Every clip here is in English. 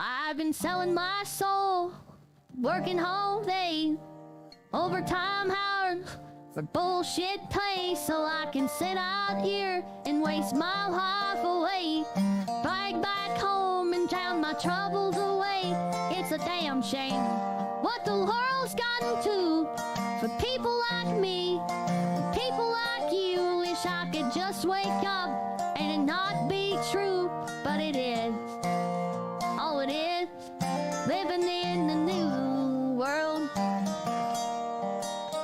I've been selling my soul, working all day, overtime hours for bullshit pay, so I can sit out here and waste my life away, bike back home and drown my troubles away. It's a damn shame what the world's gotten to for people like me, people like you. Wish I could just wake up and it not be true, but it is. Oh, it is living in the new world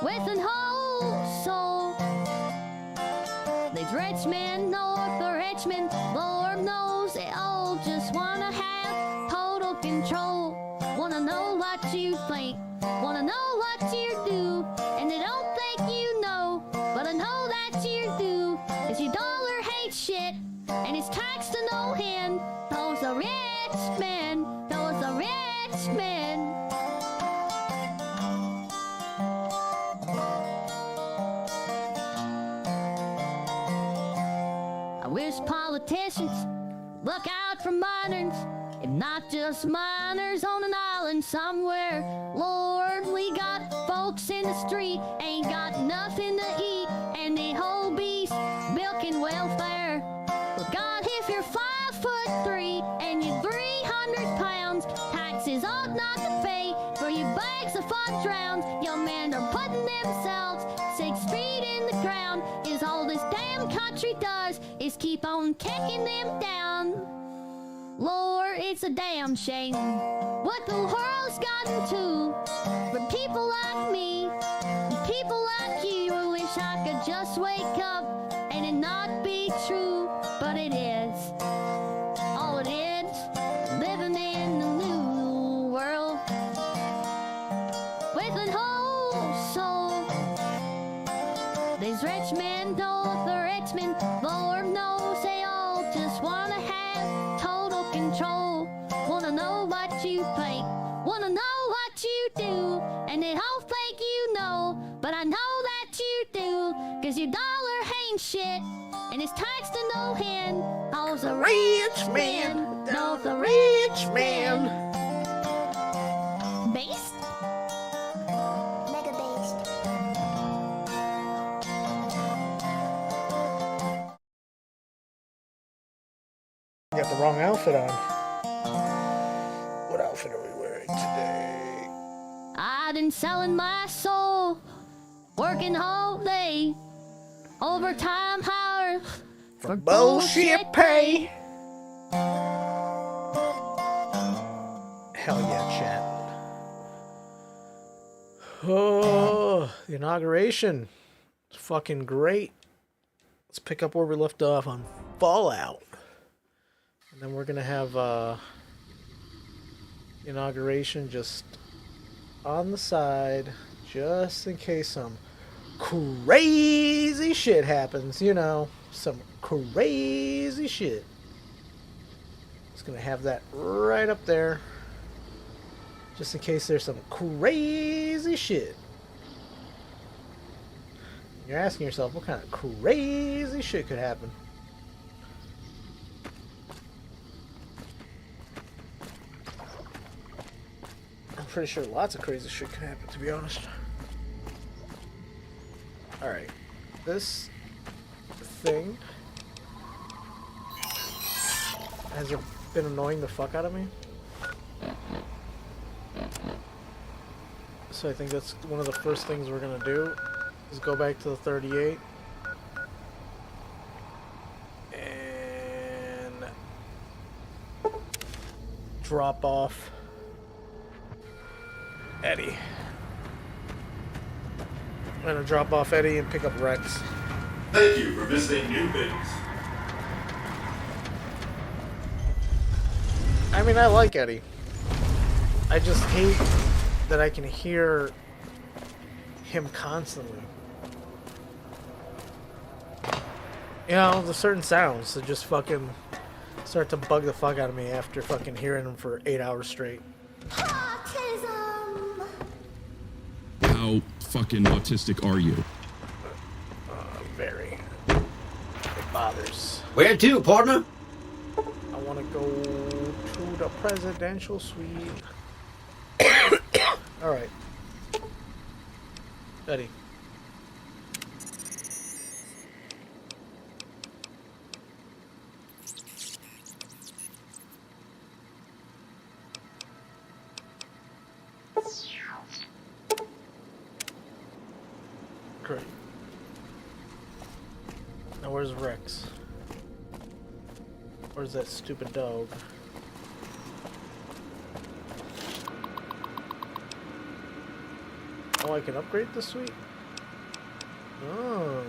with an whole soul. These rich men north of Richmond, Lord knows they all just wanna have total control. Wanna know what you think, wanna know what you do, and they don't think you know, but I know that you do. 'Cause your dollar hates shit and it's taxed to no end. Those are rich men, those are rich men. I wish politicians look out for minors, if not just minors on an island somewhere. Lord, we got folks in the street, ain't got nothing to eat, and they whole beast milking welfare. Well, God, if you're 5'3" and you're 300 pounds, taxes ought not to pay for your bags of fudge rounds. Young men are putting themselves 6 feet in the ground, is all this damn country does is keep on kicking them down. Lord, it's a damn shame what the world's gotten to for people like me, people like you. I wish I could just wake up and it not be true, but it is. Oh, it is living in the new world with an whole soul. These rich men north of Richmond, Lord knows they all just wanna have total control. Wanna know what you think, wanna know what you do, and they don't think you know, but I know that you do. 'Cause your dollar ain't shit and it's taxed to no end. All's a rich man, no the rich man. Beast? Mega beast. You got the wrong outfit on. What outfit are we wearing today? I've been selling my soul, working all day, overtime hours for bullshit pay. Hell yeah, chat. Oh, the inauguration. It's fucking great. Let's pick up where we left off on Fallout. And then we're gonna have inauguration just on the side, just in case some crazy shit happens, you know, some crazy shit. Just gonna have that right up there, just in case there's some crazy shit. You're asking yourself, what kind of crazy shit could happen? I'm pretty sure lots of crazy shit can happen, to be honest. Alright. This thing has been annoying the fuck out of me. So I think that's one of the first things we're gonna do, is go back to the 38. And drop off Eddie. I'm gonna drop off Eddie and pick up Rex. Thank you for visiting NewVegas. I mean, I like Eddie. I just hate that I can hear him constantly. You know, there's certain sounds that just fucking start to bug the fuck out of me after fucking hearing them for 8 hours straight. How fucking autistic are you? Very. It bothers. Where to, partner? I want to go to the presidential suite. Alright. Eddie. Great. Now where's Rex? Where's that stupid dog? Oh, I can upgrade the suite? Oh.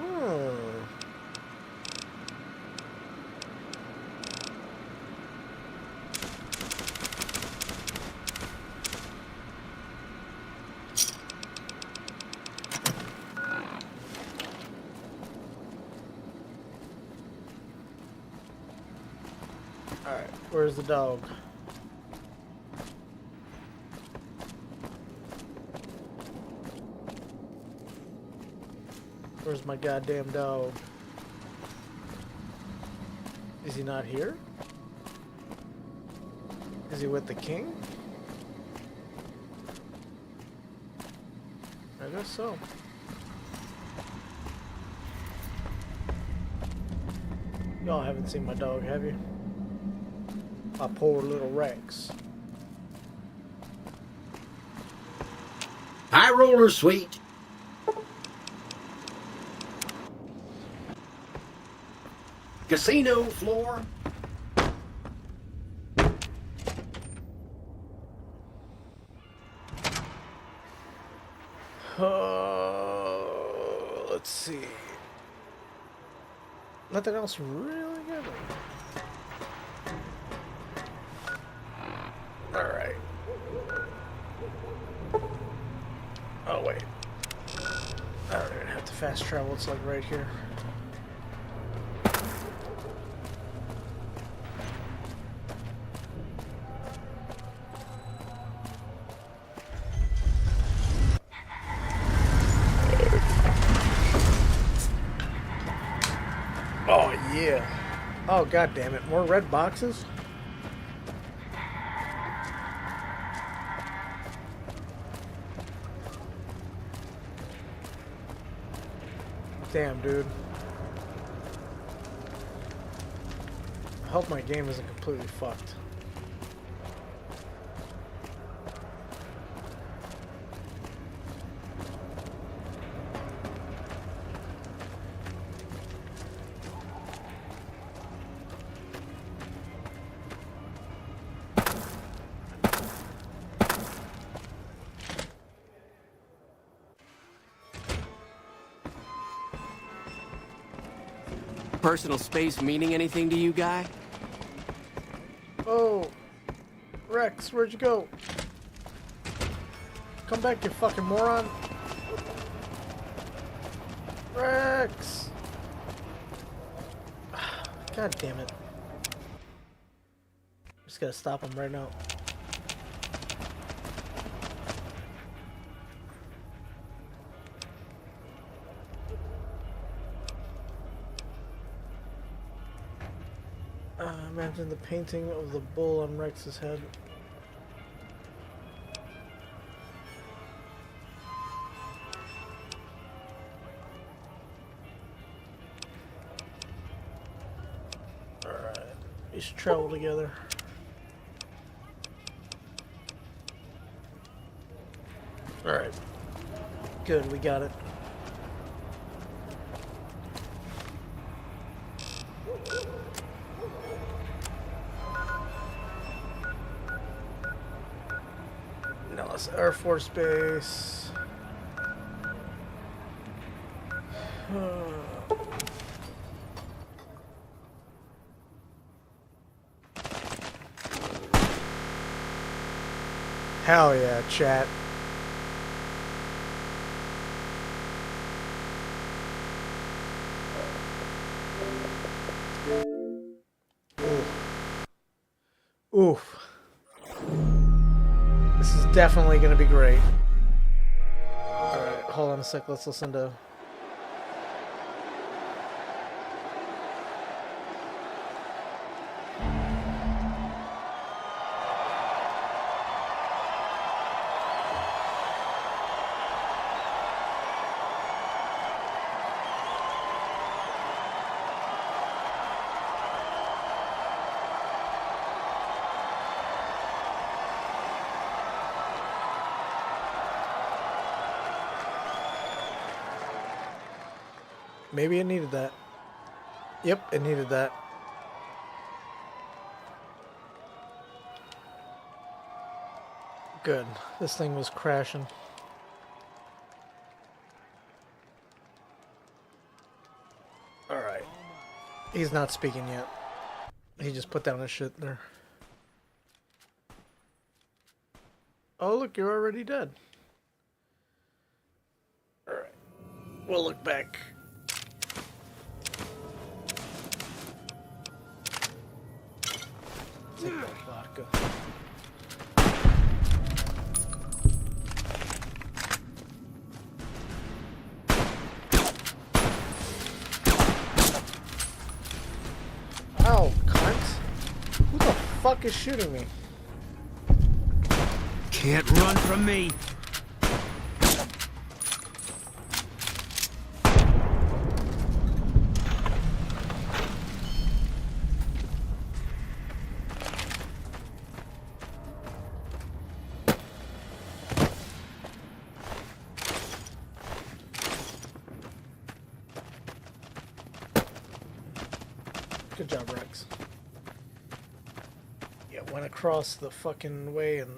Oh. Alright, where's the dog? Where's my goddamn dog? Is he not here? Is he with the king? I guess so. Y'all haven't seen my dog, have you? My poor little Rex. High roller suite. Casino floor. Let's see. Nothing else really good. Alright. Oh, wait. I don't even have to fast travel. It's like right here. Oh, yeah. Oh, god damn it. More red boxes? Damn, dude. I hope my game isn't completely fucked. Personal space meaning anything to you, guy? Oh, Rex, where'd you go? Come back, you fucking moron. Rex! God damn it. Just gotta stop him right now. Imagine the painting of the bull on Rex's head. Alright, we should travel together. Alright, good, we got it. Nellis Air Force Base. Hell yeah, chat. Oof. Oof. This is definitely going to be great. Alright, hold on a sec. Let's listen to... Maybe it needed that. Yep, it needed that. Good. This thing was crashing. Alright. He's not speaking yet. He just put down his shit there. Oh, look, you're already dead. Alright. We'll look back. Take that vodka. Ow, cunt. Who the fuck is shooting me? Can't run from me. Good job, Rex. Yeah, went across the fucking way and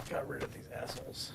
got rid of these assholes.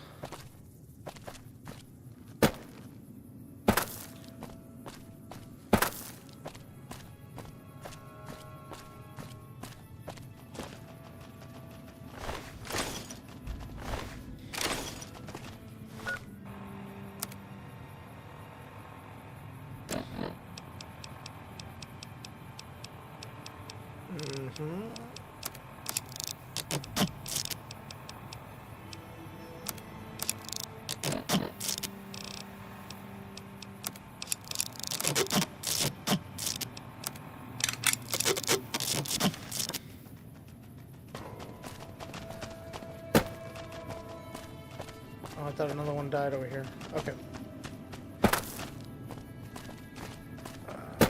Oh, I thought another one died over here. Okay.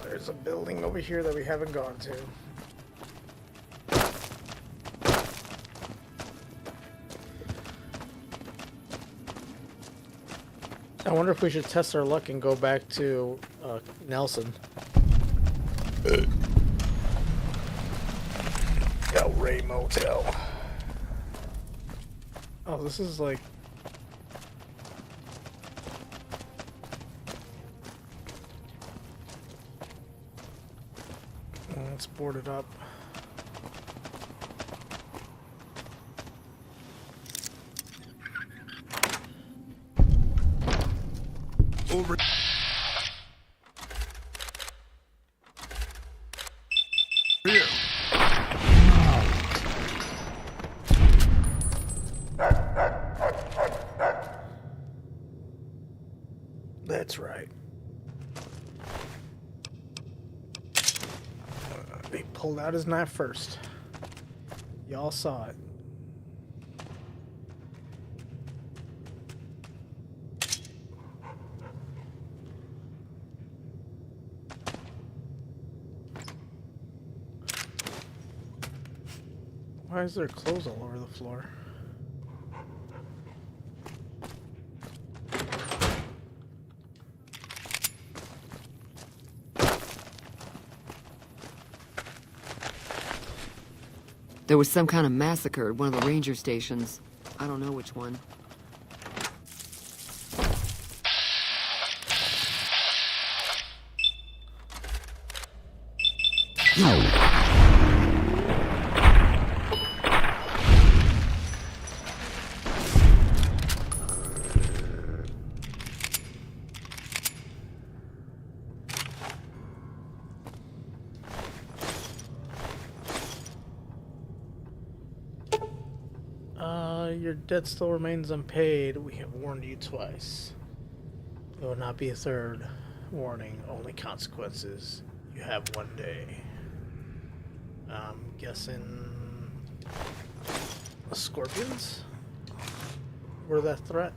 There's a building over here that we haven't gone to. I wonder if we should test our luck and go back to Nelson. El Rey Motel. Oh, this is like... It's boarded up. Over. Here. That's right. He pulled out his knife first. Y'all saw it. Why is there clothes all over the floor? There was some kind of massacre at one of the ranger stations. I don't know which one. Your debt still remains unpaid. We have warned you twice. There will not be a third warning. Only consequences. You have one day. I'm guessing the scorpions were that threat.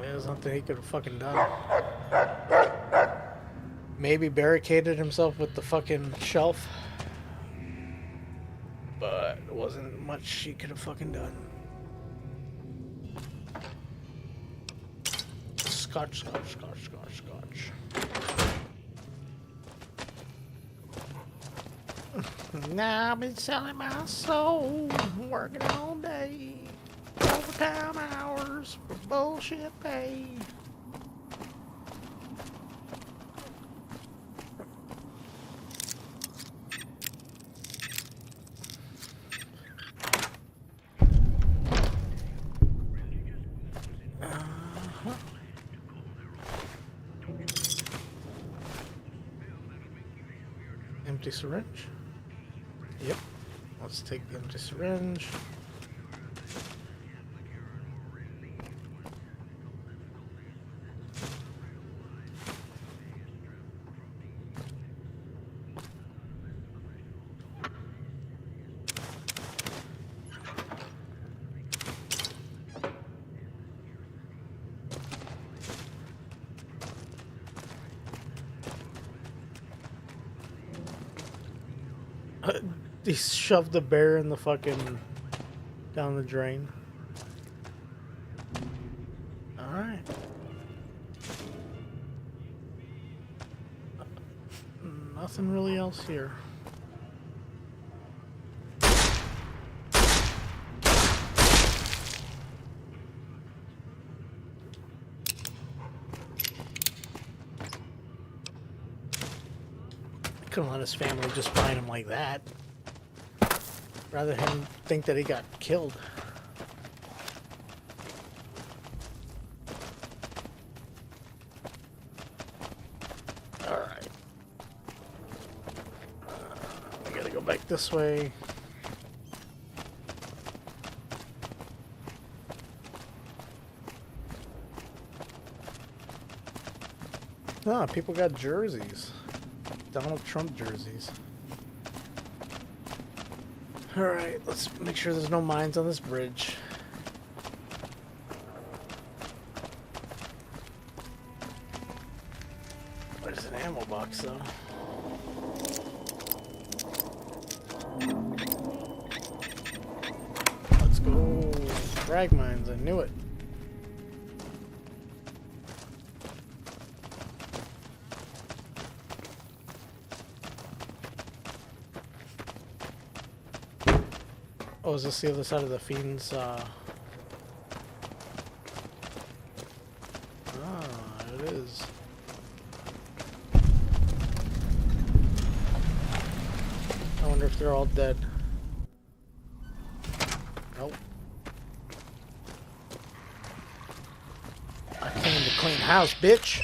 There's nothing he could have fucking done. Maybe barricaded himself with the fucking shelf. but it wasn't much she could have fucking done. Scotch, scotch, scotch, scotch, scotch. Now I've been selling my soul, working all day, overtime hours for bullshit pay. Empty syringe. Yep. Let's take the empty syringe. He shoved the bear in the fucking down the drain. Alright. Nothing really else here. Couldn't let his family just find him like that. Rather him think that he got killed. Alright. We gotta go back this way. Ah, people got jerseys. Donald Trump jerseys. Alright, let's make sure there's no mines on this bridge. There's an ammo box though. Let's go. Frag mines, I knew it. Oh, is this the other side of the Fiend's, Ah, it is. I wonder if they're all dead. Nope. I came to clean house, bitch!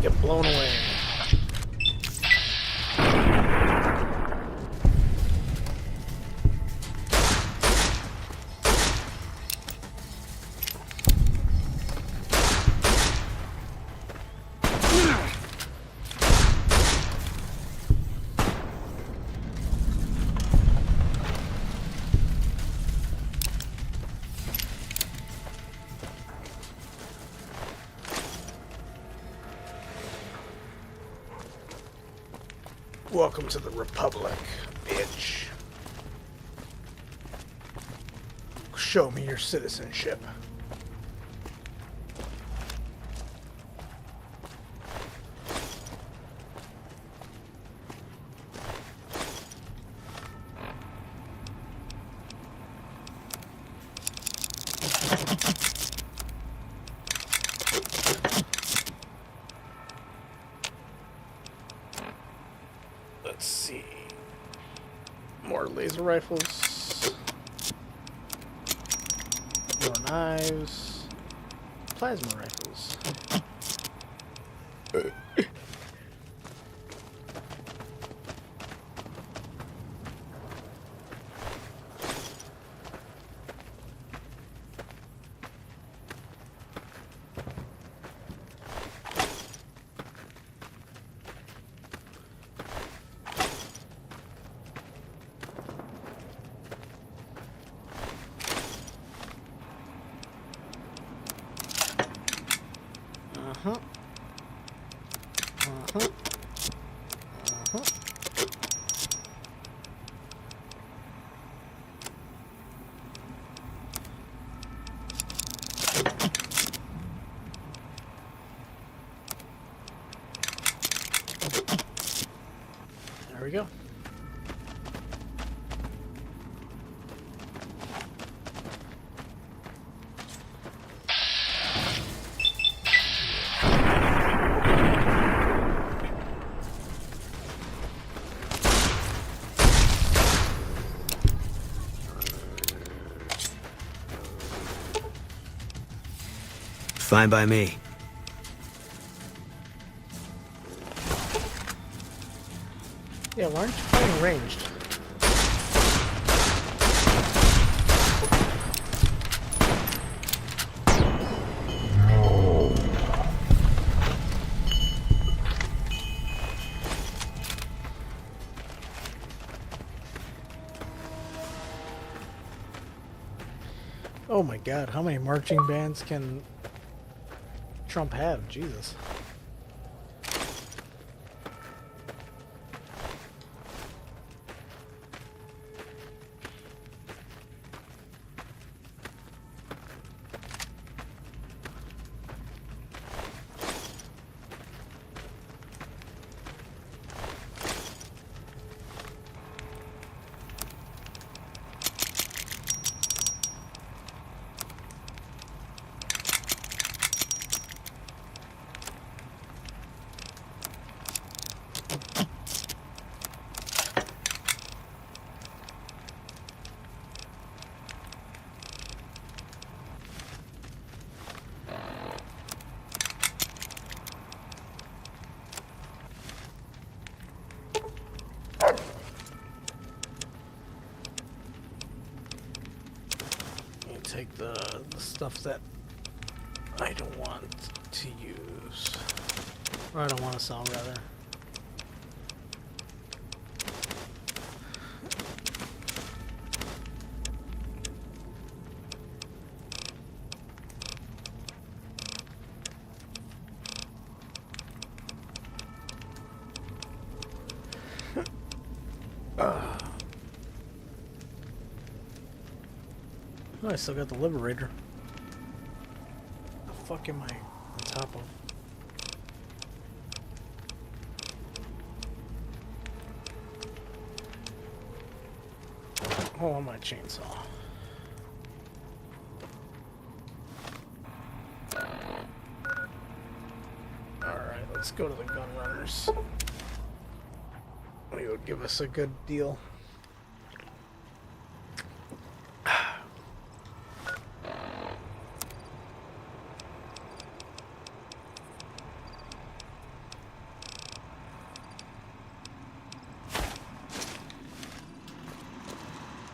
Get blown away. Welcome to the Republic, bitch. Show me your citizenship. Let's see. More laser rifles. More knives. Plasma rifles. we go. Fine by me. Yeah, why aren't you fighting ranged? Oh my god, how many marching bands can Trump have? Jesus. Take the stuff that I don't want to use. Or I don't want to sell, rather. Oh, I still got the Liberator. The fuck am I on top of? Oh, on my chainsaw. Alright, let's go to the gun runners. They would give us a good deal.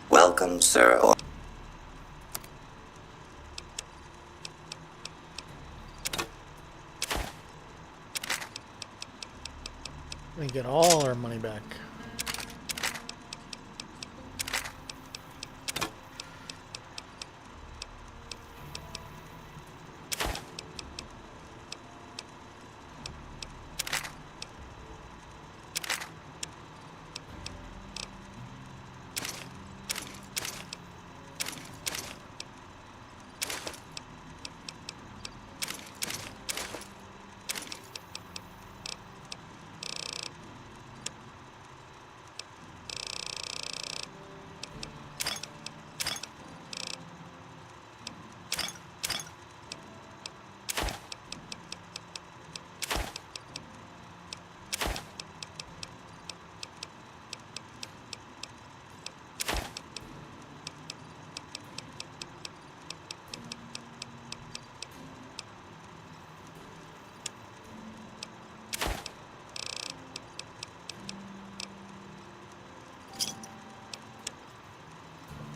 Welcome, sir. We get all our money back.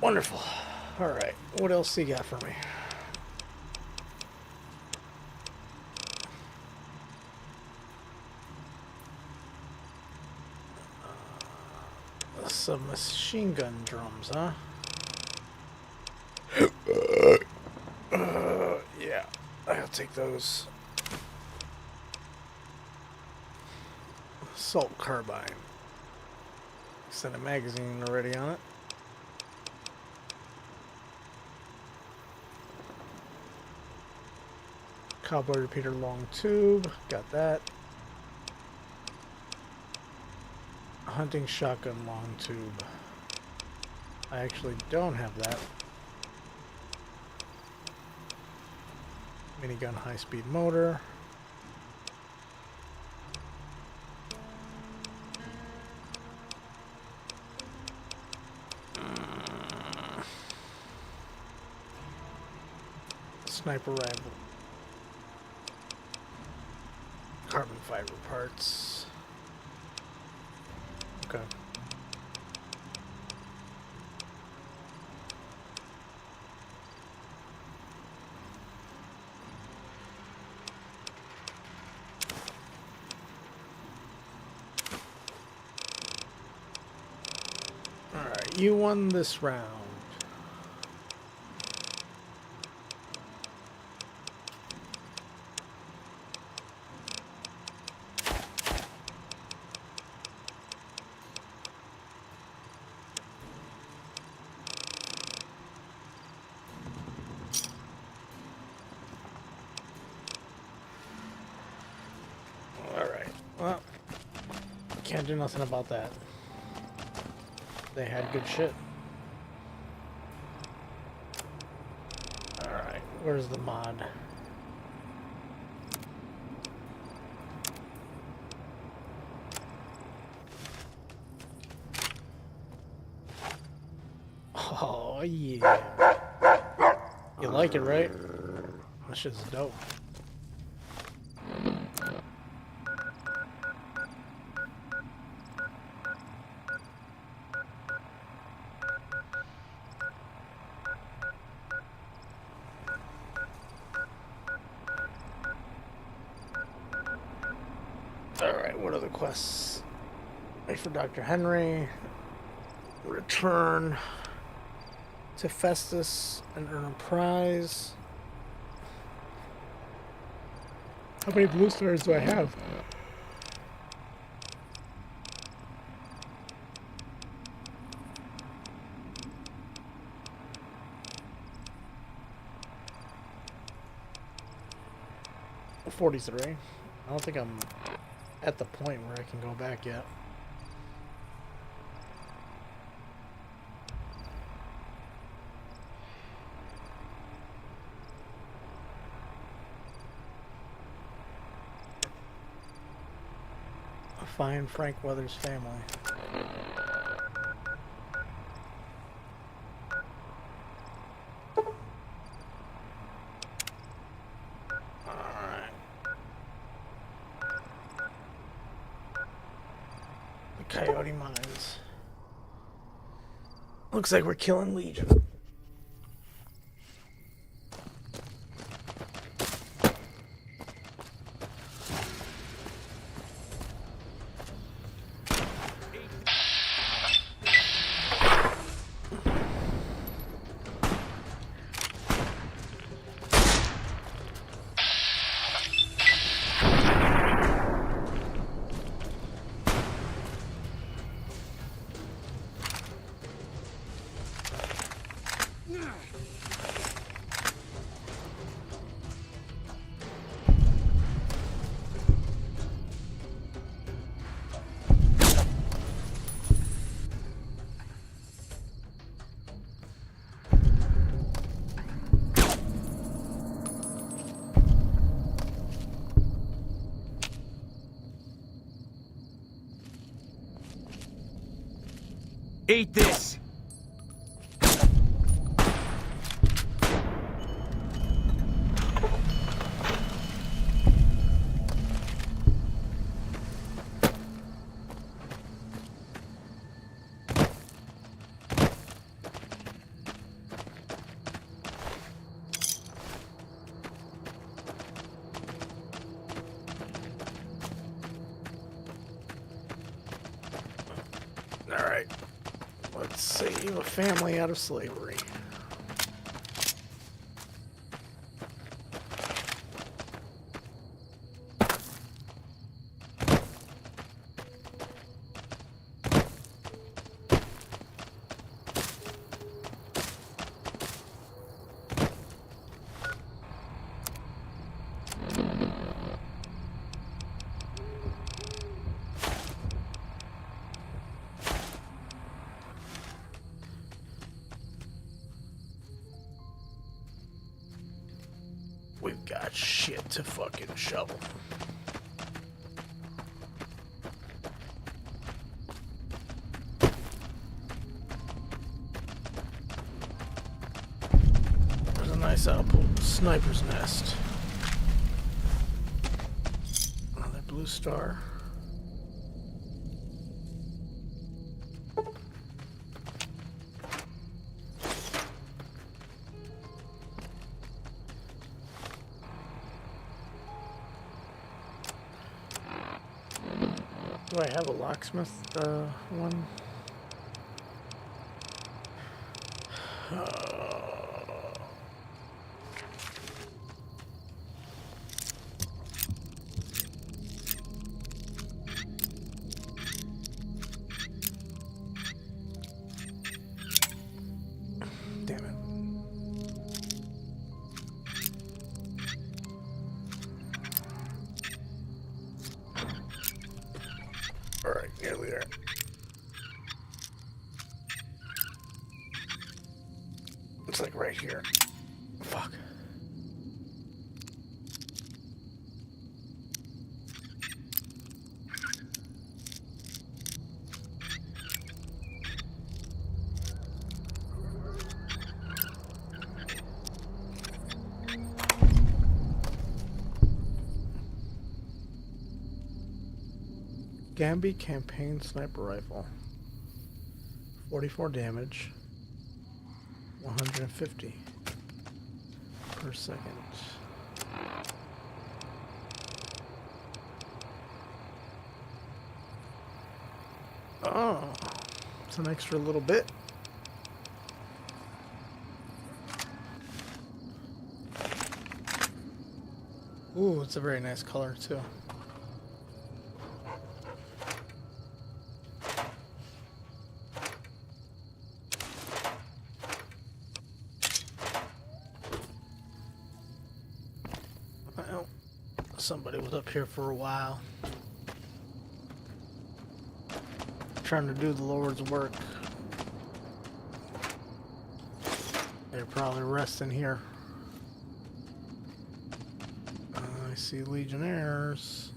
Wonderful. Alright, what else you got for me? Some machine gun drums, huh? Yeah, I'll take those. Assault carbine. Set a magazine already on it. Cowboy repeater long tube, got that. hunting shotgun long tube. I actually don't have that. Minigun high-speed motor. Sniper rifle. Carbon fiber parts. Okay. Alright, you won this round. Well, can't do nothing about that. They had good shit. Alright, where's the mod? Oh, yeah. You like it, right? That shit's dope. Alright, what other quests? Wait for Dr. Henry. Return to Festus and earn a prize. How many blue stars do I have? $43. I don't think I'm at the point where I can go back yet. Find Frank Weathers' family. Alright. The Coyote Mines. Looks like we're killing Legion. Eat this! Alright. Let's save a family out of slavery. We've got shit to fucking shovel. There's a nice outpost. Sniper's nest. Another blue star. Do I have a locksmith one? Damn it. Alright, nearly there. It's like right here. Fuck. Gambi campaign sniper rifle. 44 damage. 150 per second. Oh, it's an extra little bit. Ooh, it's a very nice color too. Well, somebody was up here for a while, trying to do the Lord's work. They're probably resting here. I see Legionnaires.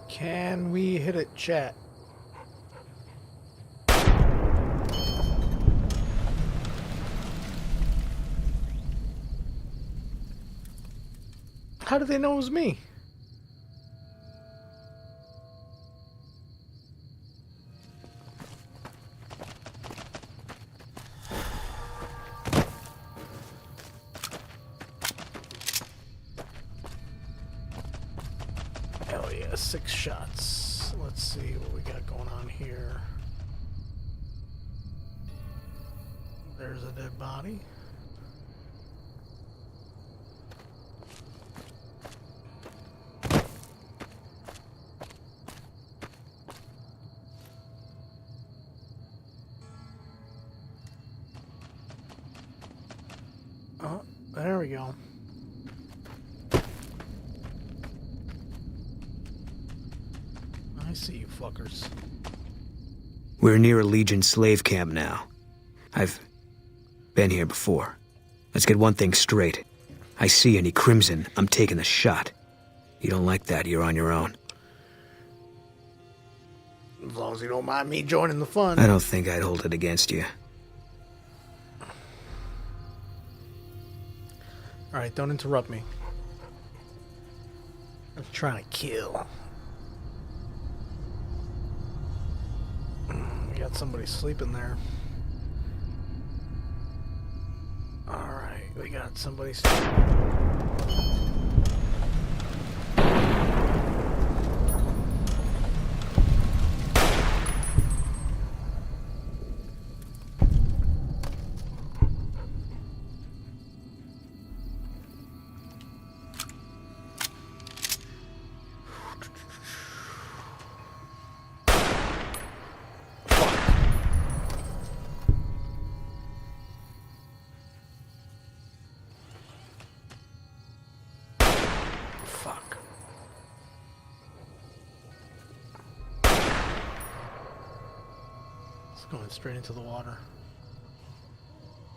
Can we hit it, chat? How do they know it was me? Hell yeah, 6 shots. Let's see what we got going on here. There's a dead body. Oh, there we go. I see you fuckers. We're near a Legion slave camp now. I've been here before. Let's get one thing straight. I see any crimson, I'm taking the shot. You don't like that, you're on your own. As long as you don't mind me joining the fun. I don't think I'd hold it against you. Alright, don't interrupt me. I'm trying to kill. We got somebody sleeping there. Alright, we got somebody sleeping. Going straight into the water.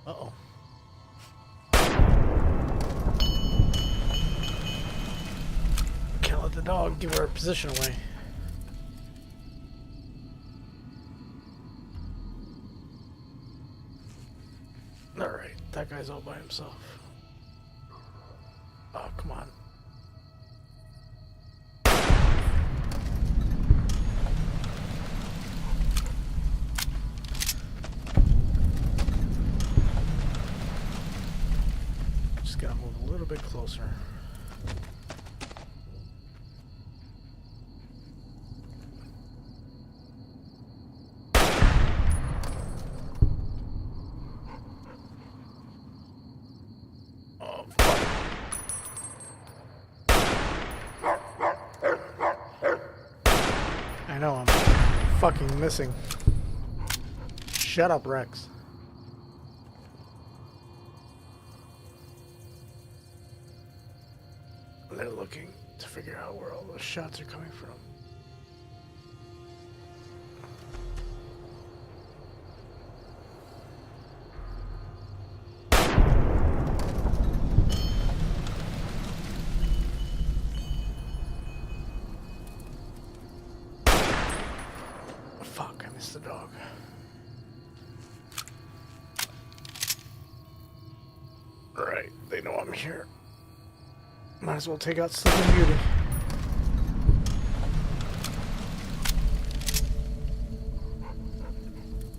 Uh-oh. Can't let the dog give our position away. Alright, that guy's all by himself. Oh, come on. Just gotta move a little bit closer. Oh, fuck. I know, I'm fucking missing. Shut up, Rex. They're looking to figure out where all those shots are coming from. Fuck, I missed the dog. Alright, they know I'm here. Might as well take out Sleeping Beauty.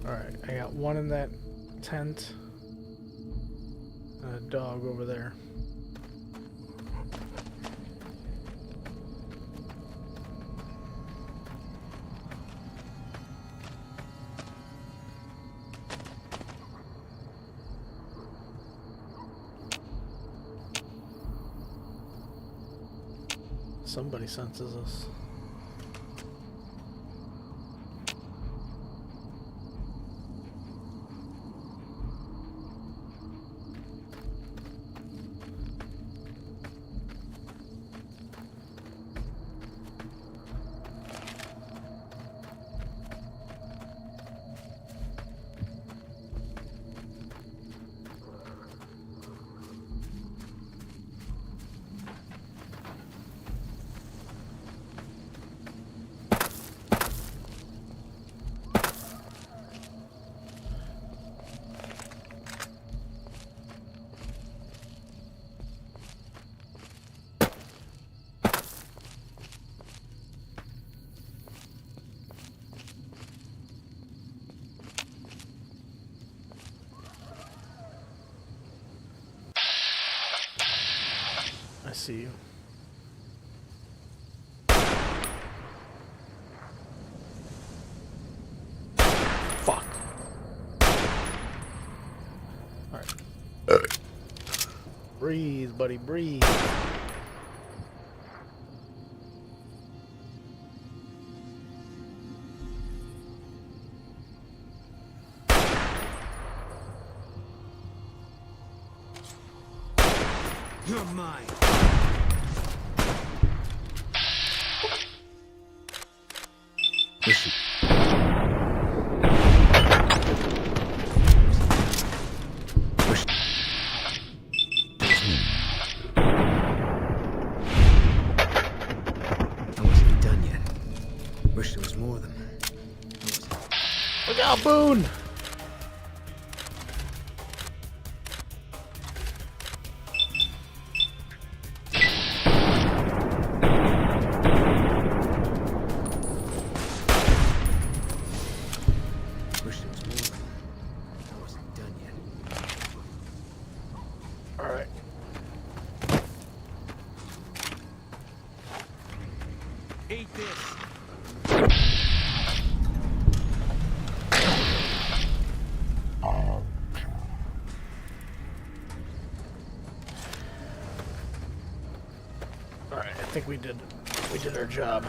Alright, I got one in that tent. And a dog over there. Somebody senses us. I see you. Fuck. Alright. Breathe, buddy, breathe. You're mine. Listen. Wish. I wasn't done yet. Wish there was more of them. Look out, Boone! Wish there was more of them. I wasn't done yet. Alright. Eat this. Alright, I think we did our job.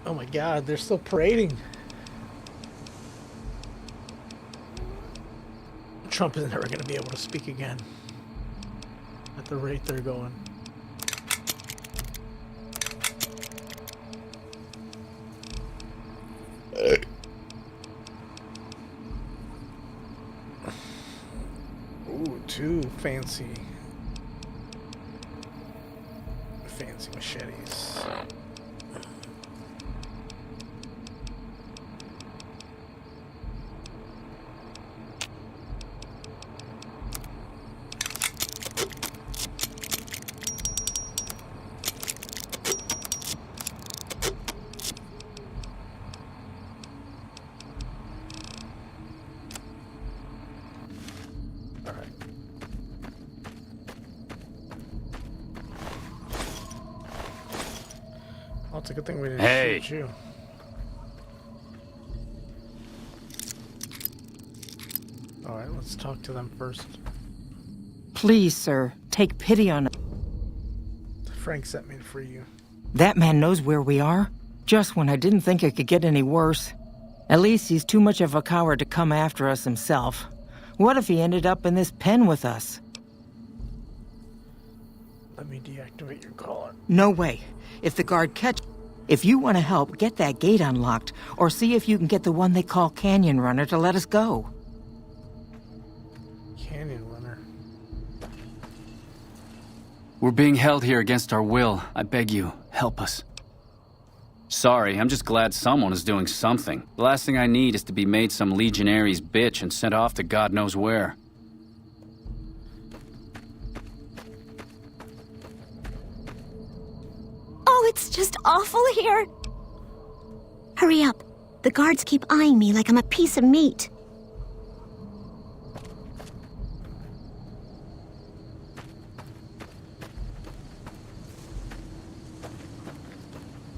Oh my god, they're still parading. Trump is never going to be able to speak again. At the rate they're going. Ooh, two fancy machetes. Well, it's a good thing we didn't shoot you. Alright, let's talk to them first. Please, sir, take pity on us. Frank sent me to free you. That man knows where we are. Just when I didn't think it could get any worse. At least he's too much of a coward to come after us himself. What if he ended up in this pen with us? Let me deactivate your collar. No way. If the guard If you want to help, get that gate unlocked, or see if you can get the one they call Canyon Runner to let us go. Canyon Runner. We're being held here against our will. I beg you, help us. Sorry, I'm just glad someone is doing something. The last thing I need is to be made some legionary's bitch and sent off to God knows where. Oh, it's just awful here. Hurry up. The guards keep eyeing me like I'm a piece of meat.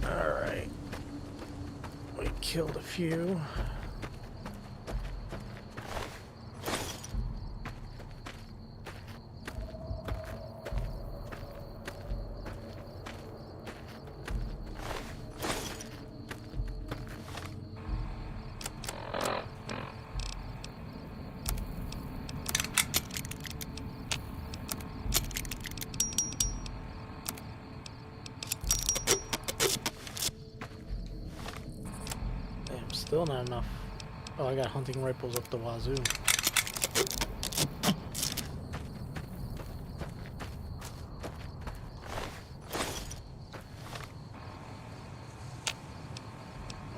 Alright. We killed a few. Still not enough. Oh, I got hunting rifles up the wazoo.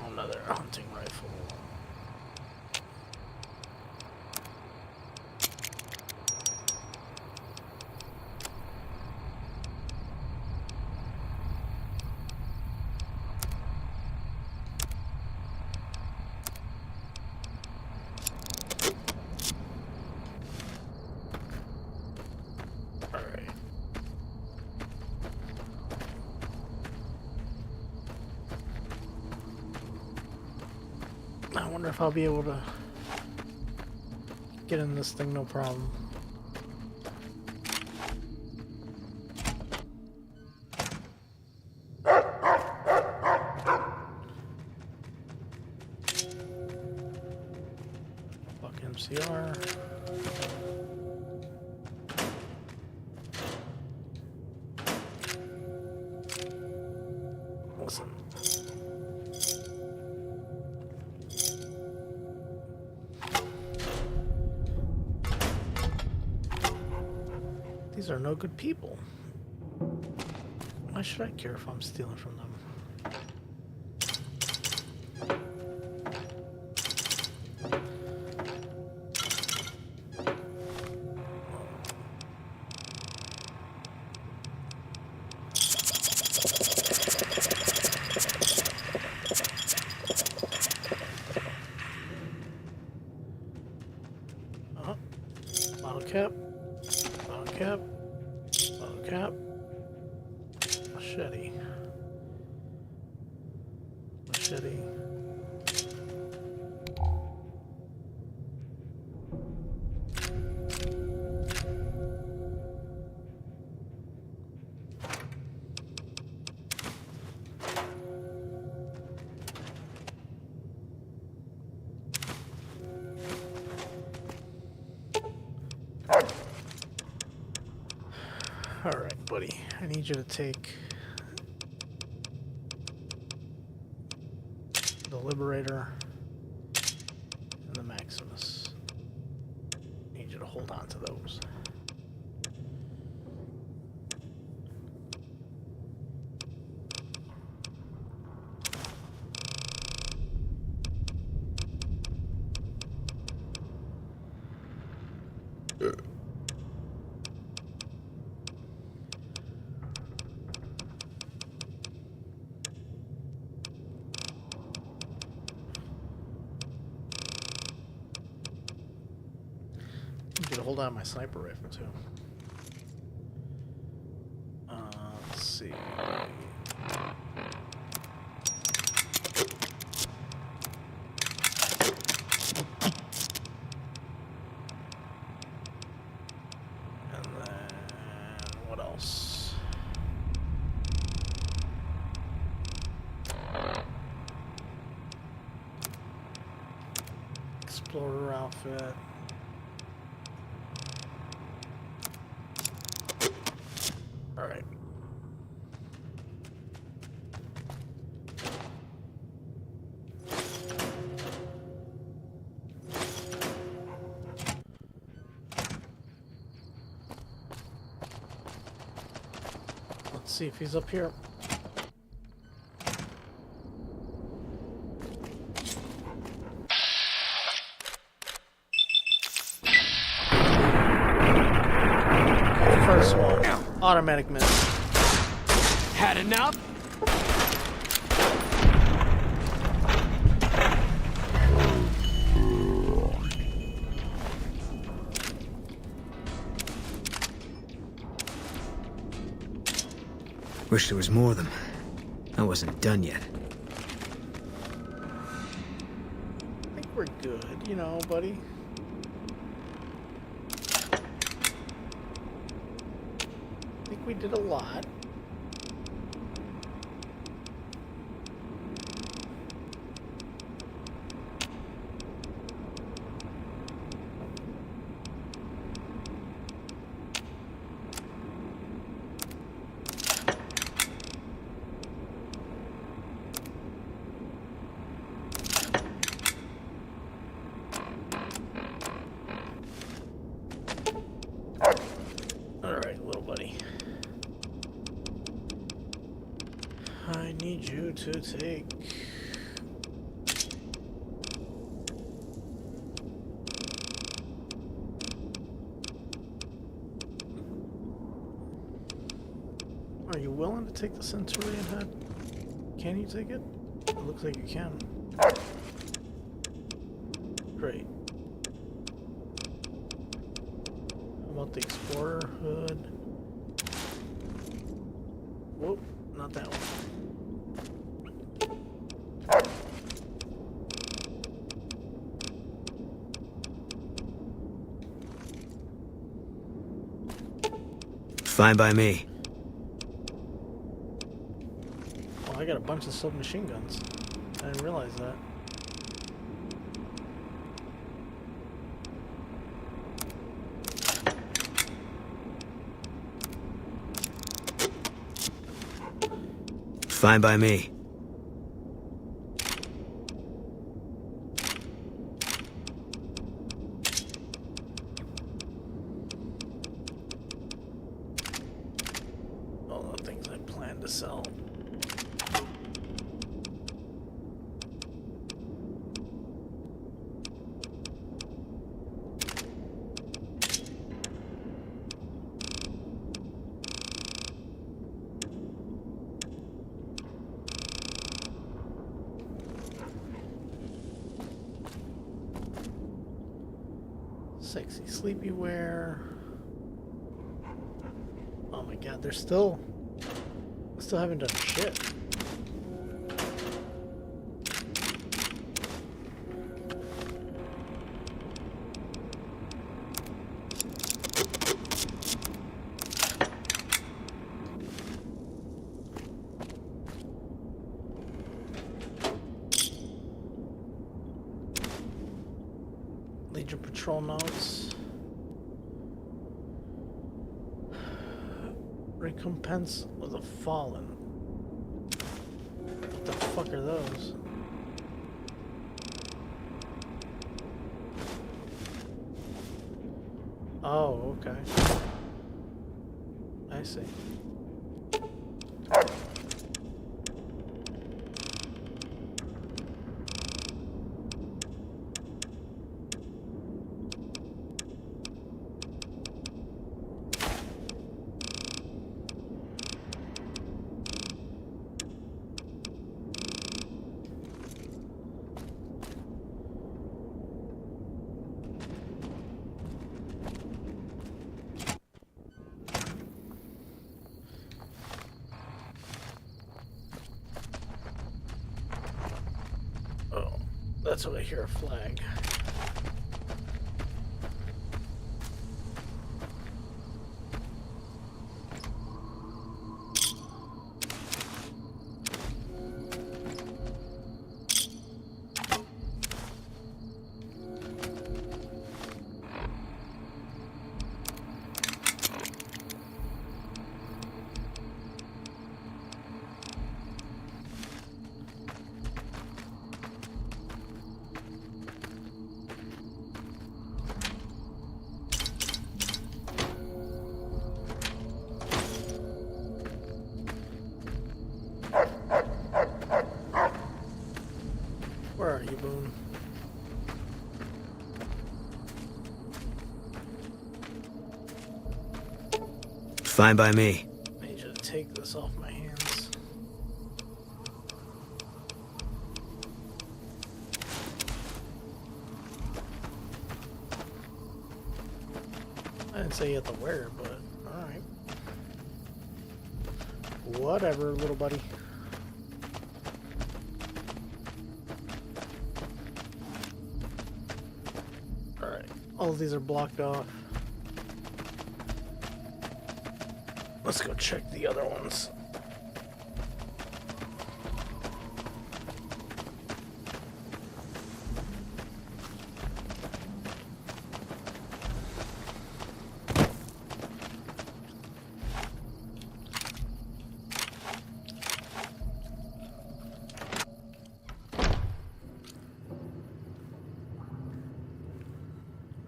Another hunting rifle. I wonder if I'll be able to get in this thing no problem. Fuck MCR. Listen. These are no good people. Why should I care if I'm stealing from them? Bottle cap. Bottle cap. Bottle cap. Machete. Machete. I need you to take the Liberator and the Maximus. I need you to hold on to those. I'm gonna hold on my sniper rifle too. Let's see. And then what else? Explorer outfit. All right. Let's see if he's up here. First one, automatic miss. Had enough? Wish there was more of them. I wasn't done yet. I think we're good, you know, buddy. I think we did a lot. Alright, little buddy. I need you to take... Are you willing to take the Centurion head? Can you take it? It looks like you can. Great. How about the Explorer hood? Whoop, not that one. Fine by me. Oh, I got a bunch of submachine guns. I didn't realize that. Fine by me. All the things I plan to sell. Sexy sleepy wear. Oh my god, they're still haven't done shit. Legion patrol notes. Recompense of the Fallen. What the fuck are those? Oh, okay. I see. That's what I hear, a flag. Where are you, Boone? Fine by me. I need you to take this off my hands. I didn't say you had to wear it, but alright. Whatever, little buddy. Alright, all of these are blocked off. Let's go check the other ones.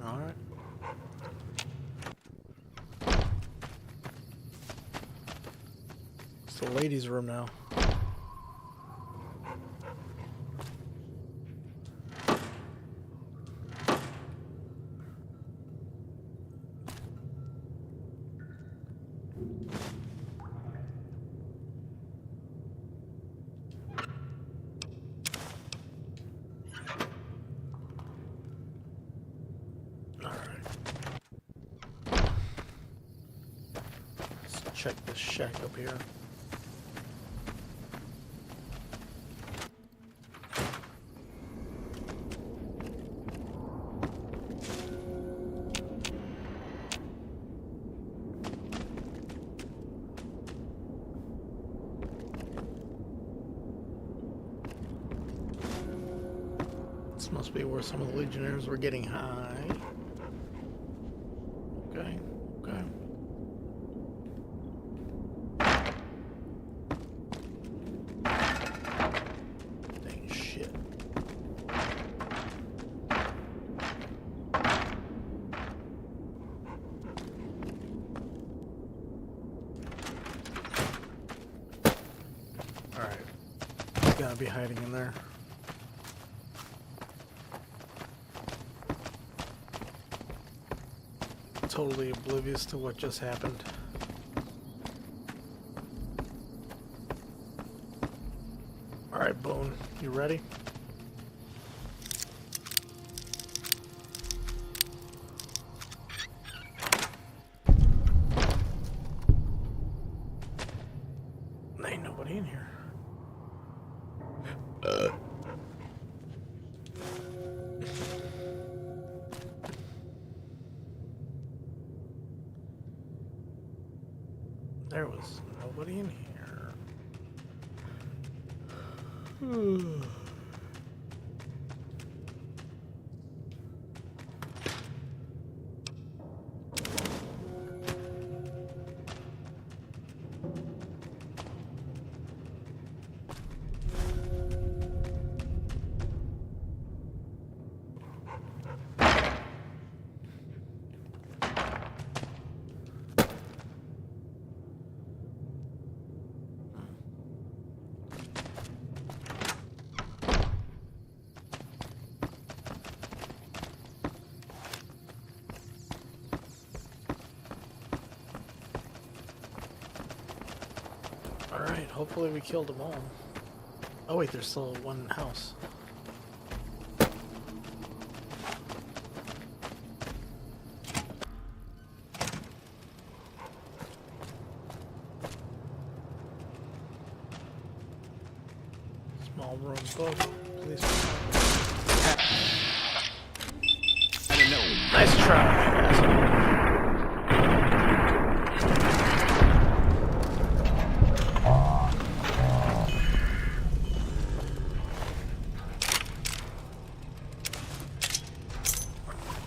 All right. It's the ladies' room now. Check this shack up here. This must be where some of the Legionnaires were getting high. Okay, okay. Gotta be hiding in there. Totally oblivious to what just happened. Alright, Bone, you ready? There ain't nobody in here. There was nobody in here. hopefully we killed them all. Oh wait, there's still one in the house. Small room both. I don't know. Nice try.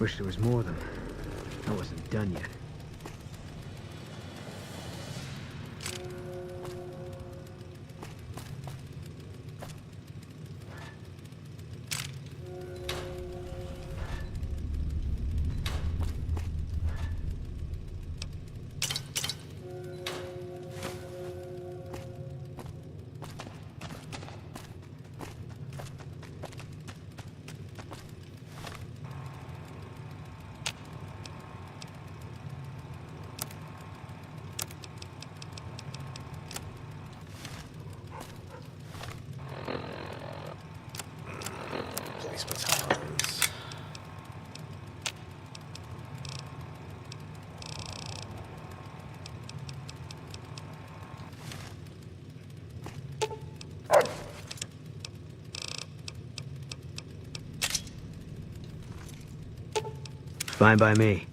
Wish there was more of them. I wasn't done yet. Fine by me.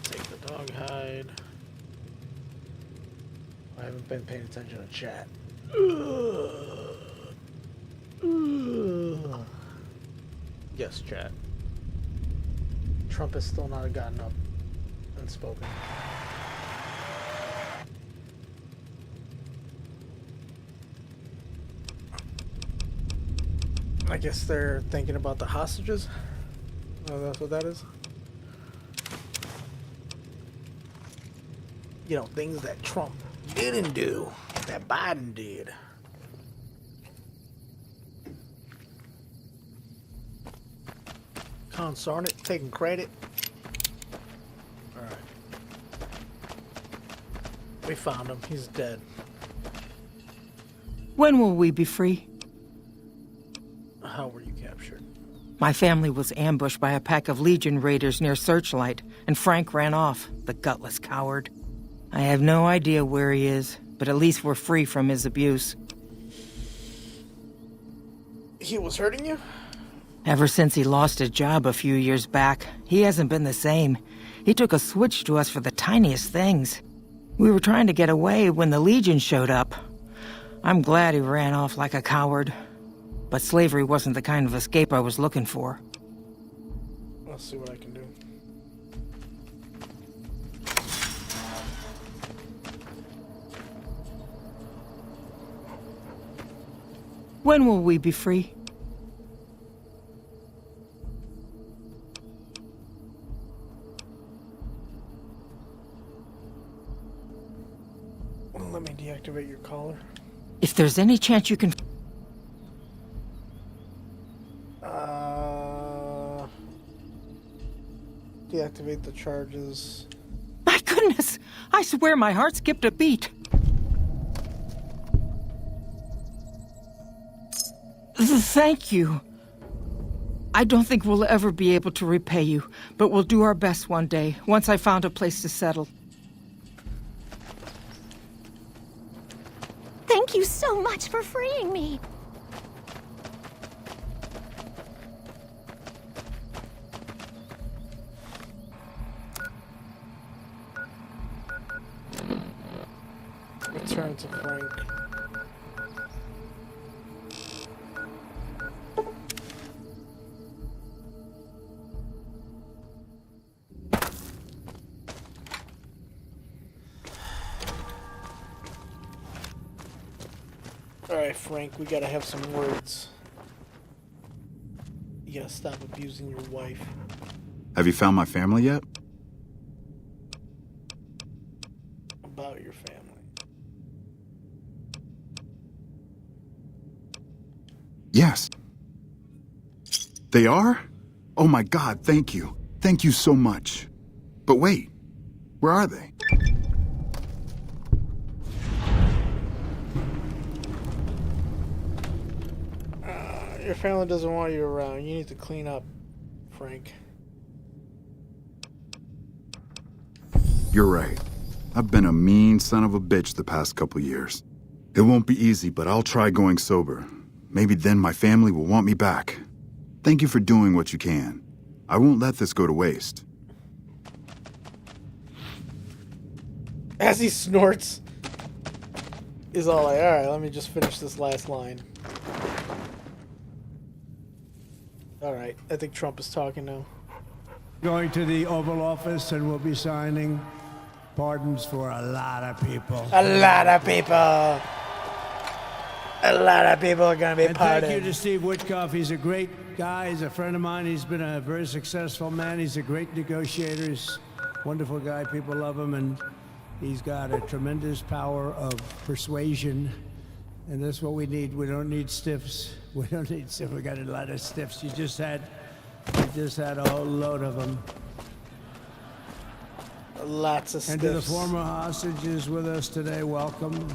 Take the dog hide. I haven't been paying attention to chat. Yes, chat. Trump has still not gotten up and spoken. I guess they're thinking about the hostages. Oh, that's what that is? You know, things that Trump didn't do, that Biden did. Consarn it, taking credit. Alright. We found him. He's dead. When will we be free? How were you captured? My family was ambushed by a pack of Legion raiders near Searchlight, and Frank ran off, the gutless coward. I have no idea where he is, but at least we're free from his abuse. He was hurting you? Ever since he lost his job a few years back, he hasn't been the same. He took a switch to us for the tiniest things. We were trying to get away when the Legion showed up. I'm glad he ran off like a coward. But slavery wasn't the kind of escape I was looking for. I'll see what I can do. When will we be free? Let me deactivate your collar. If there's any chance you can... Deactivate the charges. My goodness! I swear my heart skipped a beat. Thank you. I don't think we'll ever be able to repay you, but we'll do our best one day, once I found a place to settle. Thank you so much for freeing me. Return to Frank. Alright, Frank, we gotta have some words. You gotta stop abusing your wife. Have you found my family yet? family. Yes. They are? Oh my God, thank you. Thank you so much. But wait, where are they? Your family doesn't want you around. You need to clean up, Frank. You're right. I've been a mean son of a bitch the past couple years. It won't be easy, but I'll try going sober. Maybe then my family will want me back. Thank you for doing what you can. I won't let this go to waste. As he snorts, he's all like, alright, let me just finish this last line. Alright, I think Trump is talking now. Going to the Oval Office and we'll be signing pardons for a lot of people. A lot of people. A lot of people are going to be pardoned. Thank you to Steve Witkoff. He's a great guy. He's a friend of mine. He's been a very successful man. He's a great negotiator. He's a wonderful guy. People love him. And he's got a tremendous power of persuasion. And that's what we need. We don't need stiffs. We don't need stiffs. We got a lot of stiffs. You just had a whole load of them. Lots of stiffs. And to the former hostages with us today, welcome.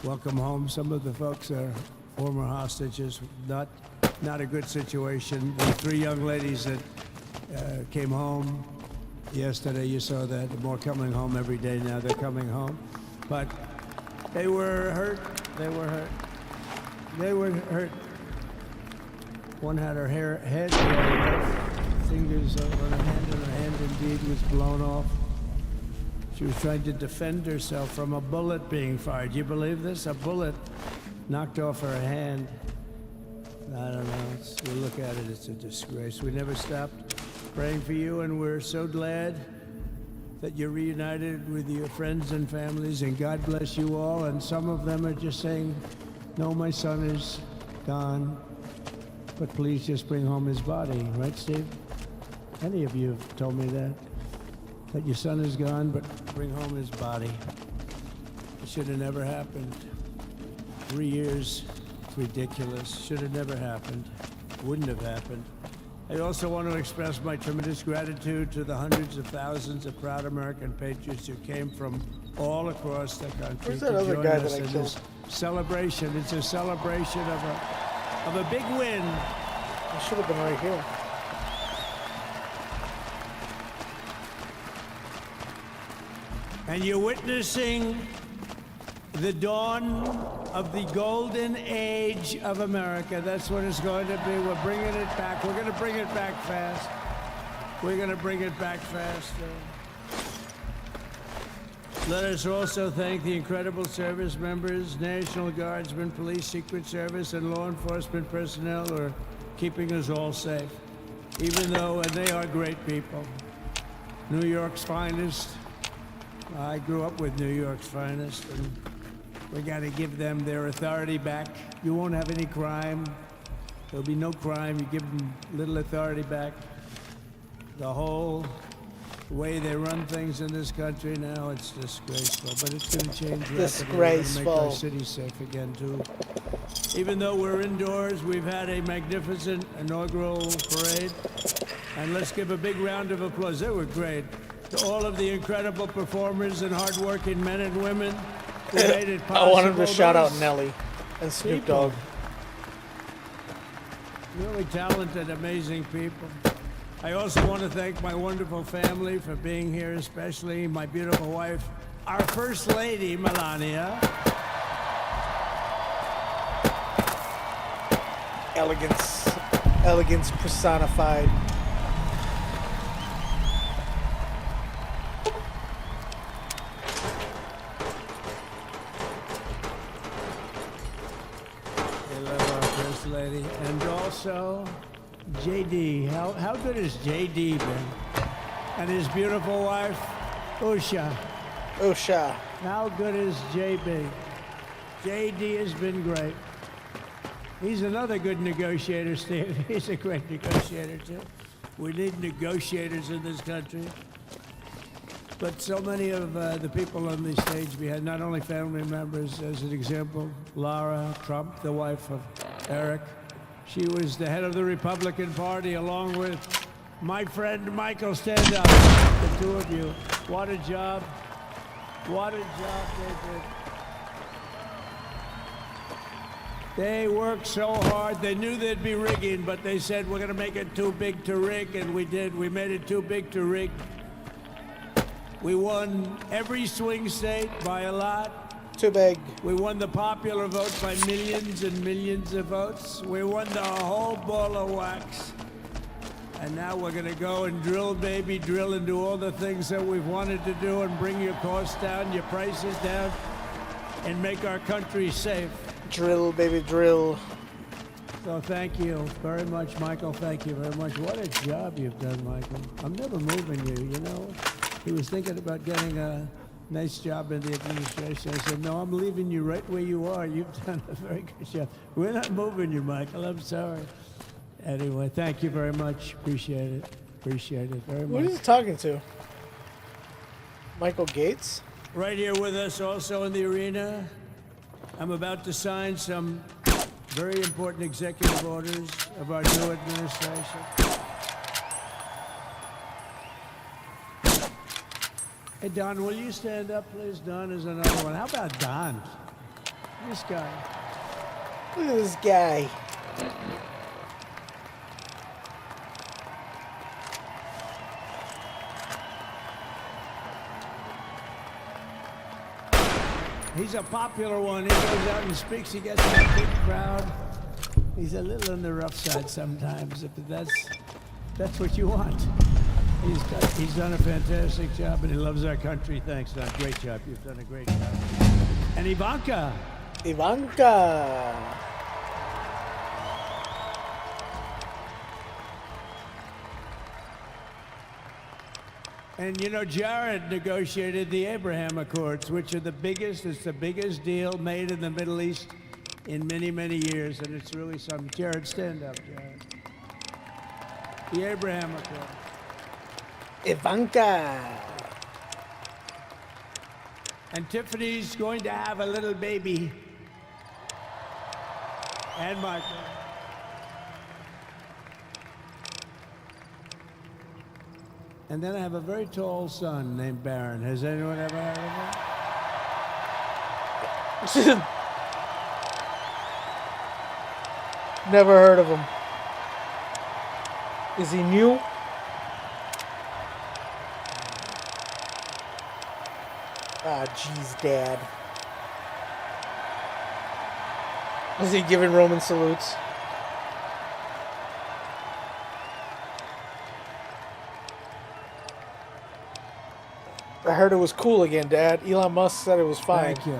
Welcome home. Some of the folks are former hostages. Not a good situation. The 3 young ladies that came home yesterday, you saw that. More coming home every day now. They're coming home. But they were hurt. They were hurt. They were hurt. One had her head, fingers on her hand, and her hand indeed was blown off. She was trying to defend herself from a bullet being fired. You believe this? A bullet knocked off her hand. I don't know. You look at it, it's a disgrace. We never stopped praying for you, and we're so glad that you're reunited with your friends and families, and God bless you all. And some of them are just saying, no, my son is gone, but please just bring home his body. Right, Steve? Any of you have told me that your son is gone, but bring home his body. It should have never happened. 3 years, it's ridiculous. Should have never happened. Wouldn't have happened. I also want to express my tremendous gratitude to the hundreds of thousands of proud American patriots who came from all across the country Where's to that other join guy us that I in killed? this celebration. It's a celebration of a big win. I should have been right here. And you're witnessing the dawn of the golden age of America. That's what it's going to be. We're bringing it back. We're going to bring it back fast. We're going to bring it back fast. Let us also thank the incredible service members, National Guardsmen, Police, Secret Service, and law enforcement personnel who are keeping us all safe. Even though, and they are great people. New York's finest. I grew up with New York's finest, and we got to give them their authority back. You won't have any crime. There'll be no crime. You give them little authority back. The whole way they run things in this country now, it's disgraceful. But it's going to change rapidly. Disgraceful. We're gonna make our city safe again, too. Even though we're indoors, we've had a magnificent inaugural parade. And let's give a big round of applause. They were great. To all of the incredible performers and hardworking men and women who made it possible. I want him to shout out Nelly and Snoop Dogg. Really talented, amazing people. I also want to thank my wonderful family for being here, especially my beautiful wife, our First Lady, Melania. Elegance personified. Lady, and also JD. How good has JD been? And his beautiful wife, Usha. Usha. How good is JB? JD has been great. He's another good negotiator, Steve. He's a great negotiator, too. We need negotiators in this country. But so many of the people on the stage, we had not only family members, as an example, Lara Trump, the wife of Eric. She was the head of the Republican Party, along with my friend Michael. Stand up, the two of you. What a job. What a job they did. They worked so hard. They knew they'd be rigging, but they said, we're going to make it too big to rig, and we did. We made it too big to rig. We won every swing state by a lot. Too big. We won the popular vote by millions and millions of votes. We won the whole ball of wax. And now we're going to go and drill, baby, drill, and do all the things that we've wanted to do and bring your costs down, your prices down, and make our country safe. Drill, baby, drill. So thank you very much, Michael. Thank you very much. What a job you've done, Michael. I'm never moving you, you know. He was thinking about getting a nice job in the administration. I said, no, I'm leaving you right where you are. You've done a very good job. We're not moving you, Michael. I'm sorry. Anyway, thank you very much. Appreciate it. Appreciate it very much. Who is he talking to? Michael Gates? Right here with us also in the arena, I'm about to sign some very important executive orders of our new administration. Hey, Don, will you stand up, please? Don is another one. How about Don? This guy. Look at this guy. He's a popular one. He goes out and speaks. He gets a big crowd. He's a little on the rough side sometimes, but that's what you want. He's done a fantastic job, and he loves our country. Thanks, Don. Great job. You've done a great job. And Ivanka. Ivanka. And you know, Jared negotiated the Abraham Accords, which are the biggest deal made in the Middle East in many, many years, and it's really something. Jared, stand up, Jared. The Abraham Accords. Ivanka. And Tiffany's going to have a little baby. And Michael. And then I have a very tall son named Baron. Has anyone ever heard of him? Never heard of him. Is he new? Ah, jeez, Dad. Is he giving Roman salutes? I heard it was cool again, Dad. Elon Musk said it was fine. Thank you.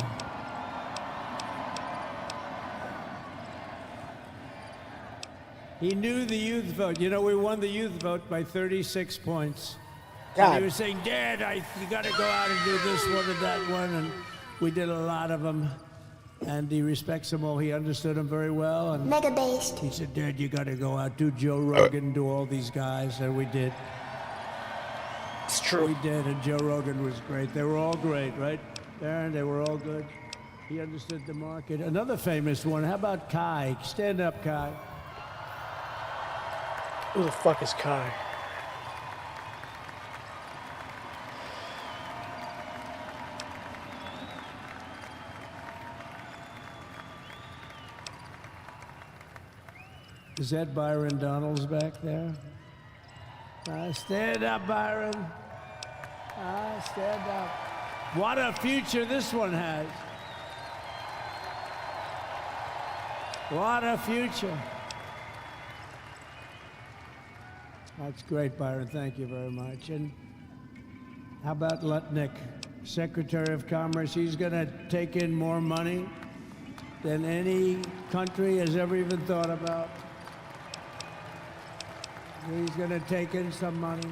He knew the youth vote. You know, we won the youth vote by 36 points. God. And he was saying, Dad, you got to go out and do this one and that one. And we did a lot of them. And he respects them all. He understood them very well. And Mega based. he said, Dad, you got to go out, do Joe Rogan, do all these guys. And we did. It's true. We did, and Joe Rogan was great. They were all great, right, Darren? They were all good. He understood the market. Another famous one, how about Kai? Stand up, Kai. Who the fuck is Kai? Is that Byron Donalds back there? Stand up, Byron. Stand up. What a future this one has. What a future. That's great, Byron. Thank you very much. And how about Lutnick, Secretary of Commerce? He's going to take in more money than any country has ever even thought about. He's going to take in some money.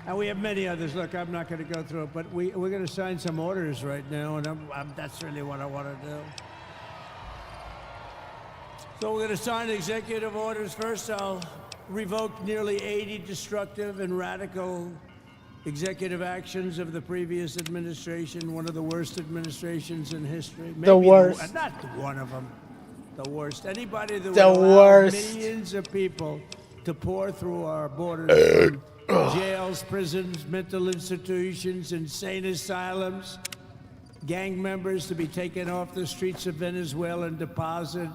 And we have many others. Look, I'm not going to go through it, but we're going to sign some orders right now, and that's really what I want to do. So we're going to sign executive orders. First, I'll revoke nearly 80 destructive and radical executive actions of the previous administration, one of the worst administrations in history. The worst. Not one of them. The worst. Anybody that would The allow worst. millions of people to pour through our borders from jails, prisons, mental institutions, insane asylums, gang members to be taken off the streets of Venezuela and deposited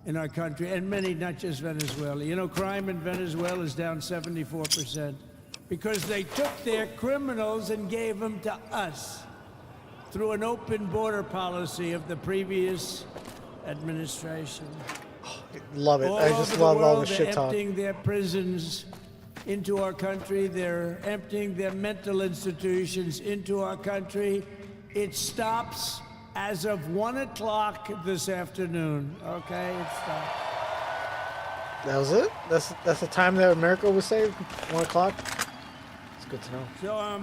in our country, and many, not just Venezuela. You know, crime in Venezuela is down 74% because they took their criminals and gave them to us through an open border policy of the previous administration. Love it. I just love all the shit they're talk. emptying their prisons into our country. They're emptying their mental institutions into our country. It stops as of 1 o'clock this afternoon. Okay, it stops. That was it? That's the time that America was saved? 1 o'clock? It's good to know. So I'm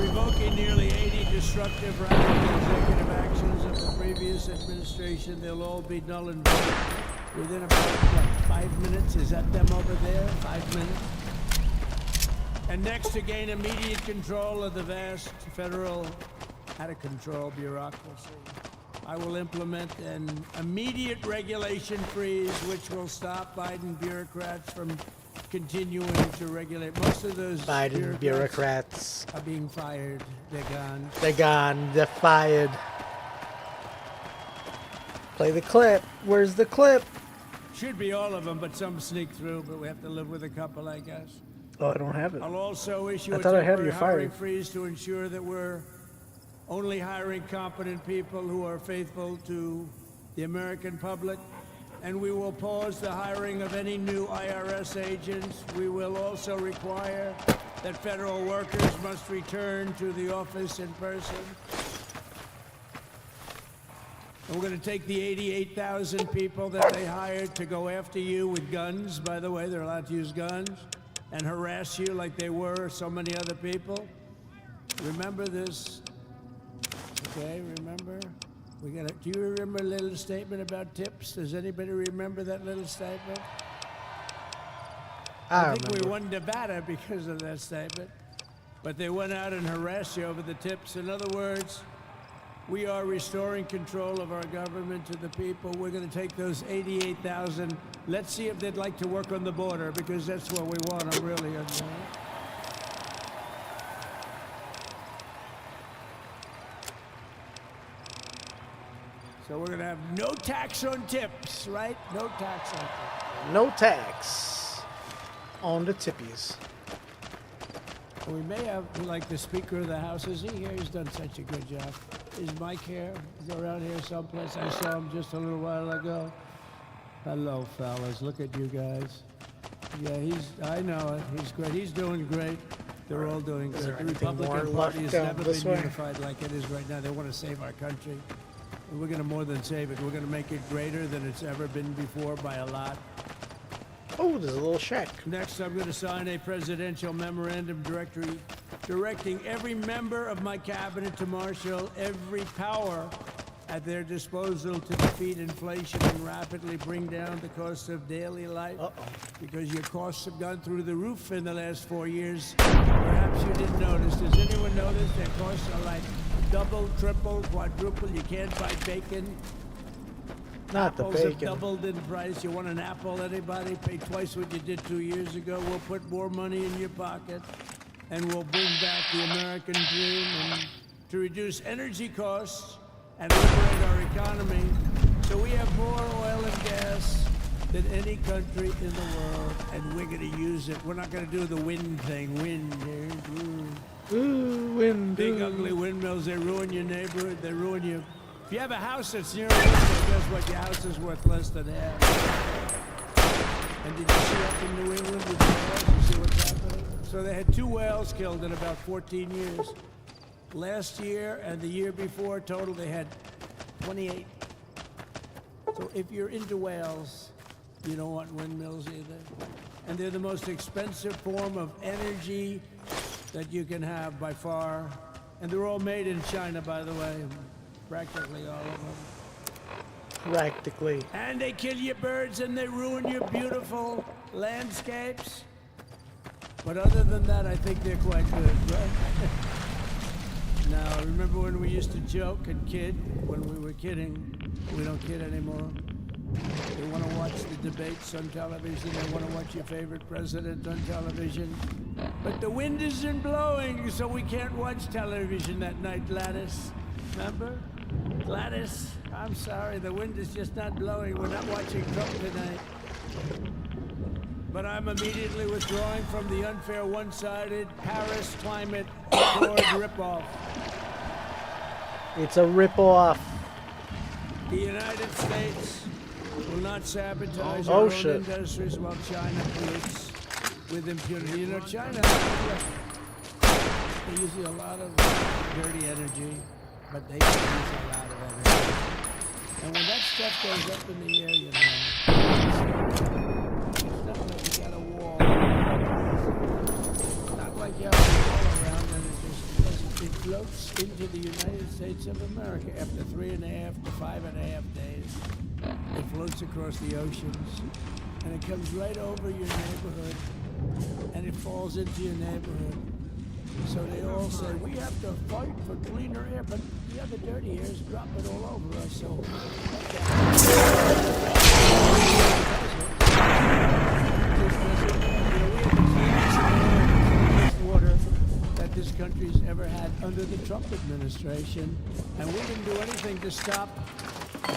revoking nearly 80 destructive radical executive actions of the previous administration. They'll all be null and void within about, what, 5 minutes? Is that them over there? 5 minutes? And next, to gain immediate control of the vast federal, out-of-control bureaucracy, I will implement an immediate regulation freeze, which will stop Biden bureaucrats from continuing to regulate. Most of those Biden bureaucrats are being fired. They're gone. They're gone. They're fired. Play the clip. Where's the clip? Should be all of them, but some sneak through, but we have to live with a couple, I guess. Oh, I don't have it. I'll also issue I a thought I had temporary you hiring fired. freeze to ensure that we're only hiring competent people who are faithful to the American public. And we will pause the hiring of any new IRS agents. We will also require that federal workers must return to the office in person. And we're going to take the 88,000 people that they hired to go after you with guns. By the way, they're allowed to use guns and harass you like they were so many other people. Remember this. Okay, remember? Do you remember a little statement about tips? Does anybody remember that little statement? I think we won Nevada because of that statement. But they went out and harassed you over the tips. In other words, we are restoring control of our government to the people. We're going to take those 88,000. Let's see if they'd like to work on the border, because that's what we want them really. So we're going to have no tax on tips, right? No tax on tips. No tax on the tippies. We may have, like, the Speaker of the House. Is he here? He's done such a good job. Is Mike here? He's around here someplace. I saw him just a little while ago. Hello, fellas. Look at you guys. Yeah, I know it. He's great. He's doing great. They're all doing good. The Republican Party has never been unified like it is right now. They want to save our country. And we're going to more than save it. We're going to make it greater than it's ever been before by a lot. Oh, there's a little shack. Next, I'm going to sign a presidential memorandum directing every member of my cabinet to marshal every power at their disposal to defeat inflation and rapidly bring down the cost of daily life. Because your costs have gone through the roof in the last 4 years. Perhaps you didn't notice. Does anyone notice their costs are like double, triple, quadruple? You can't buy bacon. Not the Apples bacon. have doubled in price. You want an apple, anybody? Pay twice what you did 2 years ago. We'll put more money in your pocket, and we'll bring back the American dream and to reduce energy costs and liberate our economy. So we have more oil and gas than any country in the world, and we're going to use it. We're not going to do the wind thing. Wind. Ooh, wind. Big, ugly windmills. They ruin your neighborhood. They ruin you. If you have a house that's near a windmill, guess what? Your house is worth less than half. And did you see up in New England with the whales? You see what's happening? So they had 2 whales killed in about 14 years. Last year and the year before, total, they had 28. So if you're into whales, you don't want windmills either. And they're the most expensive form of energy that you can have by far. And they're all made in China, by the way. Practically all of them. Practically. And they kill your birds and they ruin your beautiful landscapes. But other than that, I think they're quite good, right? Now, remember when we used to joke and kid? When we were kidding, we don't kid anymore. They want to watch the debates on television. They want to watch your favorite president on television. But the wind isn't blowing, so we can't watch television that night, Gladys. Remember? Gladys, I'm sorry, the wind is just not blowing. We're not watching Trump tonight. But I'm immediately withdrawing from the unfair one-sided Paris Climate Accord ripoff. It's a ripoff. The United States will not sabotage Oh, our own shit. industries while China pollutes with impunity. You know, China, they use a lot of dirty energy, but they use a lot of energy. And when that stuff goes up in the air, you know, it's not like you got a wall. Not like you have a wall around and it floats into the United States of America after 3.5 to 5.5 days. It floats across the oceans, and it comes right over your neighborhood, and it falls into your neighborhood. So they all say, we have to fight for cleaner air, but the other dirty air is dropping all over us, so... water that this country's ever had under the Trump administration, and we didn't do anything to stop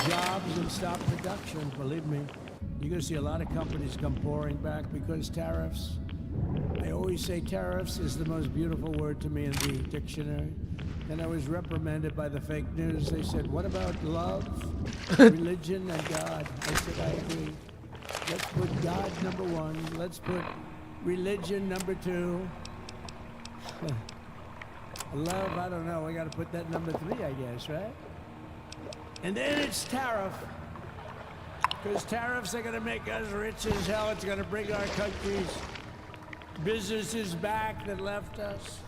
jobs and stop production. Believe me, you're going to see a lot of companies come pouring back because tariffs. I always say tariffs is the most beautiful word to me in the dictionary. And I was reprimanded by the fake news. They said, what about love, religion, and God? I said, I agree. Let's put God number 1. Let's put religion number 2. Love, I don't know. We got to put that number 3, I guess, right? And then it's tariff. Because tariffs are going to make us rich as hell. It's going to bring our country's businesses back that left us.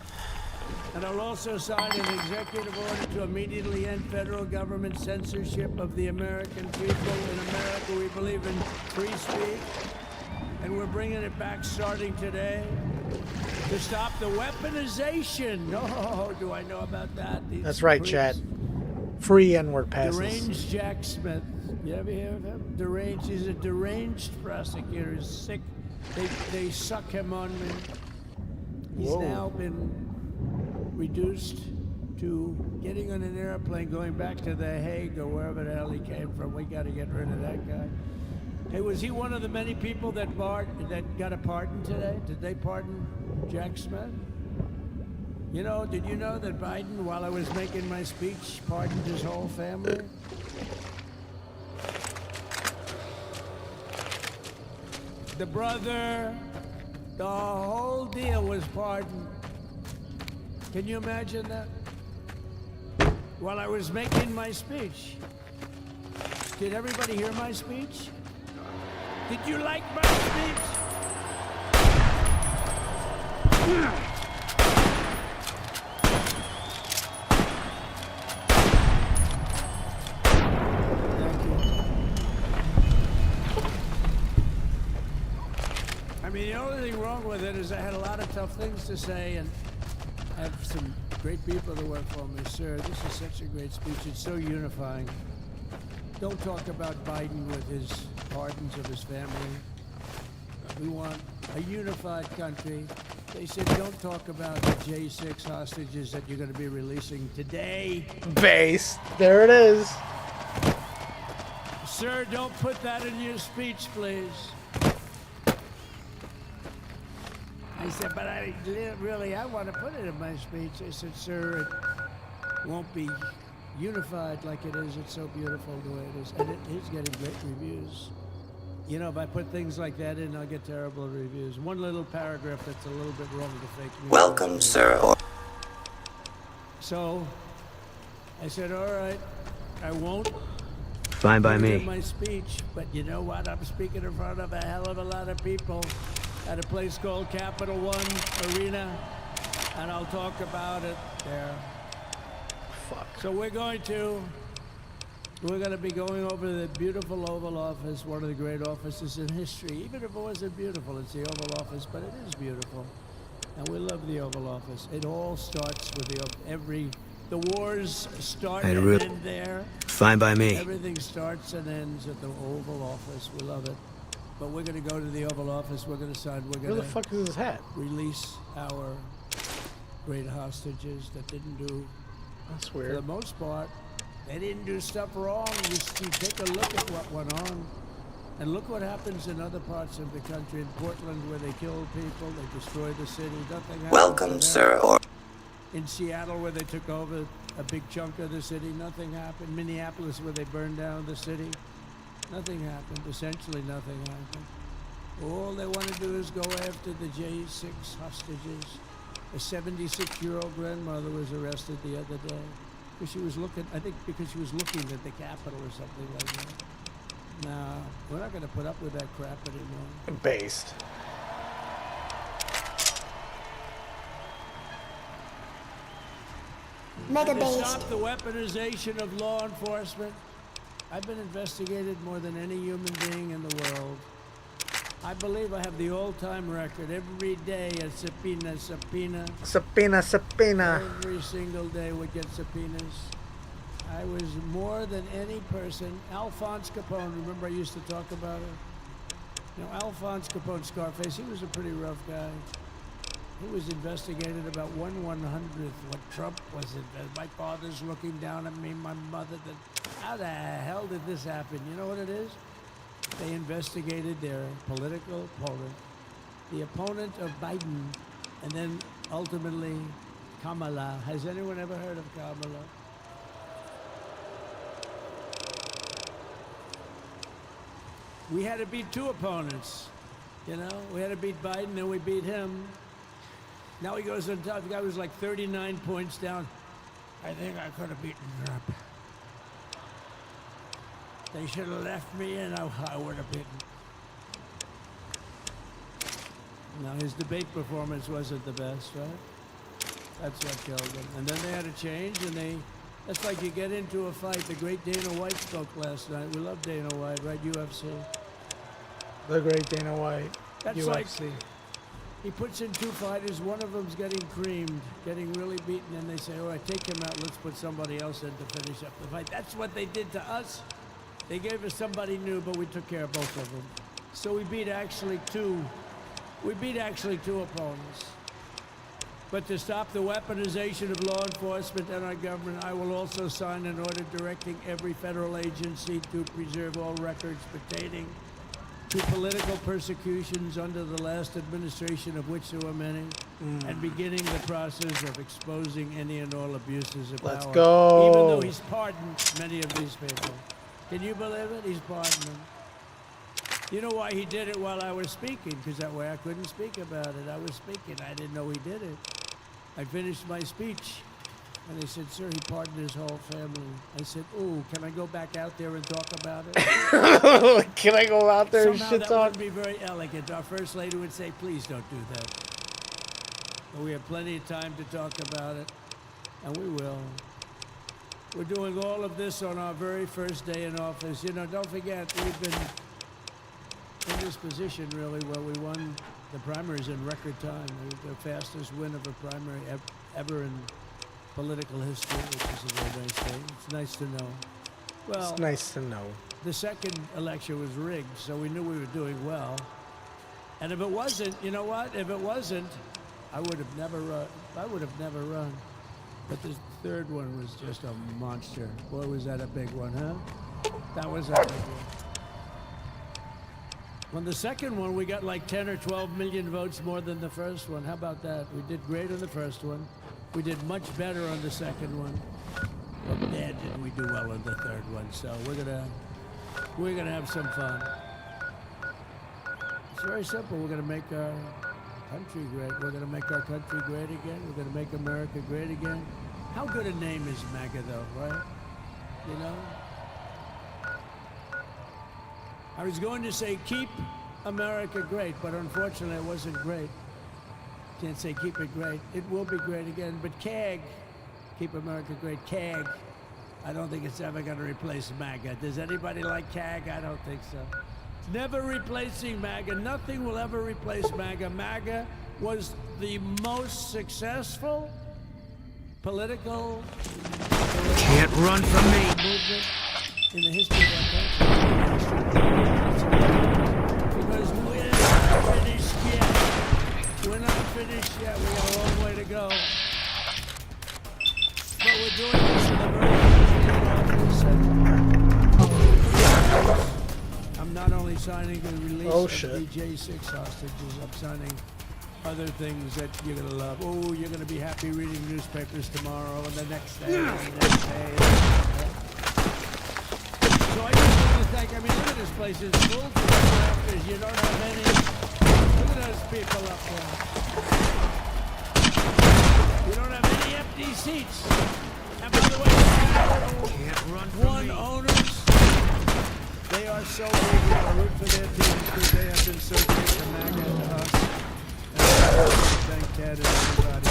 And I'll also sign an executive order to immediately end federal government censorship of the American people. In America, we believe in free speech. And we're bringing it back starting today to stop the weaponization. Oh, do I know about that? That's right, Chad. Free N-word passes. Deranged Jack Smith. You ever hear of him? Deranged. He's a deranged prosecutor. He's sick. They suck him on me. He's now been reduced to getting on an airplane, going back to The Hague or wherever the hell he came from. We got to get rid of that guy. Hey, was he one of the many people that got a pardon today? Did they pardon Jack Smith? You know, did you know that Biden, while I was making my speech, pardoned his whole family? The brother, the whole deal was pardoned. Can you imagine that? While I was making my speech. Did everybody hear my speech? Did you like my speech? I mean, the only thing wrong with it is I had a lot of tough things to say, and I have some great people that work for me. Sir, this is such a great speech. It's so unifying. Don't talk about Biden with his pardons of his family. We want a unified country. They said don't talk about the J6 hostages that you're going to be releasing today. Base. There it is. Sir, don't put that in your speech, please. I said, but I want to put it in my speech. I said, sir, it won't be unified like it is. It's so beautiful the way it is. And it is getting great reviews. You know, if I put things like that in, I'll get terrible reviews. One little paragraph that's a little bit wrong with the fake news. Welcome, sir. So, I said, all right, I won't. Fine by me. My speech, but you know what? I'm speaking in front of a hell of a lot of people at a place called Capital One Arena, and I'll talk about it there. Fuck. So we're going to be going over the beautiful Oval Office, one of the great offices in history. Even if it wasn't beautiful, it's the Oval Office, but it is beautiful. And we love the Oval Office. It all starts with the wars start I'd and really- end there. Fine by me. Everything starts and ends at the Oval Office. We love it. But we're going to go to the Oval Office. We're going to sign. We're Where going the fuck is his hat? release our great hostages that didn't do, That's for weird. the most part, they didn't do stuff wrong. You take a look at what went on. And look what happens in other parts of the country. In Portland, where they kill people, they destroy the city. Nothing happens. Welcome, sir. In Seattle, where they took over a big chunk of the city, nothing happened. Minneapolis, where they burned down the city, nothing happened. Essentially, nothing happened. All they want to do is go after the J6 hostages. A 76-year-old grandmother was arrested the other day because she was looking. I think because she was looking at the Capitol or something like that. No, we're not going to put up with that crap anymore. Based. Mega To stop the weaponization of law enforcement, I've been investigated more than any human being in the world. I believe I have the all-time record. Every day a subpoena. Subpoena. Every single day we get subpoenas. I was more than any person. Alphonse Capone, remember I used to talk about it? You know, Alphonse Capone, Scarface, he was a pretty rough guy. He was investigated about 1/100th what Trump was investigated. My father's looking down at me, my mother. How the hell did this happen? You know what it is? They investigated their political opponent, the opponent of Biden, and then ultimately Kamala. Has anyone ever heard of Kamala? We had to beat two opponents, you know? We had to beat Biden, then we beat him. Now he goes on top. The guy was like 39 points down. I think I could have beaten Trump. They should have left me and I would have beaten. Now his debate performance wasn't the best, right? That's what killed him. And then they had to change, and that's like you get into a fight. The great Dana White spoke last night. We love Dana White, right? UFC. The great Dana White. That's UFC. like he puts in two fighters. One of them's getting creamed, getting really beaten, and they say, "All right, take him out. Let's put somebody else in to finish up the fight." That's what they did to us. They gave us somebody new, but we took care of both of them. So we beat actually two. We beat actually two opponents. But to stop the weaponization of law enforcement and our government, I will also sign an order directing every federal agency to preserve all records pertaining to political persecutions under the last administration, of which there were many, and beginning the process of exposing any and all abuses of Let's power. go. Even though he's pardoned many of these people. Can you believe it? He's pardoned them. You know why he did it while I was speaking? Because that way I couldn't speak about it. I was speaking. I didn't know he did it. I finished my speech, and they said, "Sir, he pardoned his whole family." I said, "Ooh, can I go back out there and talk about it?" Can I go out there and Somehow shit that talk? would be very elegant. Our First Lady would say, "Please don't do that." But we have plenty of time to talk about it, and we will. We're doing all of this on our very first day in office. You know, don't forget, we've been in this position, really, where we won the primaries in record time. The fastest win of a primary ever in political history, which is a very nice thing. It's nice to know. Well, It's nice to know. the second election was rigged, so we knew we were doing well. And if it wasn't, you know what? If it wasn't, I would have never run. I would have never run. But the third one was just a monster. Boy, was that a big one, huh? That was a big one. On the second one, we got like 10 or 12 million votes more than the first one. How about that? We did great on the first one. We did much better on the second one. But man, did we do well on the third one. So we're gonna have some fun. It's very simple. We're gonna make our country great. We're gonna make our country great again. We're gonna make America great again. How good a name is MAGA, though, right? You know? I was going to say keep America great, but unfortunately it wasn't great. Can't say keep it great. It will be great again, but CAG, keep America great, CAG, I don't think it's ever going to replace MAGA. Does anybody like CAG? I don't think so. It's never replacing MAGA. Nothing will ever replace MAGA. MAGA was the most successful political Can't run from me. movement in the history of our country. Because we're not finished yet. We're not finished yet. We got a long way to go. But we're doing this in a very I'm not only signing the release of the J6 hostages, I'm signing other things that you're going to love. Oh, you're going to be happy reading newspapers tomorrow and the next day and the next day. So I just want to thank, I mean, look at this place. It's full to the rafters. You don't have any. Look at those people up there. You don't have any empty seats. And by the way, one owners, they are so eager to root for their teams because they have been so great to MAGA and to us. Thank Ted and everybody.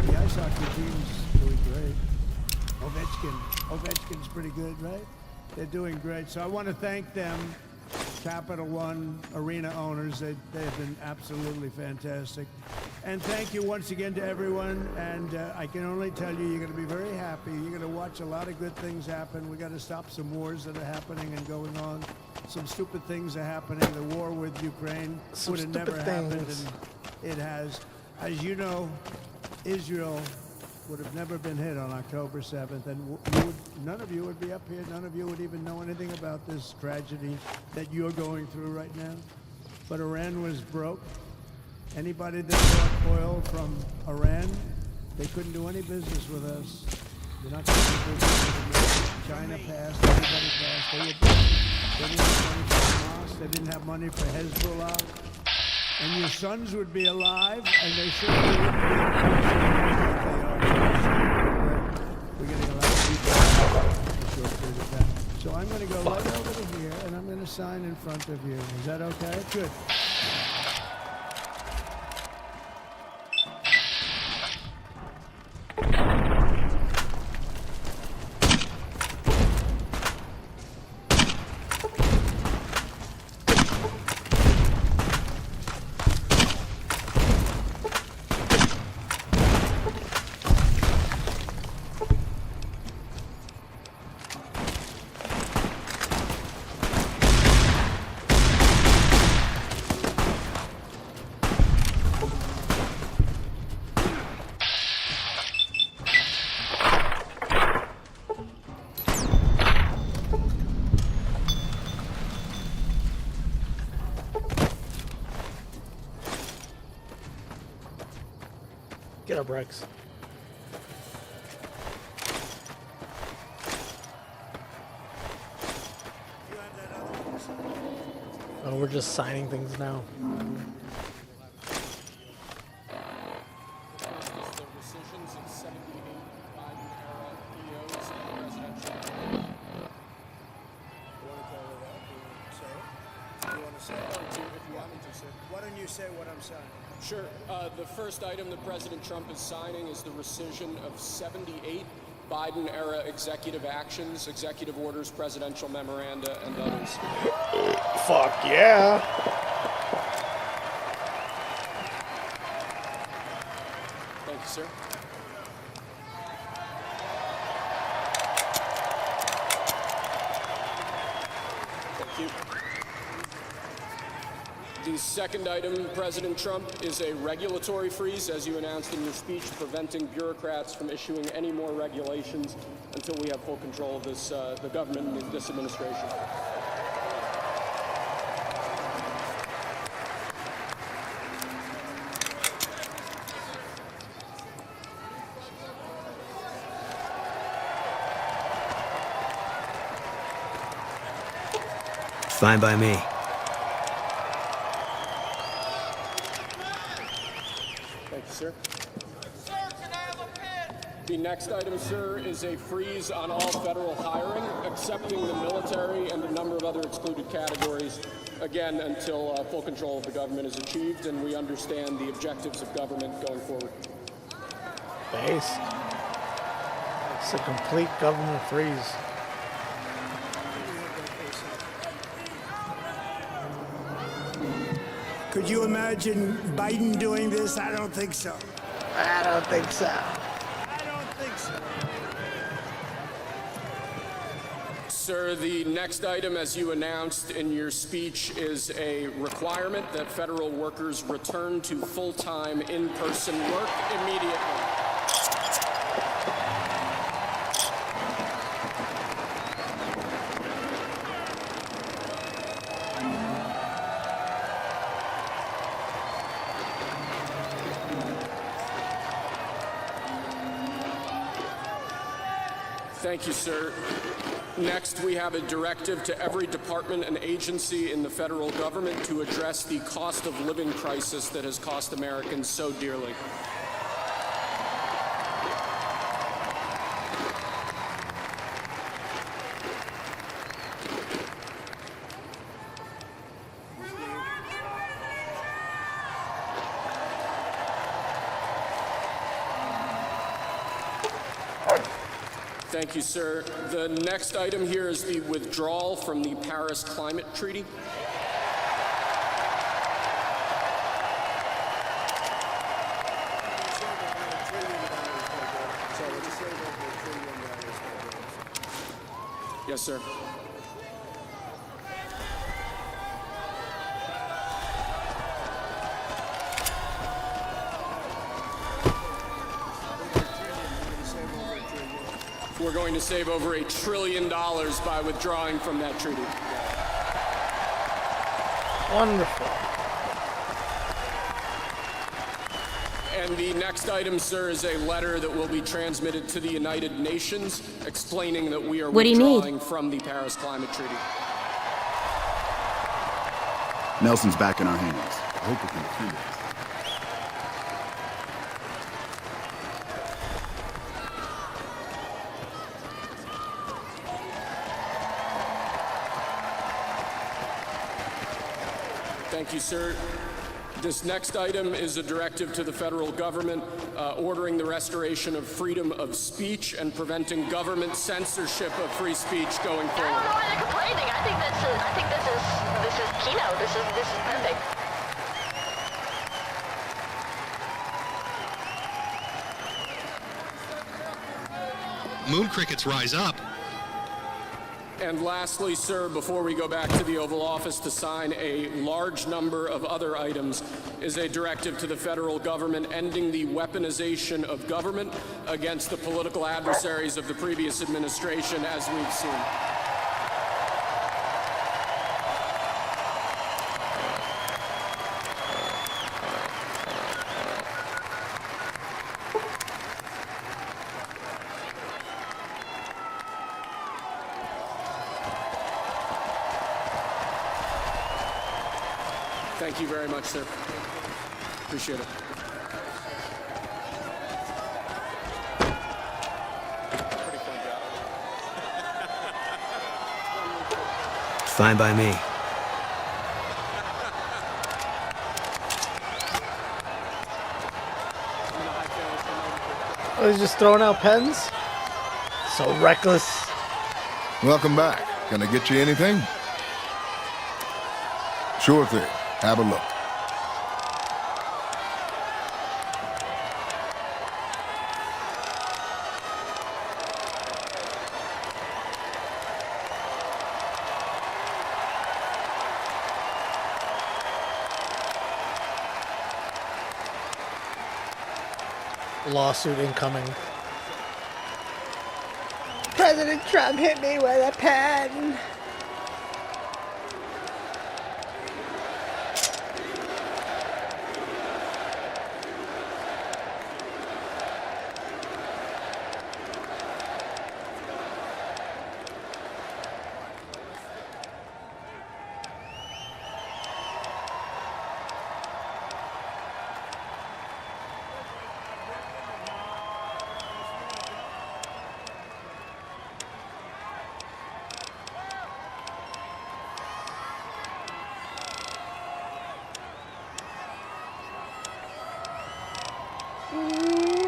The ice hockey team's doing great. Ovechkin's pretty good, right? They're doing great. So I want to thank them, Capital One Arena owners. They have been absolutely fantastic. And thank you once again to everyone. And I can only tell you, you're going to be very happy. You're going to watch a lot of good things happen. We got to stop some wars that are happening and going on. Some stupid things are happening. The war with Ukraine would have never happened, and it has. As you know, Israel would have never been hit on October 7th, and none of you would be up here. None of you would even know anything about this tragedy that you're going through right now. But Iran was broke. Anybody that bought oil from Iran, they couldn't do any business with us. You're not going to do business with us. China passed. Everybody passed. They didn't have money for Hamas. They didn't have money for Hezbollah. And your sons would be alive, and they certainly wouldn't be We're getting a lot of people in a short period of time. So I'm going to go right over to here, and I'm going to sign in front of you. Is that okay? Good. Get up, Rex. Oh, we're just signing things now. Why don't you say what I'm signing? Sure. The first item that President Trump is signing is the rescission of 78 Biden-era executive actions, executive orders, presidential memoranda, and others. Fuck yeah! Thank you, sir. Thank you. The second item, President Trump, is a regulatory freeze, as you announced in your speech, preventing bureaucrats from issuing any more regulations until we have full control of this, the government and this administration. Fine by me. Sir. The next item, sir, is a freeze on all federal hiring, excepting the military and a number of other excluded categories, again, until full control of the government is achieved and we understand the objectives of government going forward. Based. It's a complete government freeze. Could Could you imagine Biden doing this? I don't think so. I don't think so. I don't think so. Sir, the next item, as you announced in your speech, is a requirement that federal workers return to full-time in-person work immediately. Thank you, sir. Next, we have a directive to every department and agency in the federal government to address the cost of living crisis that has cost Americans so dearly. Thank you, sir. The next item here is the withdrawal from the Paris Climate Treaty. Yes, sir. We're going to save over $1 trillion by withdrawing from that treaty. Wonderful. And the next item, sir, is a letter that will be transmitted to the United Nations explaining that we are withdrawing from the Paris Climate Treaty. Nelson's back in our hands. I hope we can defend it. Thank you, sir. This next item is a directive to the federal government ordering the restoration of freedom of speech and preventing government censorship of free speech going forward. I don't know why they're complaining. I think this is keynote. This is perfect. Moon crickets rise up. And lastly, sir, before we go back to the Oval Office to sign a large number of other items, is a directive to the federal government ending the weaponization of government against the political adversaries of the previous administration, as we've seen. Thank you very much, sir. Appreciate it. Fine by me. Oh, he's just throwing out pens? So reckless. Welcome back. Can I get you anything? Sure thing. Have a look. Lawsuit incoming. President Trump hit me with a pen.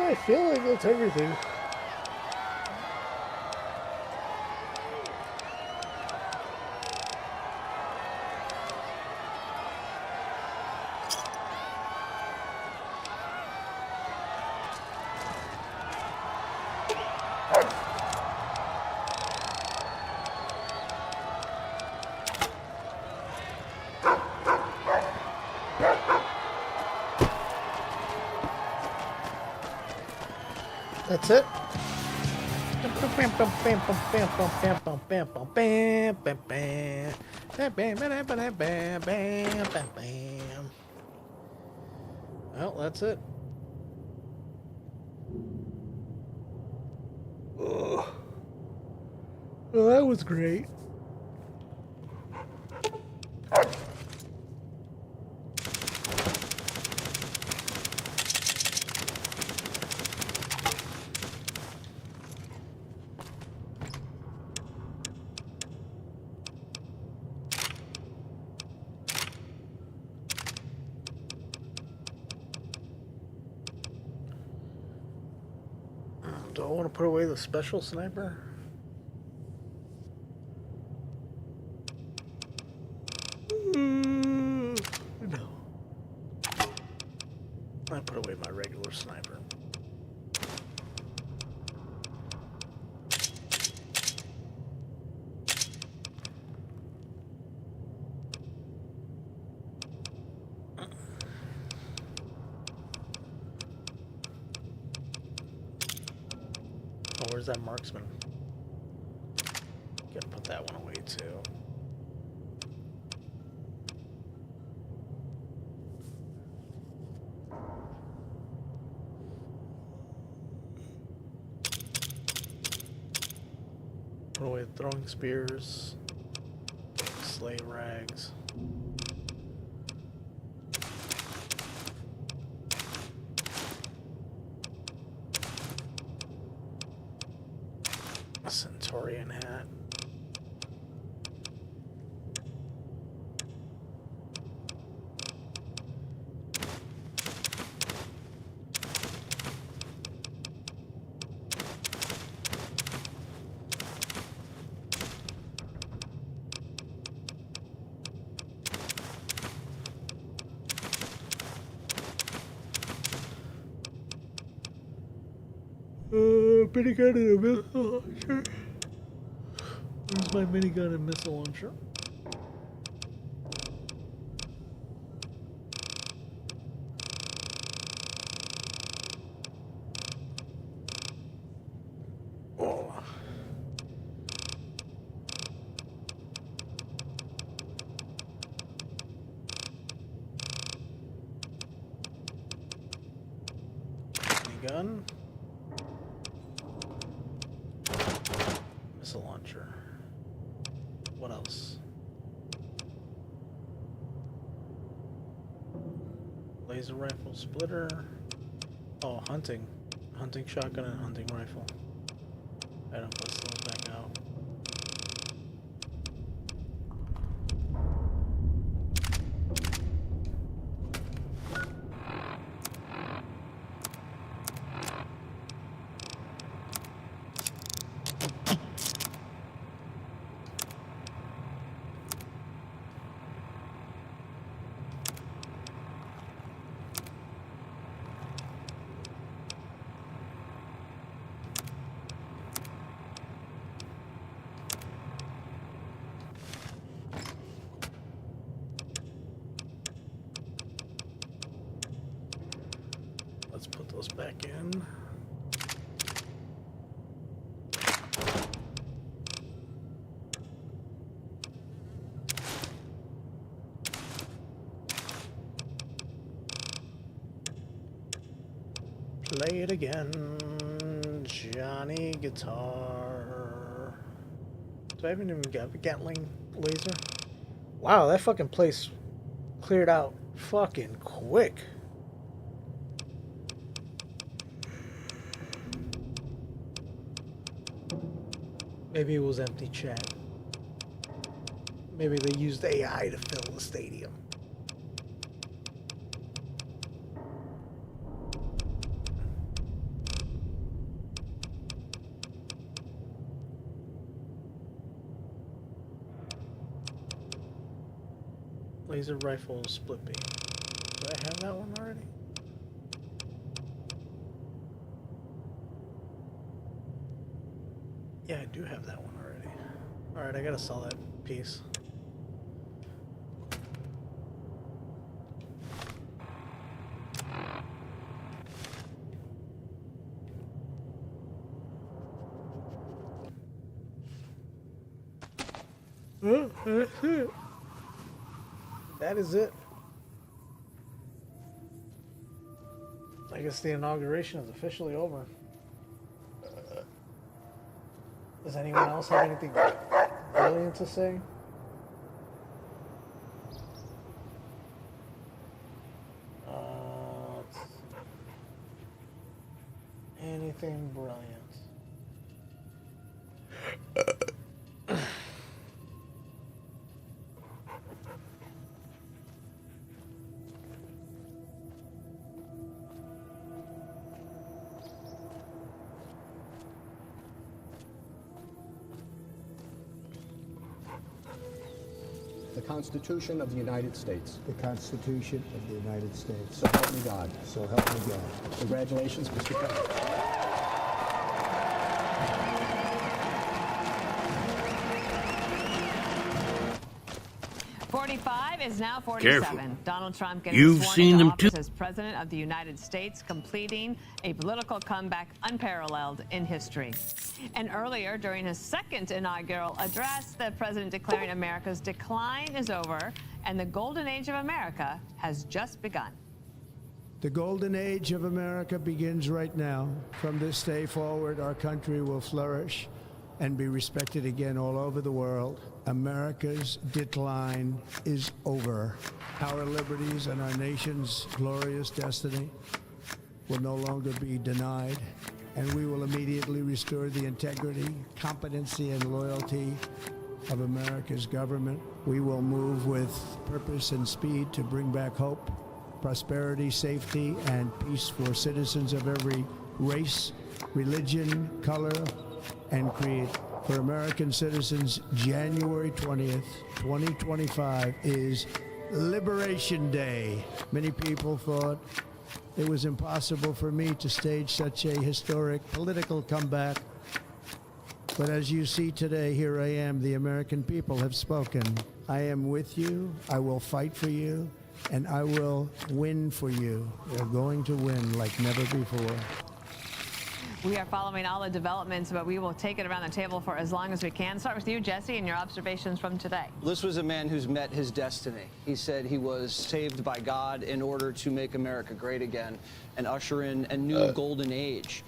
I feel like that's everything. That's it. Well, that's it. Ugh. Well, that was great. Do I want to put away the special sniper? No. I put away my regular sniper. Oh, where's that marksman? Gotta put that one away too. Put away the throwing spears, slave rags. A Centurion hat. Minigun and a missile launcher. Where's my minigun and missile launcher? Oh. Minigun. Missile launcher. What else? Laser rifle splitter. Oh, hunting. Hunting shotgun and hunting rifle. Item, let's load back out. Let's put those back in. Play it again, Johnny Guitar. Do I haven't even got the Gatling laser? Wow, that fucking place cleared out fucking quick. Maybe it was empty chat. Maybe they used AI to fill the stadium. Laser rifle split beam. Do I have that one already? Yeah, I do have that one already. Alright, I gotta sell that piece. That's it. That is it. I guess the inauguration is officially over. Does anyone else have anything brilliant to say? Anything brilliant? The Constitution of the United States. The Constitution of the United States. So help me God. So help me God. Congratulations, Mr. President. 45 is now 47. Careful. Donald Trump getting You've sworn seen into them office too. as President of the United States, completing a political comeback unparalleled in history. And earlier, during his second inaugural address, the president declaring America's decline is over and the golden age of America has just begun. The golden age of America begins right now. From this day forward, our country will flourish and be respected again all over the world. America's decline is over. Our liberties and our nation's glorious destiny will no longer be denied, and we will immediately restore the integrity, competency, and loyalty of America's government. We will move with purpose and speed to bring back hope, prosperity, safety, and peace for citizens of every race, religion, color, and creed. For American citizens, January 20th, 2025 is Liberation Day. Many people thought it was impossible for me to stage such a historic political comeback. But as you see today, here I am. The American people have spoken. I am with you. I will fight for you. And I will win for you. We're going to win like never before. We are following all the developments, but we will take it around the table for as long as we can. Start with you, Jesse, and your observations from today. This was a man who's met his destiny. He said he was saved by God in order to make America great again and usher in a new golden age.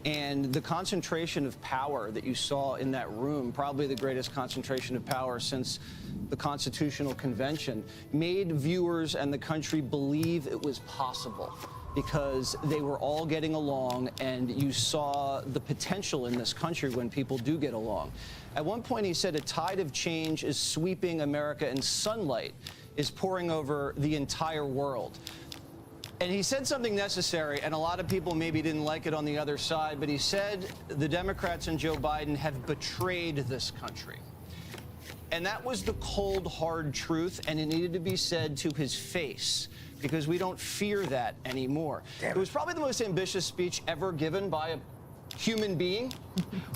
And the concentration of power that you saw in that room, probably the greatest concentration of power since the Constitutional Convention, made viewers and the country believe it was possible, because they were all getting along, and you saw the potential in this country when people do get along. At one point, he said a tide of change is sweeping America, and sunlight is pouring over the entire world. And he said something necessary, and a lot of people maybe didn't like it on the other side, but he said the Democrats and Joe Biden have betrayed this country. And that was the cold, hard truth, and it needed to be said to his face, because we don't fear that anymore. It was probably the most ambitious speech ever given by a human being.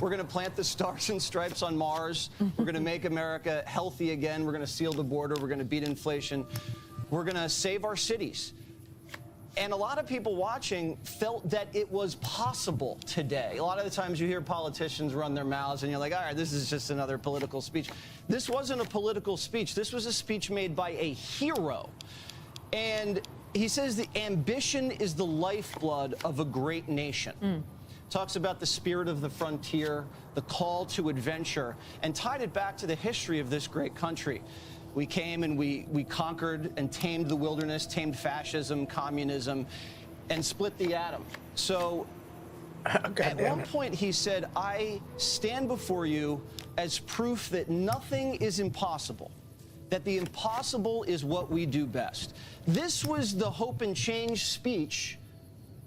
We're going to plant the stars and stripes on Mars. We're going to make America healthy again. We're going to seal the border. We're going to beat inflation. We're going to save our cities. And a lot of people watching felt that it was possible today. A lot of the times you hear politicians run their mouths and you're like, all right, this is just another political speech. This wasn't a political speech. This was a speech made by a hero. And he says the ambition is the lifeblood of a great nation. Talks about the spirit of the frontier, the call to adventure, and tied it back to the history of this great country. We came and we conquered and tamed the wilderness, tamed fascism, communism, and split the atom. So at one point he said, I stand before you as proof that nothing is impossible, that the impossible is what we do best. This was the hope and change speech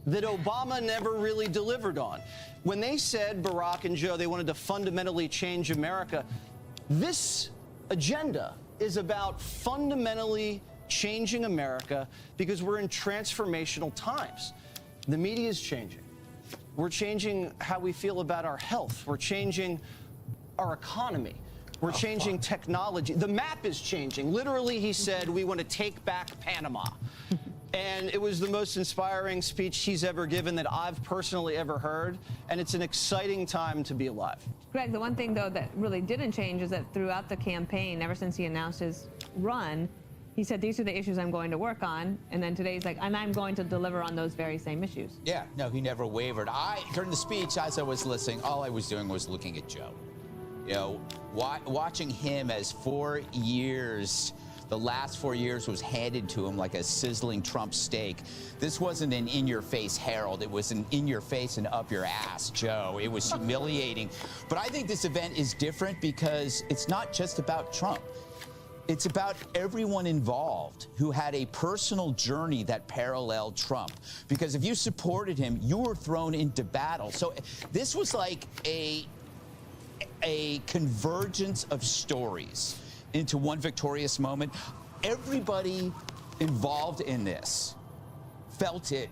that Obama never really delivered on. When they said, Barack and Joe, they wanted to fundamentally change America, this agenda is about fundamentally changing America because we're in transformational times. The media is changing. We're changing how we feel about our health. We're changing our economy. We're changing technology. The map is changing. Literally, he said, we want to take back Panama. And it was the most inspiring speech he's ever given that I've personally ever heard. And it's an exciting time to be alive. Greg, the one thing, though, that really didn't change is that throughout the campaign, ever since he announced his run, he said, these are the issues I'm going to work on. And then today he's like, and I'm going to deliver on those very same issues. Yeah, no, he never wavered. During the speech, as I was listening, all I was doing was looking at Joe. You know, watching him as 4 years, the last 4 years was handed to him like a sizzling Trump steak. This wasn't an in-your-face Harold. It was an in-your-face and up-your-ass Joe. It was humiliating. But I think this event is different because it's not just about Trump. It's about everyone involved who had a personal journey that paralleled Trump. Because if you supported him, you were thrown into battle. So this was like a convergence of stories into one victorious moment. Everybody involved in this felt it.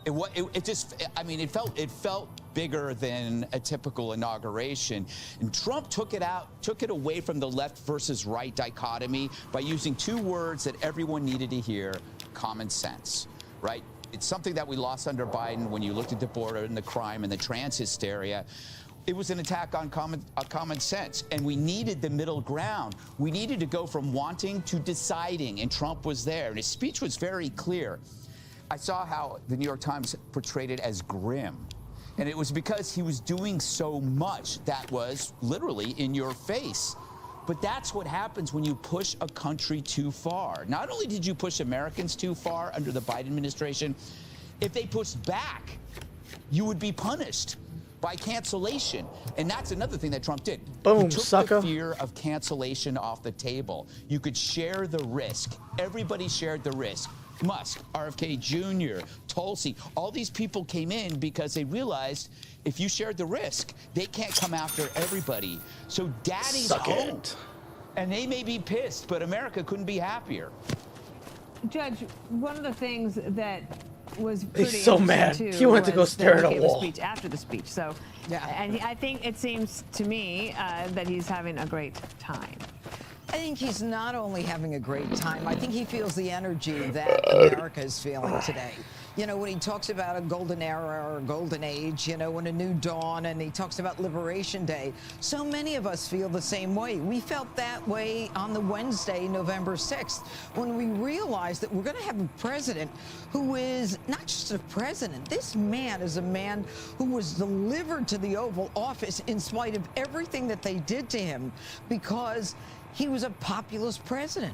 It felt bigger than a typical inauguration. And Trump took it away from the left versus right dichotomy by using two words that everyone needed to hear: common sense, right? It's something that we lost under Biden when you looked at the border and the crime and the trans hysteria. It was an attack on common sense, and we needed the middle ground. We needed to go from wanting to deciding, and Trump was there, and his speech was very clear. I saw how the New York Times portrayed it as grim, and it was because he was doing so much that was literally in your face. But that's what happens when you push a country too far. Not only did you push Americans too far under the Biden administration, if they pushed back, you would be punished by cancellation. And that's another thing that Trump did. Boom, he took sucker. the fear of cancellation off the table. You could share the risk. Everybody shared the risk. Musk, RFK Jr., Tulsi, all these people came in because they realized if you shared the risk, they can't come after everybody. So daddy's home. And they may be pissed, but America couldn't be happier. Judge, one of the things that was pretty He's so mad. too, He went to go stare at a wall. Speech after the speech. So, and I think it seems to me that he's having a great time. I think he's not only having a great time, I think he feels the energy that America is feeling today. You know, when he talks about a golden era or a golden age, you know, and a new dawn, and he talks about Liberation Day, so many of us feel the same way. We felt that way on the Wednesday, November 6th, when we realized that we're going to have a president who is not just a president. This man is a man who was delivered to the Oval Office in spite of everything that they did to him, because he was a populist president.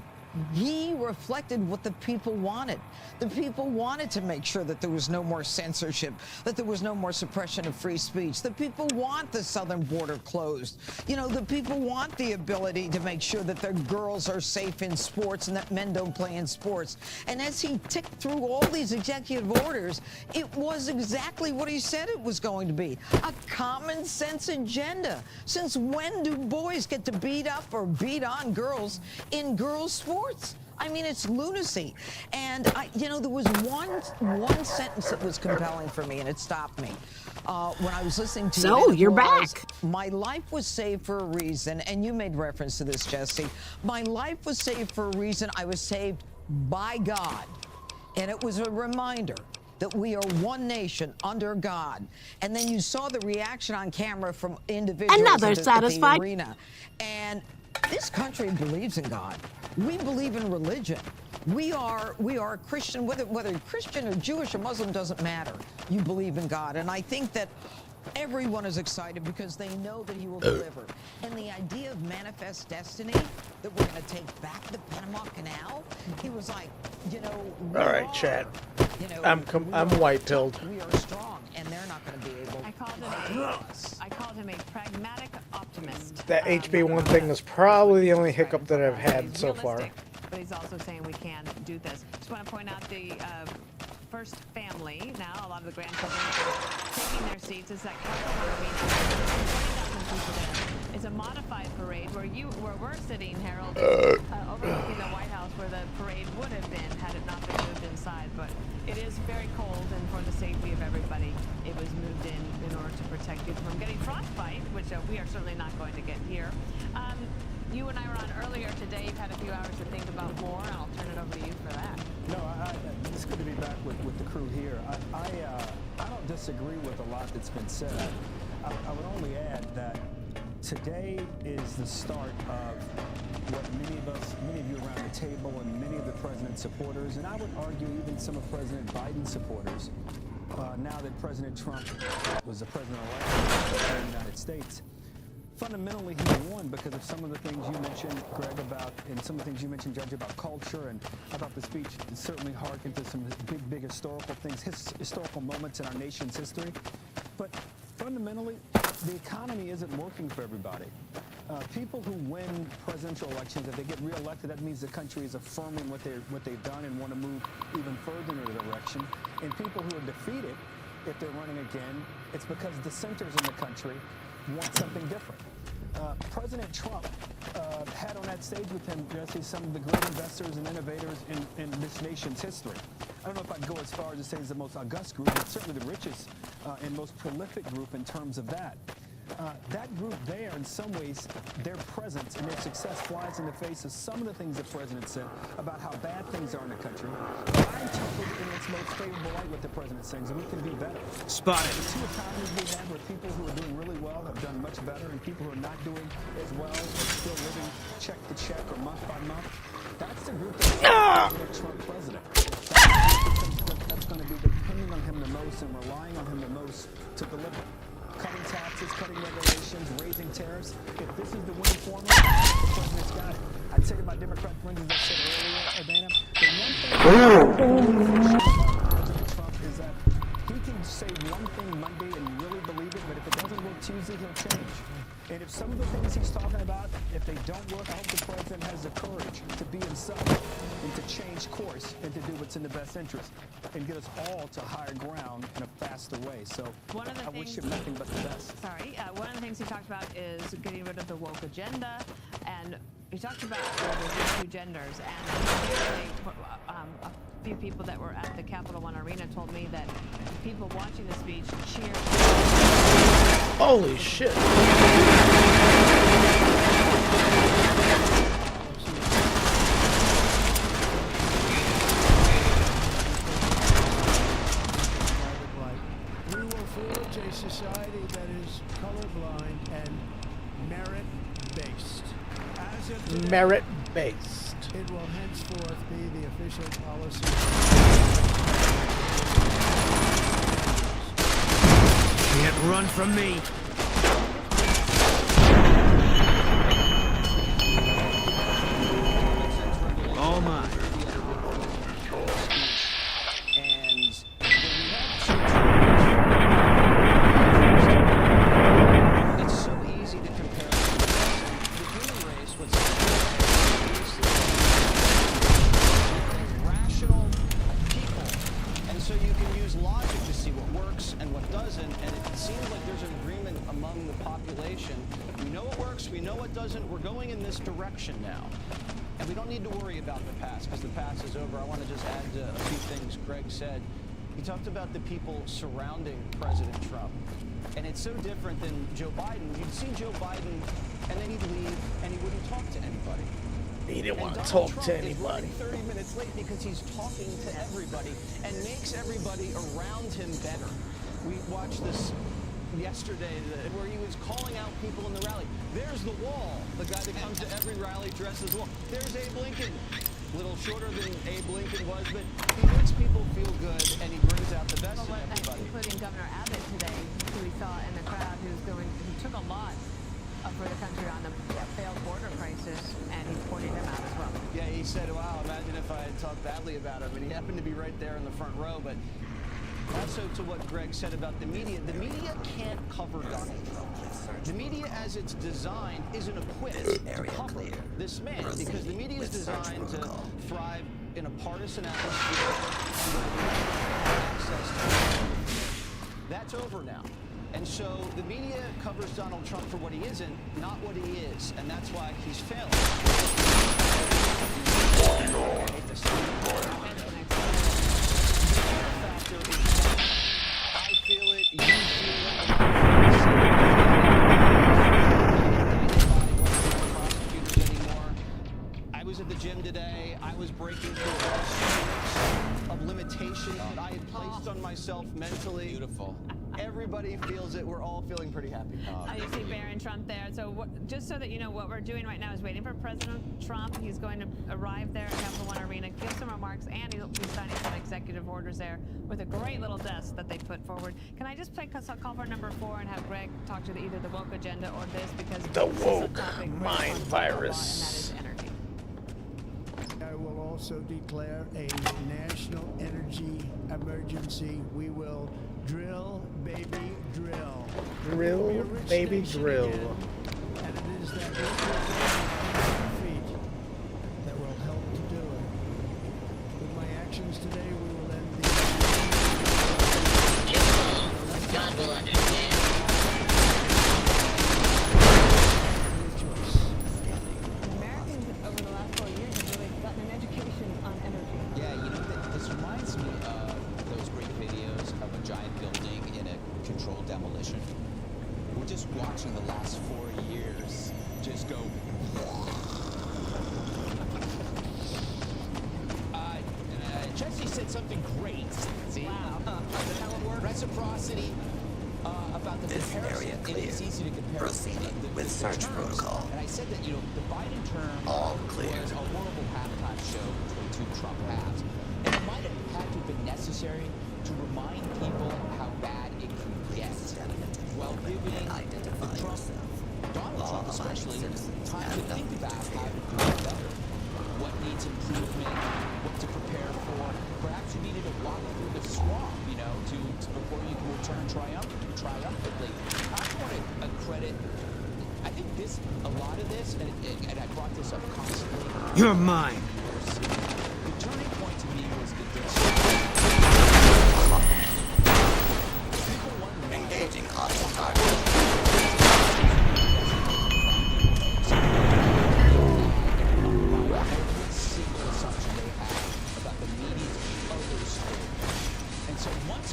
He reflected what the people wanted. The people wanted to make sure that there was no more censorship, that there was no more suppression of free speech. The people want the southern border closed. You know, the people want the ability to make sure that their girls are safe in sports and that men don't play in sports. And as he ticked through all these executive orders, it was exactly what he said it was going to be: a common sense agenda. Since when do boys get to beat up or beat on girls in girls' sports? I mean, it's lunacy. And, you know, there was one sentence that was compelling for me, and it stopped me. When I was listening to So, it, you're was, back. My life was saved for a reason, and you made reference to this, Jesse. My life was saved for a reason. I was saved by God. And it was a reminder that we are one nation under God. And then you saw the reaction on camera from individuals Another at the satisfied. arena. And this country believes in God. We believe in religion. We are Christian, whether Christian or Jewish or Muslim doesn't matter. You believe in God. And I think that everyone is excited because they know that he will deliver. And the idea of manifest destiny, that we're going to take back the Panama Canal, he was like, you know, All right, Chad. I'm white-pilled. We are strong, and they're not going to be able. I called him a pragmatic optimist. That HB1 thing is probably the only hiccup that I've had so far. But he's also saying we can do this. Just want to point out the first family now. A lot of the grandchildren are taking their seats. It's that couple people there. It's a modified parade where we're sitting, Harold, overlooking the White House where the parade would have been had it not been moved inside. But it is very cold, and for the safety of everybody, it was moved in order to protect people from getting frostbite, which we are certainly not going to get here. You and I were on earlier today. You've had a few hours to think about more, and I'll turn it over to you for that. No, it's good to be back with the crew here. I don't disagree with a lot that's been said. I would only add that today is the start of what many of you around the table and many of the president's supporters, and I would argue even some of President Biden's supporters, now that President Trump was the president-elect of the United States, fundamentally he won because of some of the things you mentioned, Greg, about, and some of the things you mentioned, Judge, about culture, and I thought the speech certainly harkened to some big historical things, historical moments in our nation's history. But fundamentally, the economy isn't working for everybody. People who win presidential elections, if they get reelected, that means the country is affirming what they've done and want to move even further in the direction. And people who are defeated, if they're running again, it's because the centers in the country want something different. President Trump had on that stage with him, some of the great investors and innovators in this nation's history. I don't know if I'd go as far as to say it's the most august group, but certainly the richest and most prolific group in terms of that. That group there, in some ways, their presence and their success flies in the face of some of the things the president said about how bad things are in the country. I interpret it in its most favorable light what the president says, and we can do better. Spotted. The two economies we have where people who are doing really well have done much better, and people who are not doing as well are still living check to check or month by month. That's the group that's the Trump president. That's going to be depending on him the most and relying on him the most to deliver. Cutting taxes, cutting regulations, raising tariffs. If this is the winning formula, the president's got it. I'd say to my Democrat friends, as I said earlier, Dana, the one thing about President Trump is that he can say one thing Monday and really believe it, but if it doesn't work Tuesday, he'll change. And if some of the things he's talking about, if they don't work, I hope the president has the courage to be himself and to change course and to do what's in the best interest and get us all to higher ground in a faster way. So I wish him nothing but the best. Sorry. One of the things he talked about is getting rid of the woke agenda, and he talked about the two genders. And a few people that were at the Capital One Arena told me that people watching the speech cheered. Holy shit. We will forge a society that is colorblind and merit-based. As of today, Merit-based. it will henceforth be the official policy. Can't run from me. All mine. It's so easy to compare the human race with rational people, and so you can use logic to see what works and what doesn't, and it seems like there's an agreement among the population. We know what works, we know what doesn't, we're going in this direction now. And we don't need to worry about the past, because the past is over. I want to just add a few things Greg said. He talked about the people surrounding President Trump. And it's so different than Joe Biden. You'd see Joe Biden, and then he'd leave, and he wouldn't talk to anybody. He didn't want to Donald talk Trump to anybody. is 30 minutes late because he's talking to everybody and makes everybody around him better. We watched this yesterday where he was calling out people in the rally. There's the Wall, the guy that comes to every rally dressed as Wall. There's Abe Lincoln. A little shorter than Abe Lincoln was, but he makes people feel good, and he brings out the best in everybody. Including Governor Abbott today, who we saw in the crowd, who took a lot for the country on the failed border crisis, and he pointed him out as well. Yeah, he said, wow, imagine if I had talked badly about him, and he happened to be right there in the front row, but also to what Greg said about the media can't cover Donald Trump. The media, as it's designed, isn't equipped to cover this man, because the media is designed to thrive in a partisan atmosphere. That's over now. And so the media covers Donald Trump for what he isn't, not what he is. And that's why he's failing. I feel it, you feel it. I was at the gym today. I was breaking through all sorts of limitations that I had placed on myself mentally. Beautiful. Everybody feels it. We're all feeling pretty happy. You see Barron Trump there. So just so that you know, what we're doing right now is waiting for President Trump. He's going to arrive there at Capital One Arena, give some remarks, and he'll be signing some executive orders there with a great little desk that they put forward. Can I just play call for number 4 and have Greg talk to either the woke agenda or this, because the this woke is a topic mind virus. and that is energy. I will also declare a national energy emergency. We will drill, baby, drill. Drill, baby, drill. And it is that feet that will help to do it. With my actions today, we will end the... God will understand. Americans over the last 4 years have really gotten an education on energy. Yeah, you know, this reminds me of those great videos of a giant building in a controlled demolition. We're just watching the last 4 years just go. Jesse said something great. See? Wow. That's how it works. Reciprocity. About the This comparison. area clear. It is easy to compare. Proceeding with search terms. protocol. And I said that, you know, the Biden term All clear. was a horrible halftime show between two Trump halves. And it might have had to have been necessary to remind people how bad it can get while giving the Trump, Donald Trump especially, time to think about how to do it better. What needs improvement, what to prepare for. Perhaps you needed to walk through the swamp, you know, before you can return triumphantly. I want to credit, I think a lot of this, and I brought this up constantly. You're mine. The turning point to me was the Engaging hostile target. And so once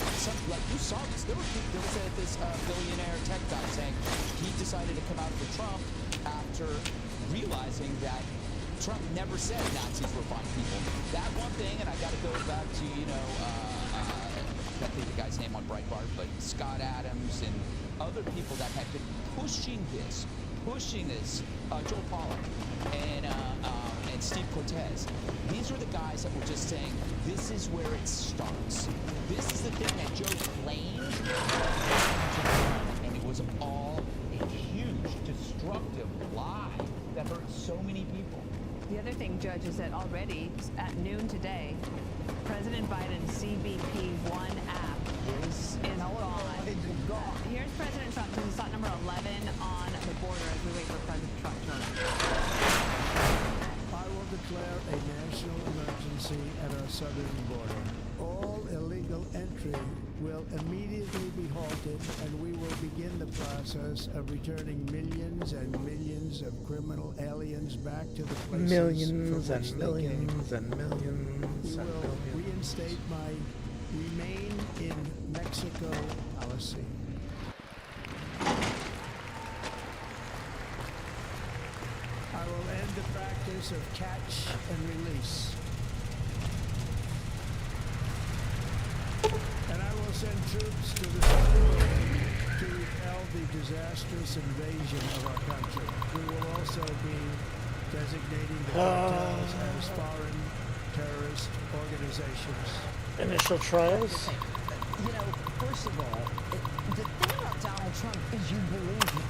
like you saw this, there was this billionaire tech guy saying he decided to come out for Trump after realizing that Trump never said Nazis were fine people. That one thing, and I got to go back to, you know, I can't think of the guy's name on Breitbart, but Scott Adams and other people that had been pushing this, Joel Pollak and Steve Cortez. These were the guys that were just saying, this is where it starts. This is the thing that Joe claimed, and it was all a huge, destructive lie that hurt so many people. The other thing, Judge, is that already at noon today, President Biden's CBP-1 app is gone. Here's President Trump. This is thought number 11 on the border as we wait for President Trump to arrive. I will declare a national emergency at our southern border. All illegal entry will immediately be halted, and we will begin the process of returning millions and millions of criminal aliens back to the places Millions from and which millions they came. and millions We and will millions. reinstate my Remain in Mexico policy. I will end the practice of catch and release. And I will send troops to the southern border to repel the disastrous invasion of our country. We will also be designating the cartels as foreign terrorist organizations. Initial trials? You know, first of all, the thing about Donald Trump is you believe him.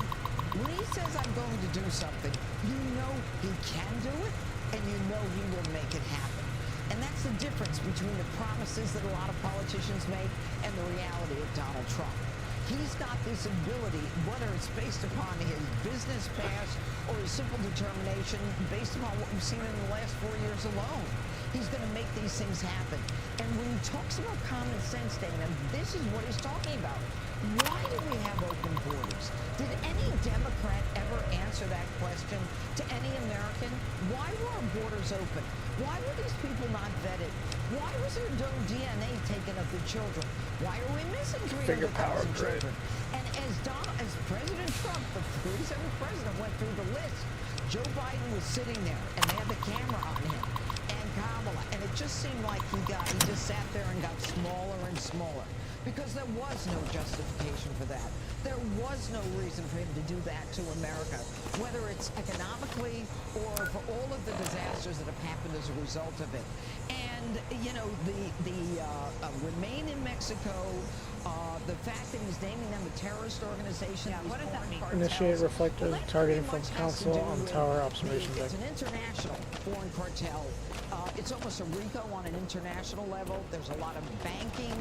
When he says I'm going to do something, you know he can do it, and you know he will make it happen. And that's the difference between the promises that a lot of politicians make and the reality of Donald Trump. He's got this ability, whether it's based upon his business past or his simple determination based upon what we've seen in the last 4 years alone. He's going to make these things happen. And when he talks about common sense, Dana, this is what he's talking about. Why do we have open borders? Did any Democrat ever answer that question to any American? Why were our borders open? Why were these people not vetted? Why was there no DNA taken of the children? Why are we missing 300,000 children? And as President Trump, the 37th president, went through the list, Joe Biden was sitting there, and they had the camera on him, and Kamala, and it just seemed like he just sat there and got smaller and smaller. Because there was no justification for that. There was no reason for him to do that to America, whether it's economically or for all of the disasters that have happened as a result of it. And, you know, the remain in Mexico, the fact that he's naming them a terrorist organization. Yeah, what does that mean? Initiate reflective targeting from Council on Tower Observation Deck. It's an international foreign cartel. It's almost a RICO on an international level. There's a lot of banking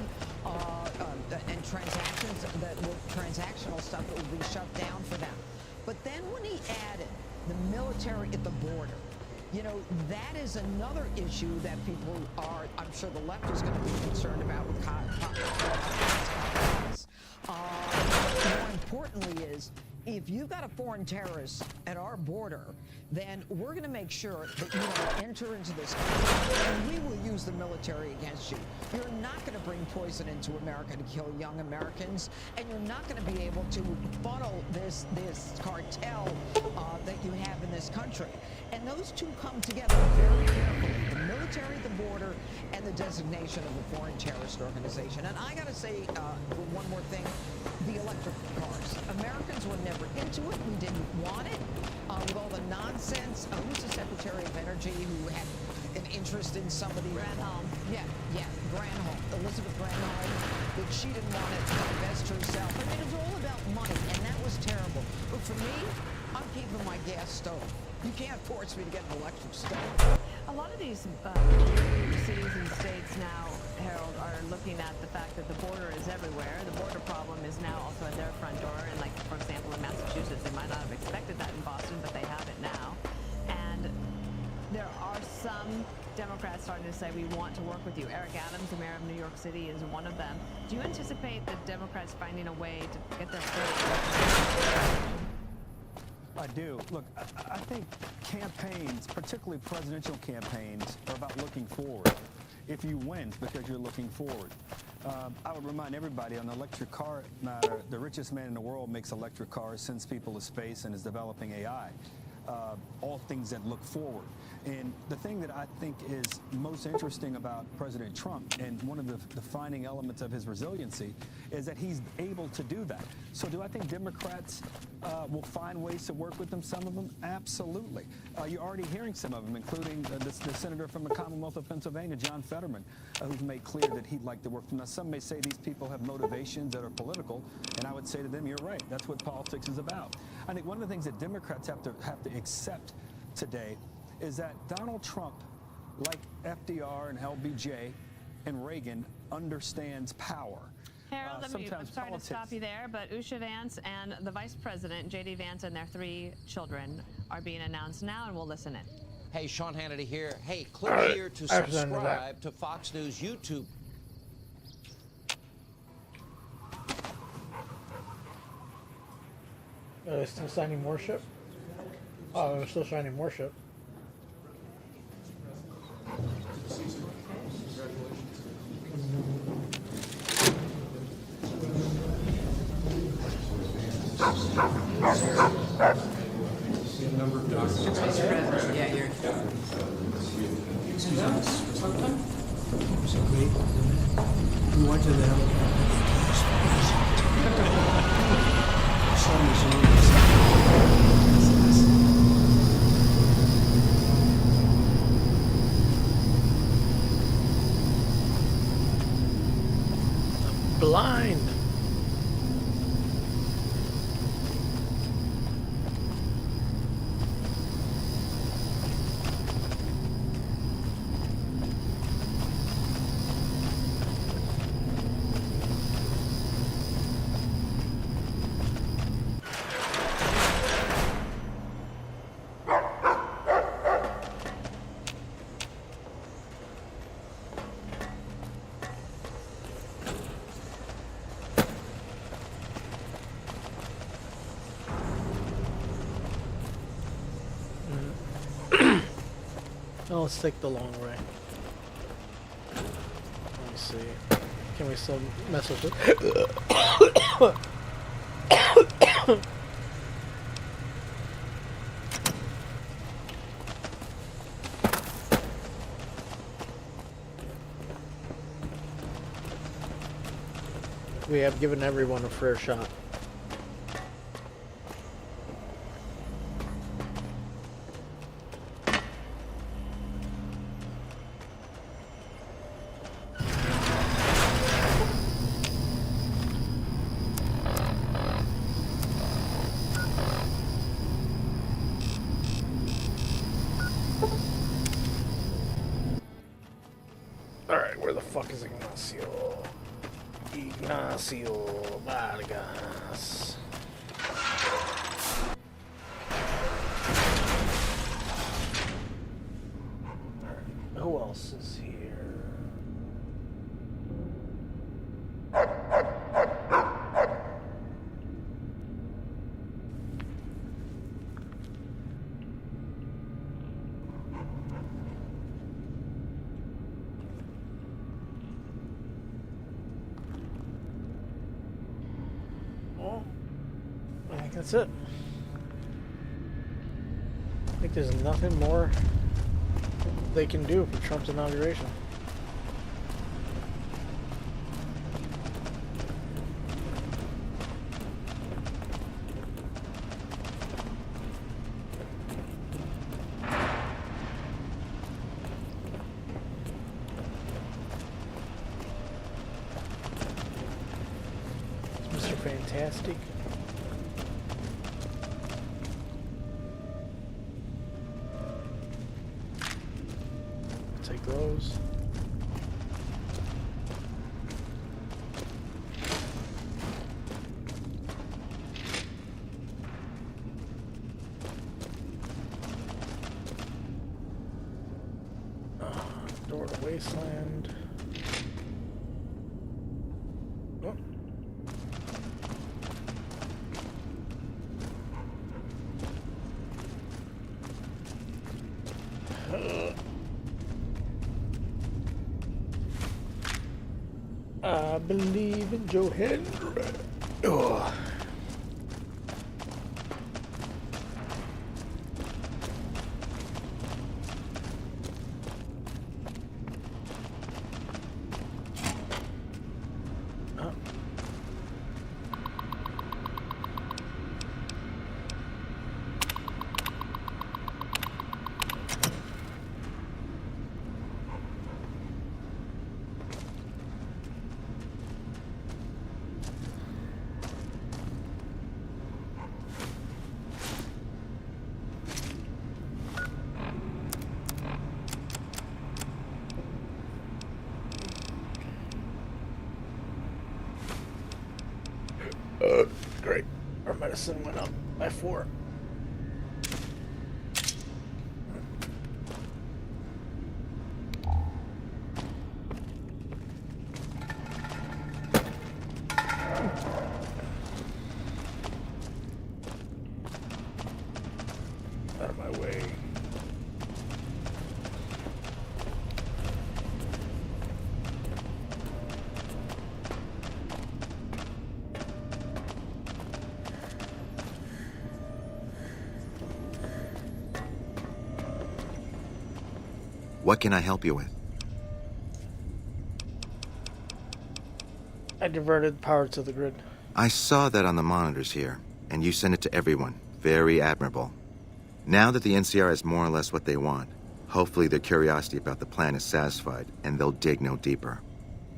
and transactional stuff that will be shut down for them. But then when he added the military at the border, you know, that is another issue that people are, I'm sure the left is going to be concerned about with more importantly is, if you've got a foreign terrorist at our border, then we're going to make sure that you don't enter into this country, and we will use the military against you. You're not going to bring poison into America to kill young Americans, and you're not going to be able to funnel this cartel that you have in this country. And those two come together very carefully, the military at the border and the designation of a foreign terrorist organization. And I got to say one more thing, the electric cars. Americans were never into it. We didn't want it. With all the nonsense, who's the Secretary of Energy who had an interest in some of the... Granholm. Yeah, Granholm, Elizabeth Granholm, that she didn't want to invest herself. I mean, it was all about money, and that was terrible. But for me, I'm keeping my gas stove. You can't force me to get an electric stove. A lot of these cities and states now, Harold, are looking at the fact that the border is everywhere. The border problem is now also at their front door. And like, for example, in Massachusetts, they might not have expected that in Boston, but they have it now. And there are some Democrats starting to say, we want to work with you. Eric Adams, the mayor of New York City, is one of them. Do you anticipate the Democrats finding a way to get their foot? I do. Look, I think campaigns, particularly presidential campaigns, are about looking forward. If you win, it's because you're looking forward. I would remind everybody on the electric car matter, the richest man in the world makes electric cars, sends people to space, and is developing AI. All things that look forward. And the thing that I think is most interesting about President Trump, and one of the defining elements of his resiliency, is that he's able to do that. So do I think Democrats will find ways to work with them, some of them? Absolutely. You're already hearing some of them, including the senator from the Commonwealth of Pennsylvania, John Fetterman, who's made clear that he'd like to work with them. Now, some may say these people have motivations that are political, and I would say to them, you're right. That's what politics is about. I think one of the things that Democrats have to accept today is that Donald Trump, like FDR and LBJ and Reagan, understands power. Harold, I'm sorry to stop you there, but Usha Vance and the Vice President, J.D. Vance, and their 3 children are being announced now, and we'll listen in. Hey, Sean Hannity here. Hey, click here to subscribe to Fox News YouTube. Still signing worship? Oh, we're still signing worship. Number of documents. Yeah, you're. Excuse us. So great. We went to the blind. Oh, let's take the long way. Let me see. Can we still mess with it? We have given everyone a fair shot. Alright, where the fuck is Ignacio? Ignacio Vargas. Who else is here? I think that's it. I think there's nothing more they can do for Trump's inauguration. Mr. Fantastic. Take those. Door to Wasteland. Oh. I believe in Joe Henry. Oh. Great. Our medicine went up by 4. Out of my way. What can I help you with? I diverted power to the grid. I saw that on the monitors here, and you sent it to everyone. Very admirable. Now that the NCR has more or less what they want, hopefully their curiosity about the plan is satisfied, and they'll dig no deeper.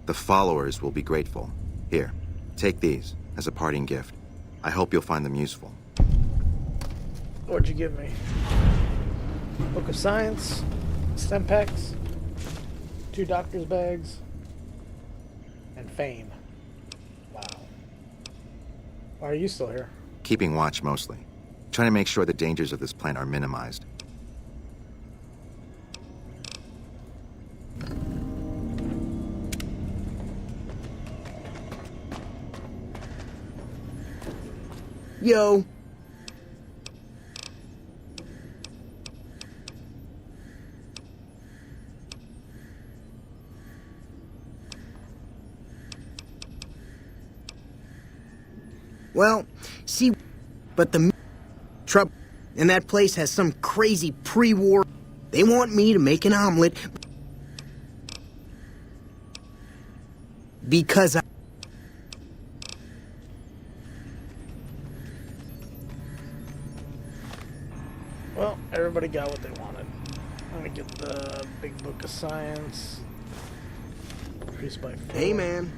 The followers will be grateful. Here, take these as a parting gift. I hope you'll find them useful. What'd you give me? Book of Science, STEM packs, 2 doctor's bags, and fame. Wow. Why are you still here? Keeping watch mostly. Trying to make sure the dangers of this plant are minimized. Yo. Well, see, but the trouble, and that place has some crazy pre-war. They want me to make an omelet because I... Well, everybody got what they wanted. Let me get the big book of science. Increased by 4. Hey, man.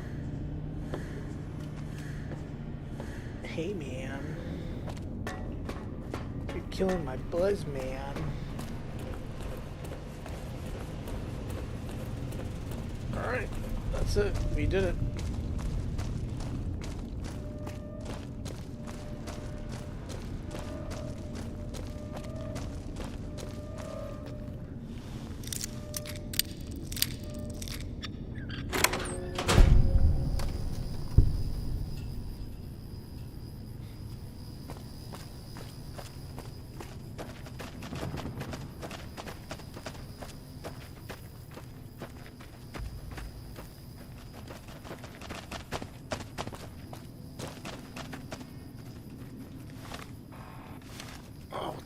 Hey, man. You're killing my buzz, man. Alright, that's it. We did it.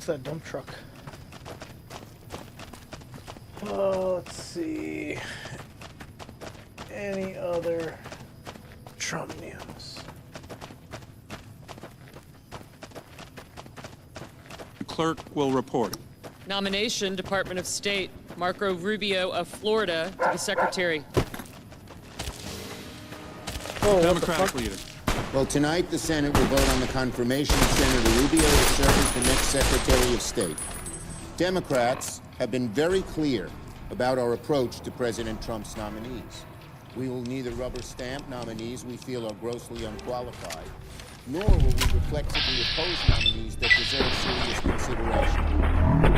That dump truck. Let's see. Any other Trump news? The clerk will report. Nomination, Department of State, Marco Rubio of Florida to be secretary. Oh, Democratic leader. Well, tonight the Senate will vote on the confirmation of Senator Rubio to serve as the next Secretary of State. Democrats have been very clear about our approach to President Trump's nominees. We will neither rubber stamp nominees we feel are grossly unqualified, nor will we reflexively oppose nominees that deserve serious consideration.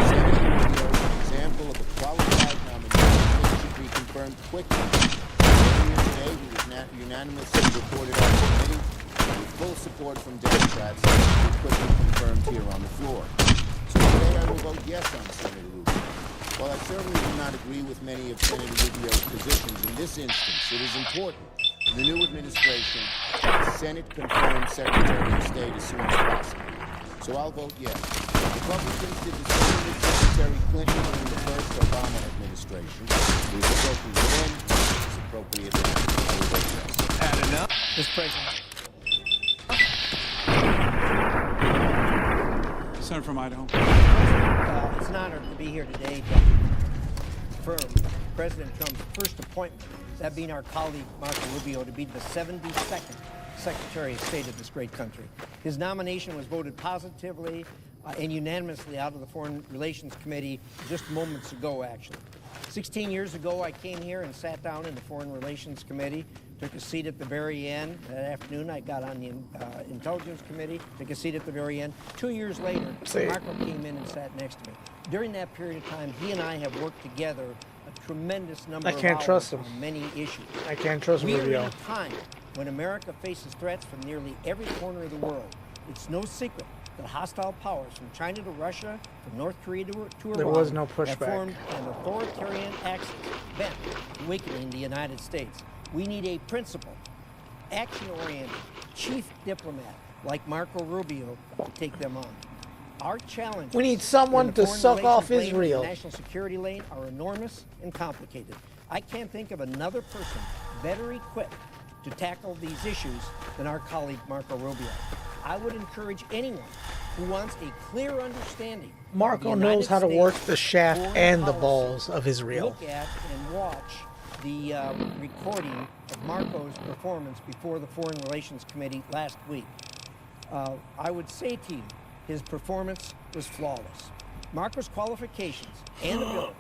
Senator Rubio is an example of a qualified nominee that should be confirmed quickly. Earlier today, he was unanimously reported on the committee with full support from Democrats, who quickly confirmed here on the floor. So today I will vote yes on Senator Rubio. While I certainly do not agree with many of Senator Rubio's positions, in this instance, it is important for the new administration that the Senate confirm Secretary of State as soon as possible. So I'll vote yes. Republicans did the same with Secretary Clinton during the first Obama administration. It was appropriate then, it was appropriate now. I will vote yes. Had enough? Mr. President. Senator from Idaho. It's an honor to be here today to confirm President Trump's first appointment, that being our colleague Marco Rubio, to be the 72nd Secretary of State of this great country. His nomination was voted positively and unanimously out of the Foreign Relations Committee just moments ago, actually. 16 years ago, I came here and sat down in the Foreign Relations Committee, took a seat at the very end. That afternoon, I got on the Intelligence Committee, took a seat at the very end. 2 years later, Marco came in and sat next to me. During that period of time, he and I have worked together a tremendous number of hours on many issues. I can't trust We are Rubio. in a time when America faces threats from nearly every corner of the world. It's no secret that hostile powers from China to Russia, from North Korea to Iran, There was no have pushback. formed an authoritarian axis bent on weakening the United States. We need a principled, action-oriented chief diplomat like Marco Rubio to take them on. Our challenges We need someone in the to foreign suck off relations lane and Israel. the national security lane are enormous and complicated. I can't think of another person better equipped to tackle these issues than our colleague Marco Rubio. I would encourage anyone who wants a clear understanding. Marco of the knows how to United work States the shaft foreign and the policy. balls of Israel. Look at and watch the recording of Marco's performance before the Foreign Relations Committee last week. I would say to you, his performance was flawless. Marco's qualifications and ability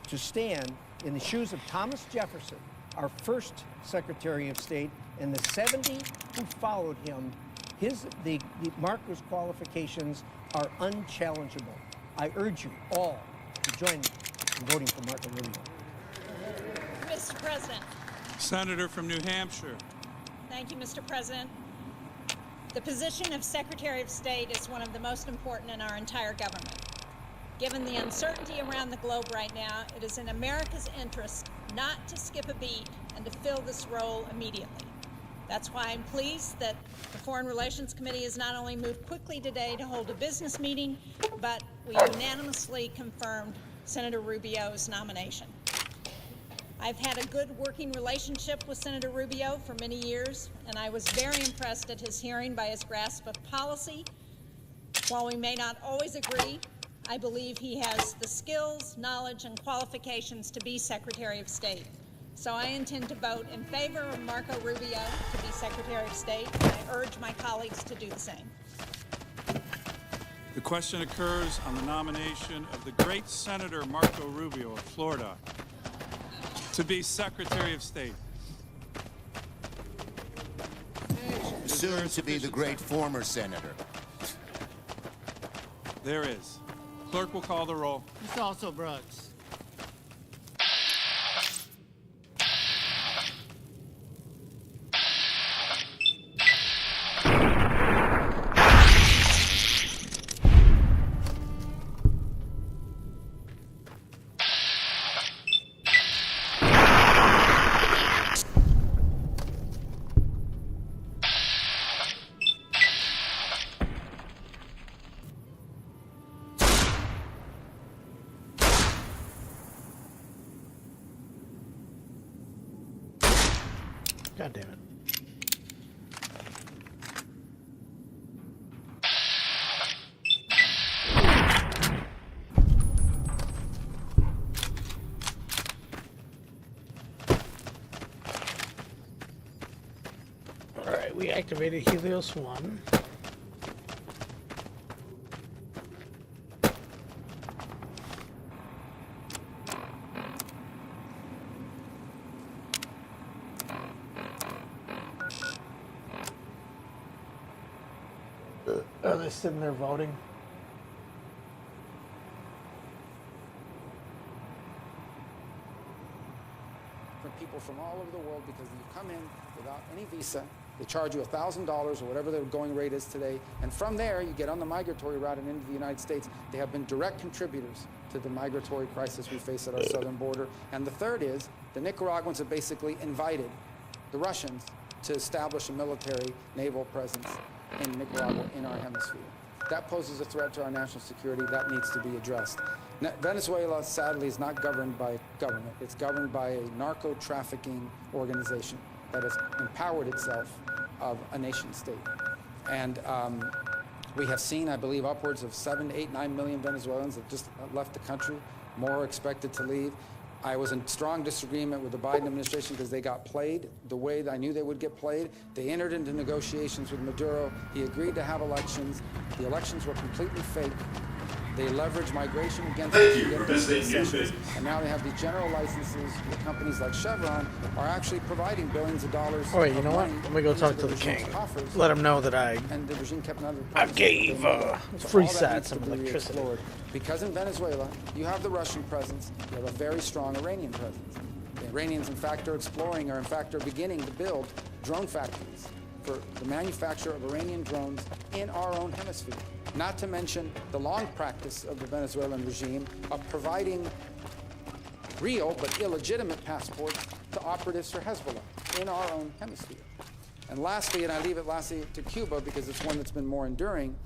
to stand in the shoes of Thomas Jefferson, our first Secretary of State, and the 70 who followed him, Marco's qualifications are unchallengeable. I urge you all to join me in voting for Marco Rubio. Mr. President. Senator from New Hampshire. Thank you, Mr. President. The position of Secretary of State is one of the most important in our entire government. Given the uncertainty around the globe right now, it is in America's interest not to skip a beat and to fill this role immediately. That's why I'm pleased that the Foreign Relations Committee has not only moved quickly today to hold a business meeting, but we unanimously confirmed Senator Rubio's nomination. I've had a good working relationship with Senator Rubio for many years, and I was very impressed at his hearing by his grasp of policy. While we may not always agree, I believe he has the skills, knowledge, and qualifications to be Secretary of State. So I intend to vote in favor of Marco Rubio to be Secretary of State, and I urge my colleagues to do the same. The question occurs on the nomination of the great Senator Marco Rubio of Florida to be Secretary of State. Soon to be the great former senator. There is. Clerk will call the roll. It's also Brooks. God damn it. Alright, we activated Helios 1. Are they sitting there voting? For people from all over the world, because you come in without any visa, they charge you $1,000 or whatever the going rate is today, and from there you get on the migratory route and into the United States. They have been direct contributors to the migratory crisis we face at our southern border. And the third is the Nicaraguans have basically invited the Russians to establish a military naval presence in Nicaragua, in our hemisphere. That poses a threat to our national security. That needs to be addressed. Venezuela, sadly, is not governed by government. It's governed by a narco-trafficking organization that has empowered itself of a nation state. And we have seen, I believe, upwards of 7, 8, 9 million Venezuelans that just left the country. More are expected to leave. I was in strong disagreement with the Biden administration because they got played the way that I knew they would get played. They entered into negotiations with Maduro. He agreed to have elections. The elections were completely fake. They leveraged migration against us, and now they have these general licenses with companies like Chevron are actually providing billions of dollars. Oh wait, you know what? Let me go talk to the king. Let him know that I gave free sat some electricity. Because in Venezuela, you have the Russian presence, you have a very strong Iranian presence. The Iranians, in fact, are exploring, or in fact are beginning to build drone factories for the manufacture of Iranian drones in our own hemisphere. Not to mention the long practice of the Venezuelan regime of providing real but illegitimate passports to operatives for Hezbollah in our own hemisphere. And lastly, and I leave it lastly to Cuba because it's one that's been more enduring,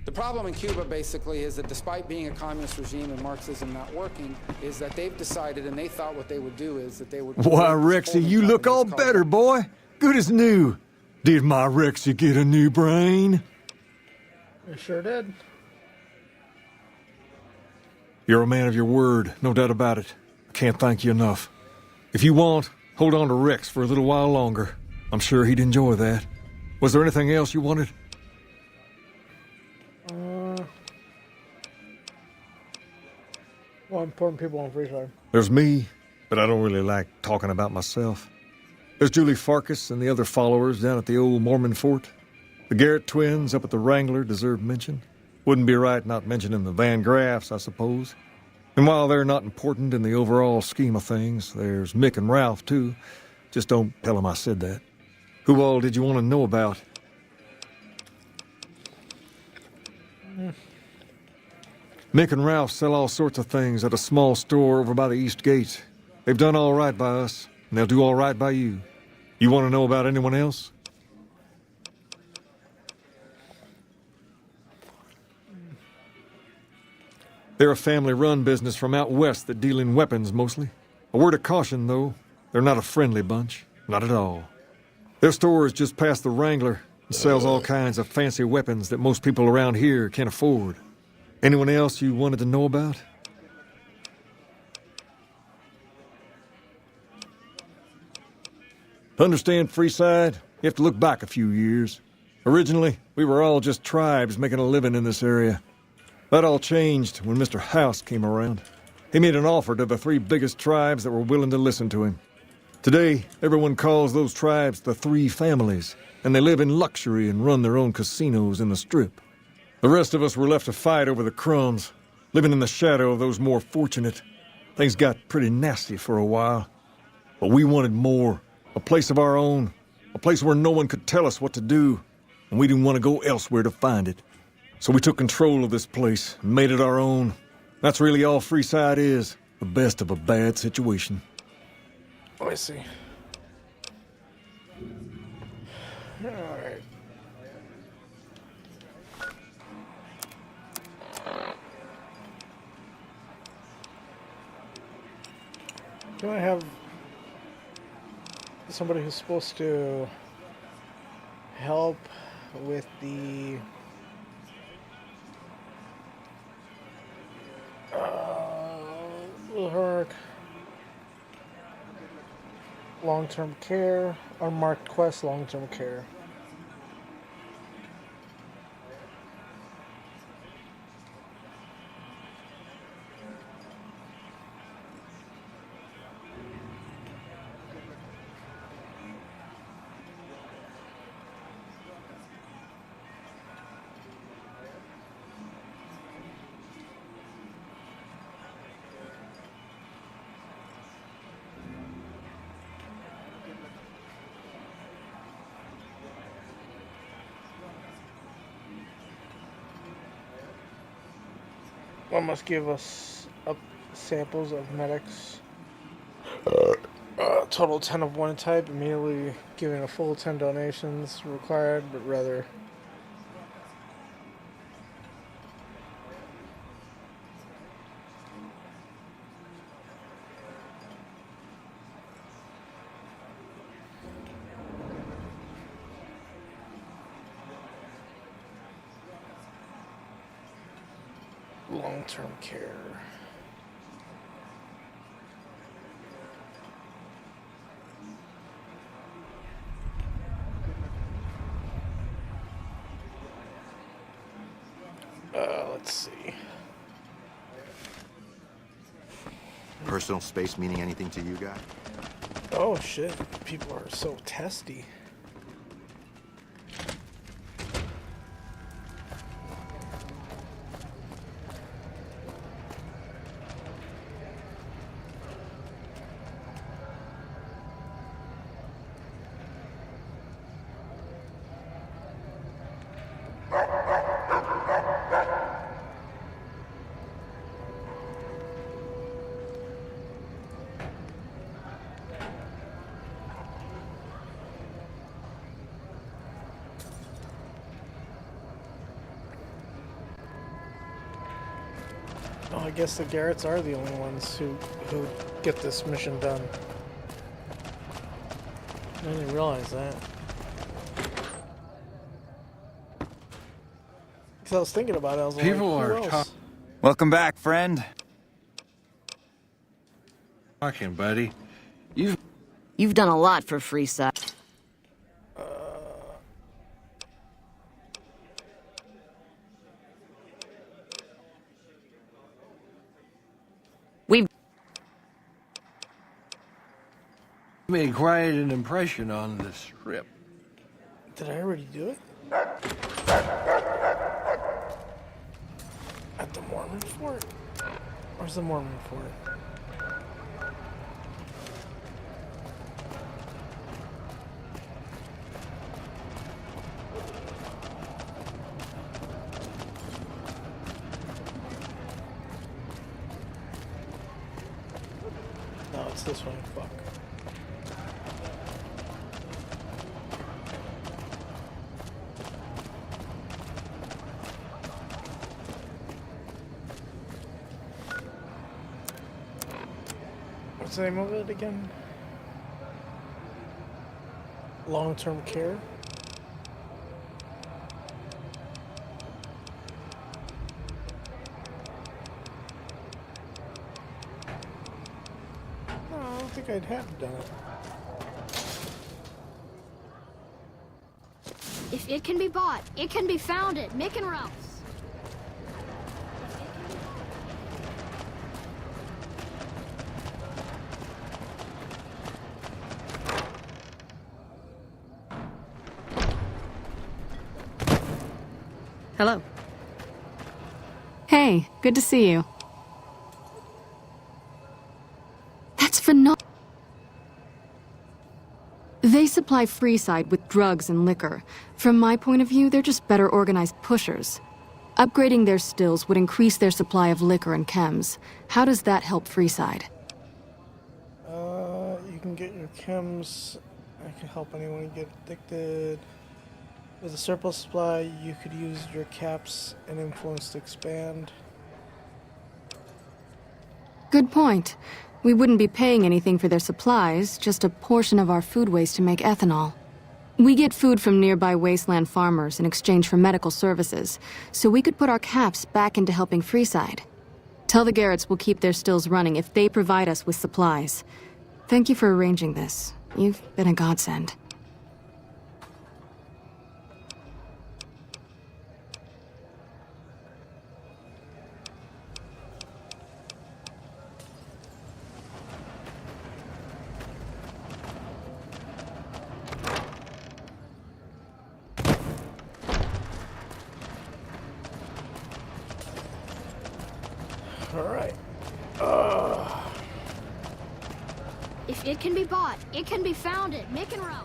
the problem in Cuba basically is that despite being a communist regime and Marxism not working, is that they've decided, and they thought what they would do is that they would... Why, Rexy, you look all better, boy. Good as new. Did my Rexy get a new brain? I sure did. You're a man of your word, no doubt about it. I can't thank you enough. If you want, hold on to Rex for a little while longer. I'm sure he'd enjoy that. Was there anything else you wanted? More important people on free time. There's me, but I don't really like talking about myself. There's Julie Farkas and the other followers down at the old Mormon fort. The Garrett twins up at the Wrangler deserve mention. Wouldn't be right not mentioning the Van Graffs, I suppose. And while they're not important in the overall scheme of things, there's Mick and Ralph, too. Just don't tell them I said that. Who all did you want to know about? Mick and Ralph sell all sorts of things at a small store over by the East Gate. They've done all right by us, and they'll do all right by you. You want to know about anyone else? They're a family-run business from out west that deal in weapons mostly. A word of caution, though. They're not a friendly bunch. Not at all. Their store is just past the Wrangler and sells all kinds of fancy weapons that most people around here can't afford. Anyone else you wanted to know about? To understand Freeside, you have to look back a few years. Originally, we were all just tribes making a living in this area. That all changed when Mr. House came around. He made an offer to the 3 biggest tribes that were willing to listen to him. Today, everyone calls those tribes the 3 families, and they live in luxury and run their own casinos in the Strip. The rest of us were left to fight over the crumbs, living in the shadow of those more fortunate. Things got pretty nasty for a while. But we wanted more, a place of our own, a place where no one could tell us what to do, and we didn't want to go elsewhere to find it. So we took control of this place and made it our own. That's really all Freeside is, the best of a bad situation. I see. Alright. Do I have somebody who's supposed to help with the work, long-term care, unmarked quest, long-term care. One must give us samples of medics. Total 10 of one type, immediately giving a full 10 donations required, but rather long-term care. Let's see. Personal space meaning anything to you, guy? Oh shit, people are so testy. Oh, I guess the Garretts are the only ones who get this mission done. I didn't realize that. Because I was thinking about it, I was People like, are who else? Welcome back, friend. Talking, buddy. You've done a lot for Freeside. We've made quite an impression on the Strip. Did I already do it? At the Mormon Fort? Where's the Mormon Fort? No, it's this one. Fuck. What's the name of it again? Long-term care. No, I don't think I'd have done it. If it can be bought, it can be found at Mick and Ralph's. Hello. Hey, good to see you. That's phenomenal. They supply Freeside with drugs and liquor. From my point of view, they're just better organized pushers. Upgrading their stills would increase their supply of liquor and chems. How does that help Freeside? You can get your chems. I can help anyone get addicted. With a surplus supply, you could use your caps and influence to expand. Good point. We wouldn't be paying anything for their supplies, just a portion of our food waste to make ethanol. We get food from nearby wasteland farmers in exchange for medical services, so we could put our caps back into helping Freeside. Tell the Garretts we'll keep their stills running if they provide us with supplies. Thank you for arranging this. You've been a godsend. Alright. If it can be bought, it can be found at Mick and Ralph's.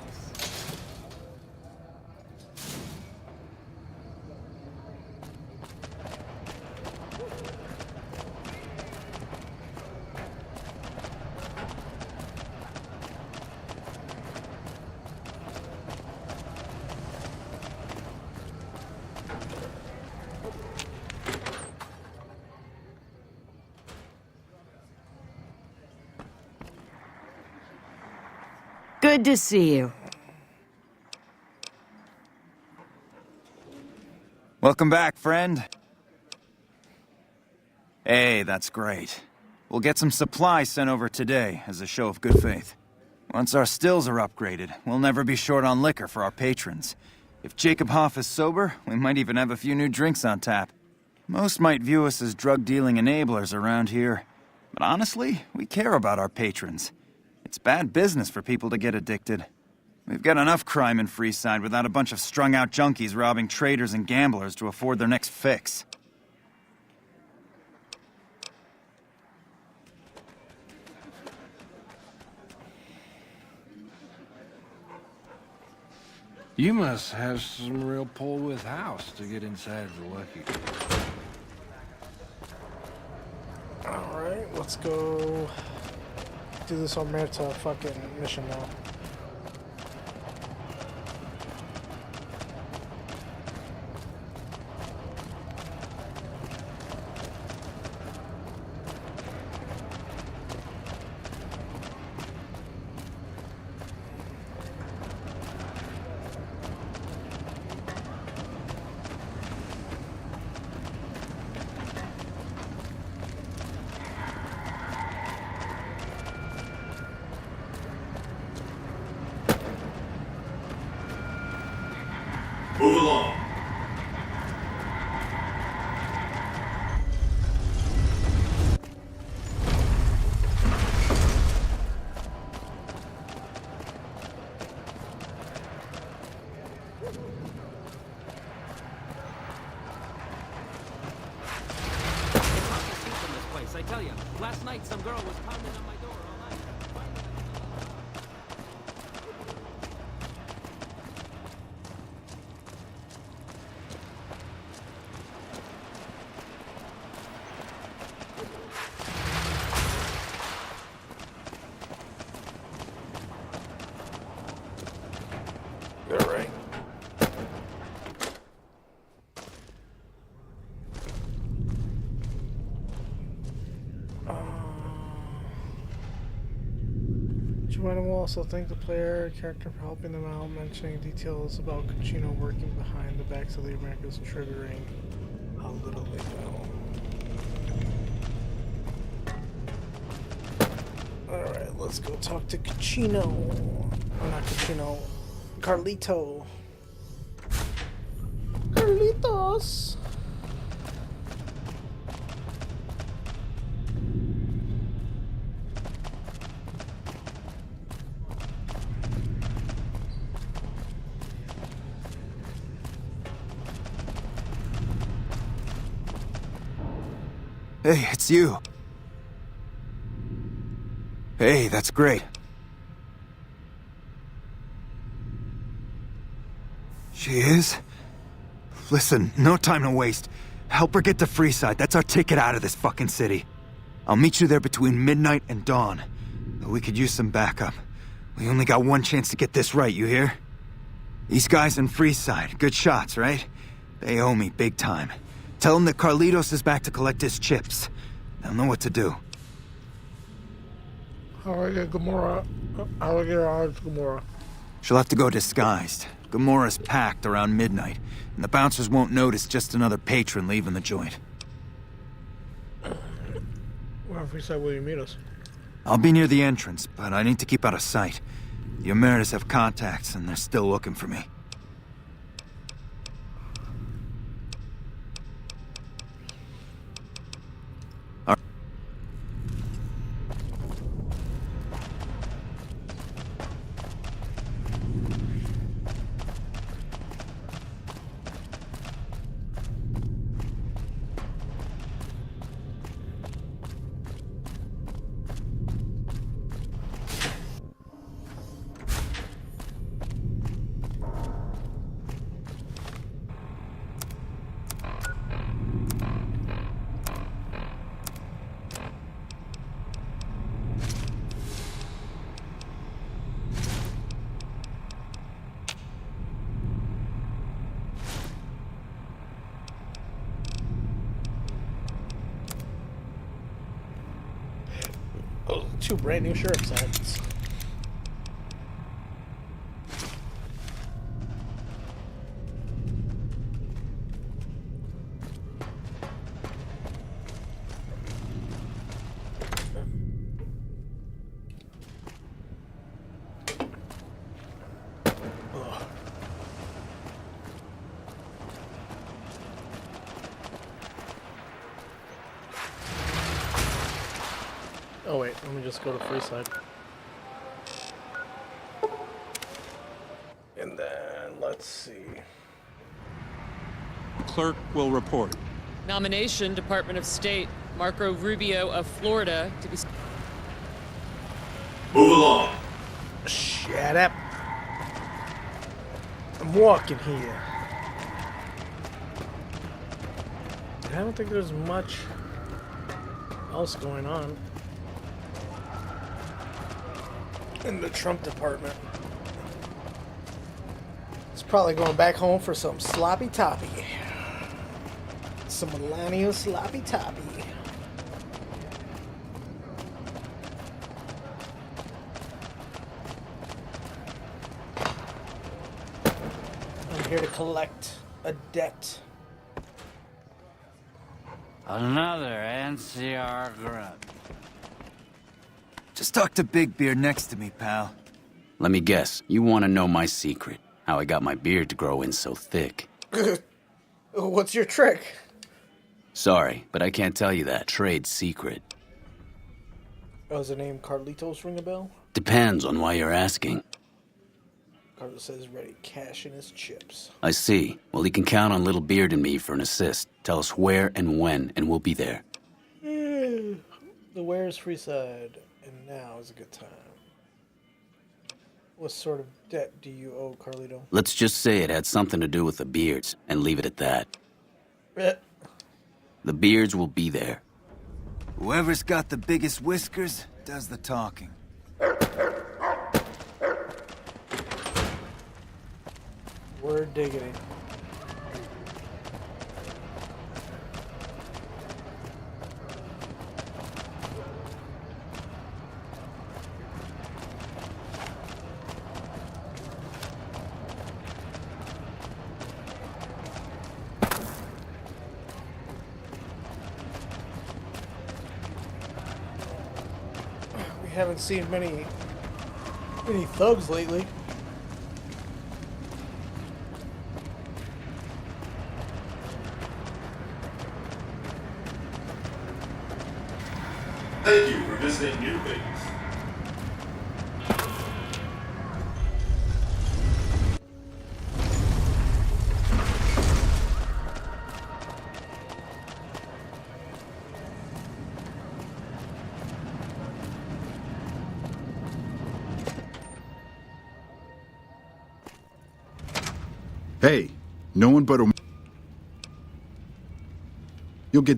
Good to see you. Welcome back, friend. Hey, that's great. We'll get some supplies sent over today as a show of good faith. Once our stills are upgraded, we'll never be short on liquor for our patrons. If Jacob Hoff is sober, we might even have a few new drinks on tap. Most might view us as drug-dealing enablers around here. But honestly, we care about our patrons. It's bad business for people to get addicted. We've got enough crime in Freeside without a bunch of strung-out junkies robbing traders and gamblers to afford their next fix. You must have some real pull with house to get inside the Lucky. Alright, let's go do this Omerta fucking mission now. Move along. I tell you, last night some girl was pounding on my door all night. All right. Joanna will also thank the player character for helping them out, mentioning details about Cucino working behind the backs of the Americans, triggering how little they know. Alright, let's go talk to Cucino. Or not Cucino. Carlito. Carlitos! Hey, it's you. Hey, that's great. She is? Listen, no time to waste. Help her get to Freeside. That's our ticket out of this fucking city. I'll meet you there between midnight and dawn. We could use some backup. We only got one chance to get this right, you hear? These guys in Freeside, good shots, right? They owe me big time. Tell them that Carlitos is back to collect his chips. They'll know what to do. How do I get Gamora? How do I get out of Gamora? She'll have to go disguised. Gamora's packed around midnight, and the bouncers won't notice just another patron leaving the joint. Well, if we said, will you meet us? I'll be near the entrance, but I need to keep out of sight. The Emeritus have contacts, and they're still looking for me. Oh, 2 brand new sheriff's hats. Oh wait, let me just go to Freeside. And then, let's see. Clerk will report. Nomination, Department of State, Marco Rubio of Florida to be... Move along. Shut up. I'm walking here. I don't think there's much else going on in the Trump department. It's probably going back home for some sloppy toppy. Some millennial sloppy toppy. I'm here to collect a debt. Another NCR grunt. Just talk to Big Beard next to me, pal. Let me guess, you want to know my secret. How I got my beard to grow in so thick. What's your trick? Sorry, but I can't tell you that. Trade secret. Does the name Carlitos ring a bell? Depends on why you're asking. Carlos says ready, cash in his chips. I see. Well, he can count on Little Beard and me for an assist. Tell us where and when, and we'll be there. The where's Freeside, and now is a good time. What sort of debt do you owe, Carlito? Let's just say it had something to do with the Beards, and leave it at that. The Beards will be there. Whoever's got the biggest whiskers does the talking. Word diggity. haven't seen many thugs lately. Thank you for visiting NewVegas. Hey, no one but a... You'll get...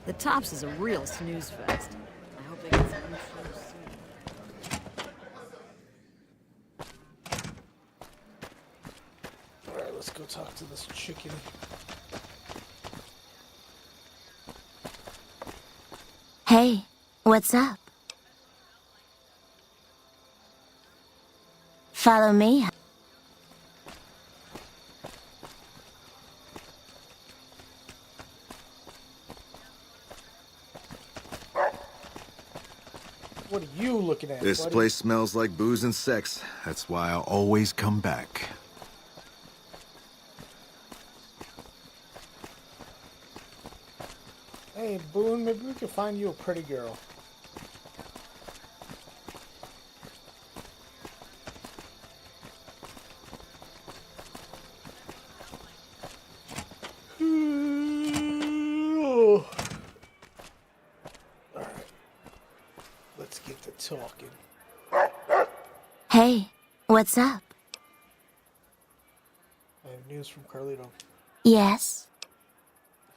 The Tops is a real snooze fest. I hope they get some new shows soon. Alright, let's go talk to this chicken. Hey, what's up? Follow me. What are you looking at, This buddy? place smells like booze and sex. That's why I always come back. Hey, Boone, maybe we could find you a pretty girl. Alright. Let's get to talking. Hey, what's up? I have news from Carlito. Yes?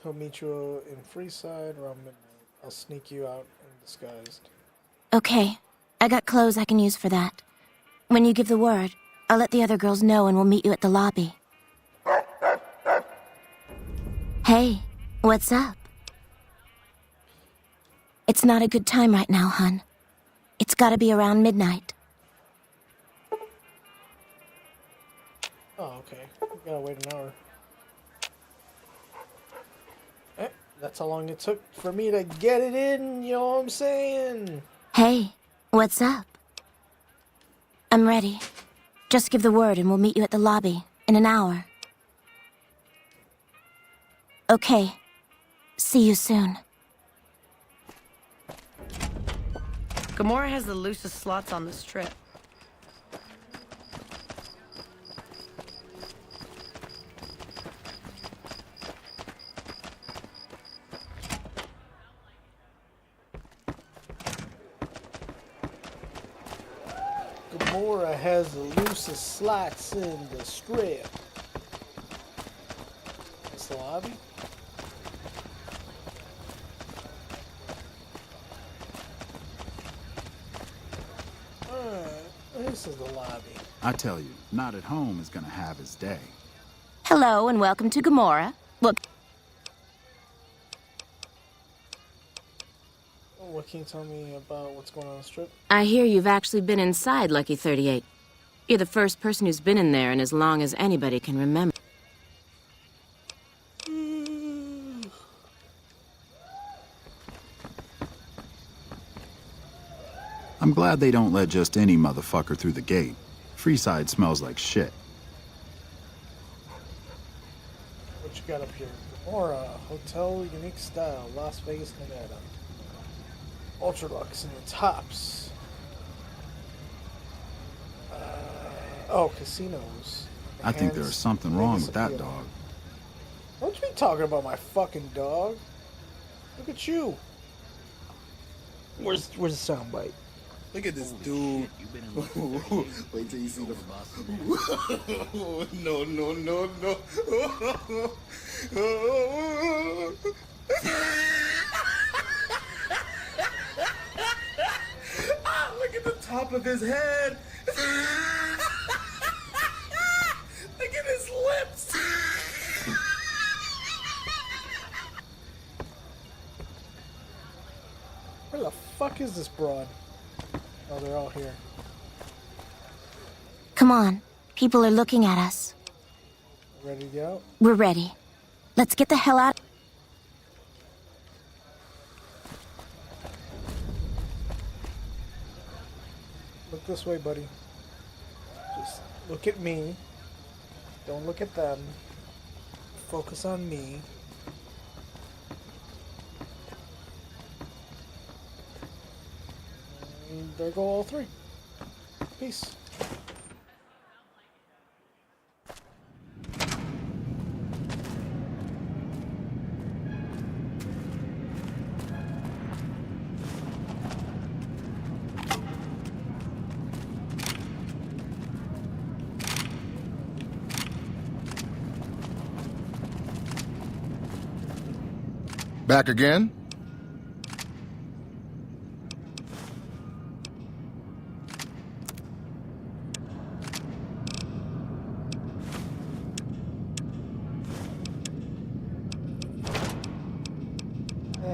He'll meet you in Freeside around midnight. I'll sneak you out undisguised. Okay, I got clothes I can use for that. When you give the word, I'll let the other girls know and we'll meet you at the lobby. Hey, what's up? It's not a good time right now, hun. It's gotta be around midnight. Oh, okay. We gotta wait an hour. That's how long it took for me to get it in, you know what I'm saying? Hey, what's up? I'm ready. Just give the word and we'll meet you at the lobby in an hour. Okay. See you soon. Gamora has the loosest slots on this trip. Gamora has the loosest slots in the strip. It's the lobby? This is the lobby. I tell you, not at home is gonna have his day. Hello and welcome to Gamora. Look. What can you tell me about what's going on the strip? I hear you've actually been inside Lucky 38. You're the first person who's been in there in as long as anybody can remember. I'm glad they don't let just any motherfucker through the gate. Freeside smells like shit. What you got up here? Gamora, Hotel Unique Style, Las Vegas, Nevada. Ultralux in the Tops. Oh, casinos. I think there's something wrong with that dog. Don't you be talking about my fucking dog. Look at you. Where's the soundbite? Look at this dude. Wait till you see the. No, no, no, no. Look at the top of his head. Look at his lips. Where the fuck is this broad? Oh, they're all here. Come on. People are looking at us. Ready to go? We're ready. Let's get the hell out. Look this way, buddy. Just look at me. Don't look at them. Focus on me. And there go all three. Peace. Back again?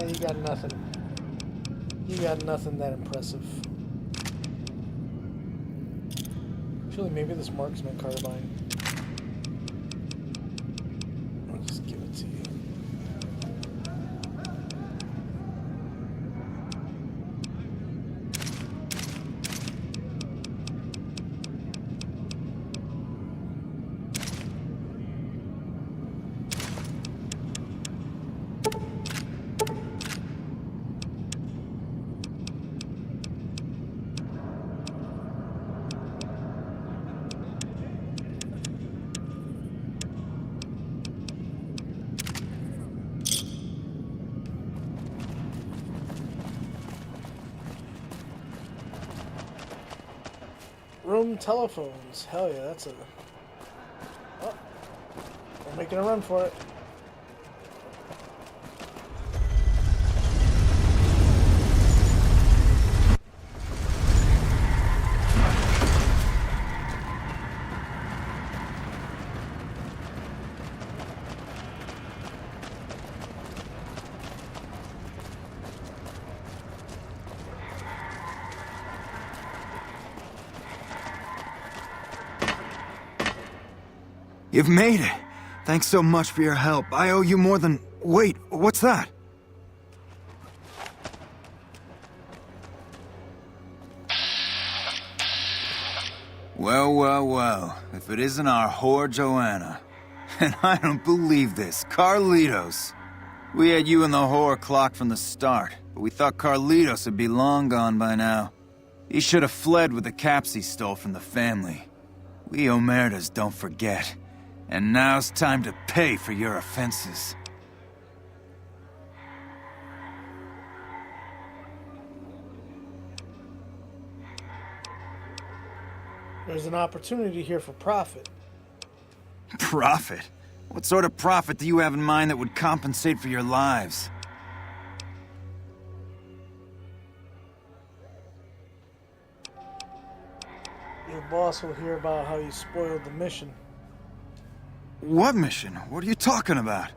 You got nothing. You got nothing that impressive. Actually, maybe this marksman carbine. I'll just give it to you. Room telephones. Hell yeah, that's a... Oh, we're making a run for it. You've made it. Thanks so much for your help. I owe you more than... Wait, what's that? Well, well, well. If it isn't our whore Joanna. And I don't believe this. Carlitos. We had you and the whore clocked from the start, but we thought Carlitos would be long gone by now. He should have fled with the caps he stole from the family. We Omertas don't forget. And now's time to pay for your offenses. There's an opportunity here for profit. Profit? What sort of profit do you have in mind that would compensate for your lives? Your boss will hear about how you spoiled the mission. What mission? What are you talking about?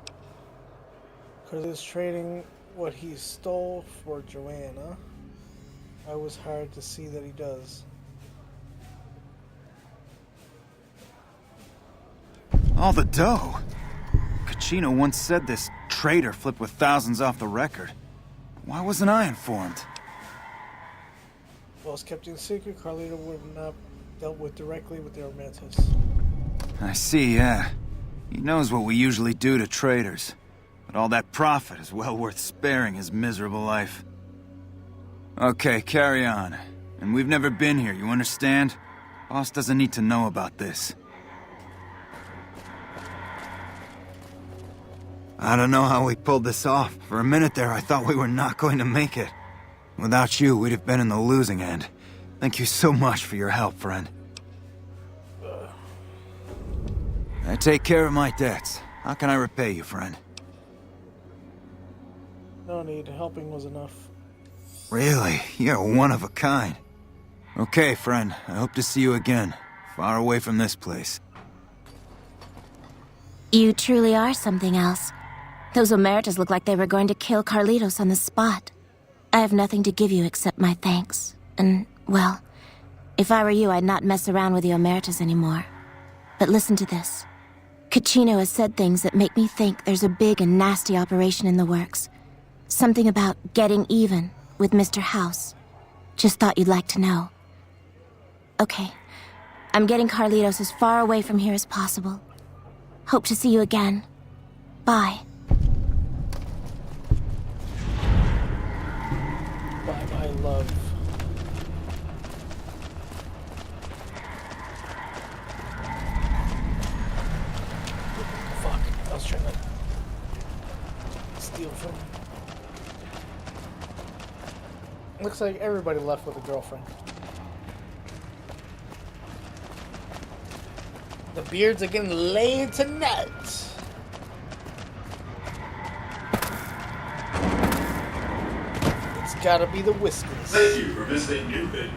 Because he's trading what he stole for Joanna. I was hard to see that he does. All the dough? Kachino once said this traitor flipped with thousands off the record. Why wasn't I informed? Boss kept it a secret. Carlito would have not dealt with directly with the Omertas. I see, yeah. He knows what we usually do to traitors. But all that profit is well worth sparing his miserable life. Okay, carry on. And we've never been here, you understand? Boss doesn't need to know about this. I don't know how we pulled this off. For a minute there, I thought we were not going to make it. Without you, we'd have been in the losing end. Thank you so much for your help, friend. I take care of my debts. How can I repay you, friend? No need. Helping was enough. Really? You're one of a kind. Okay, friend. I hope to see you again. Far away from this place. You truly are something else. Those Omertas look like they were going to kill Carlitos on the spot. I have nothing to give you except my thanks. And, well, if I were you, I'd not mess around with the Omertas anymore. But listen to this. Cachino has said things that make me think there's a big and nasty operation in the works. Something about getting even with Mr. House. Just thought you'd like to know. Okay. I'm getting Carlitos as far away from here as possible. Hope to see you again. Bye. Bye-bye, love. Fuck. I was trying to steal from him. Looks like everybody left with a girlfriend. The beards are getting laid tonight. It's gotta be the whiskers. Thank you for visiting NewVegas.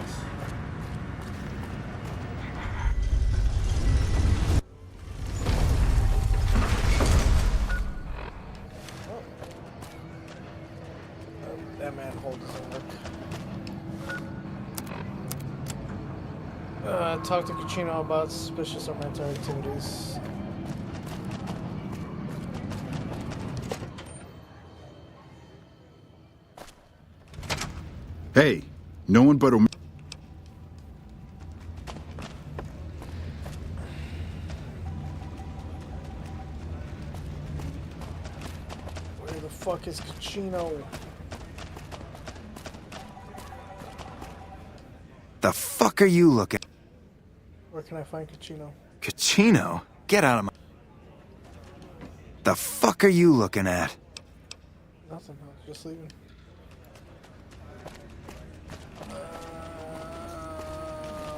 That manhole doesn't work. Talk to Cachino about suspicious Omenta activities. Hey, no one but Where the fuck is Cachino? The fuck are you looking? Where can I find Cachino? Cachino? Get out of my... The fuck are you looking at? Nothing, I was just leaving.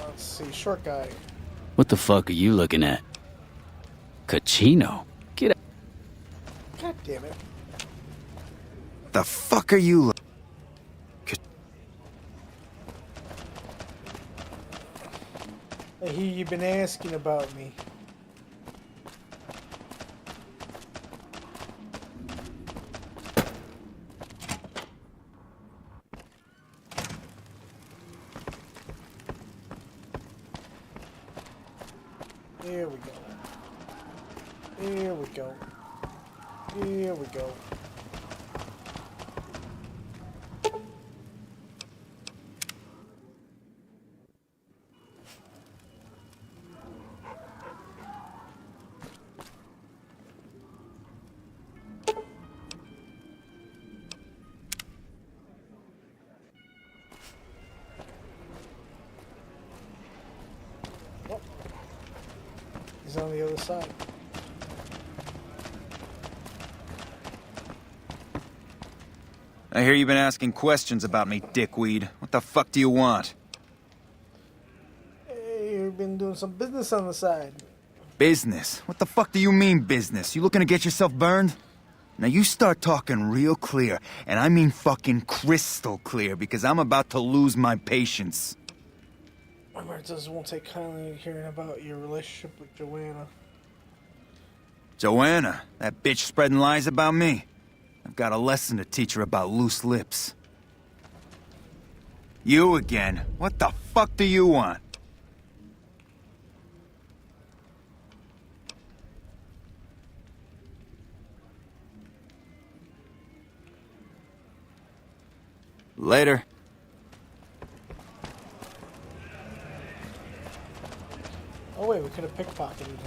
Let's see, short guy. What the fuck are you looking at? Cachino? Get out. God damn it. The fuck are you looking... I hear you've been asking about me. Here we go. Here we go. Here we go. He's on the other side. I hear you've been asking questions about me, dickweed. What the fuck do you want? Hey, you've been doing some business on the side. Business? What the fuck do you mean business? You looking to get yourself burned? Now you start talking real clear, and I mean fucking crystal clear, because I'm about to lose my patience. Omertas won't take kindly hearing about your relationship with Joanna. Joanna? That bitch spreading lies about me? I've got a lesson to teach her about loose lips. You again? What the fuck do you want? Later. Oh wait, we could have pickpocketed him.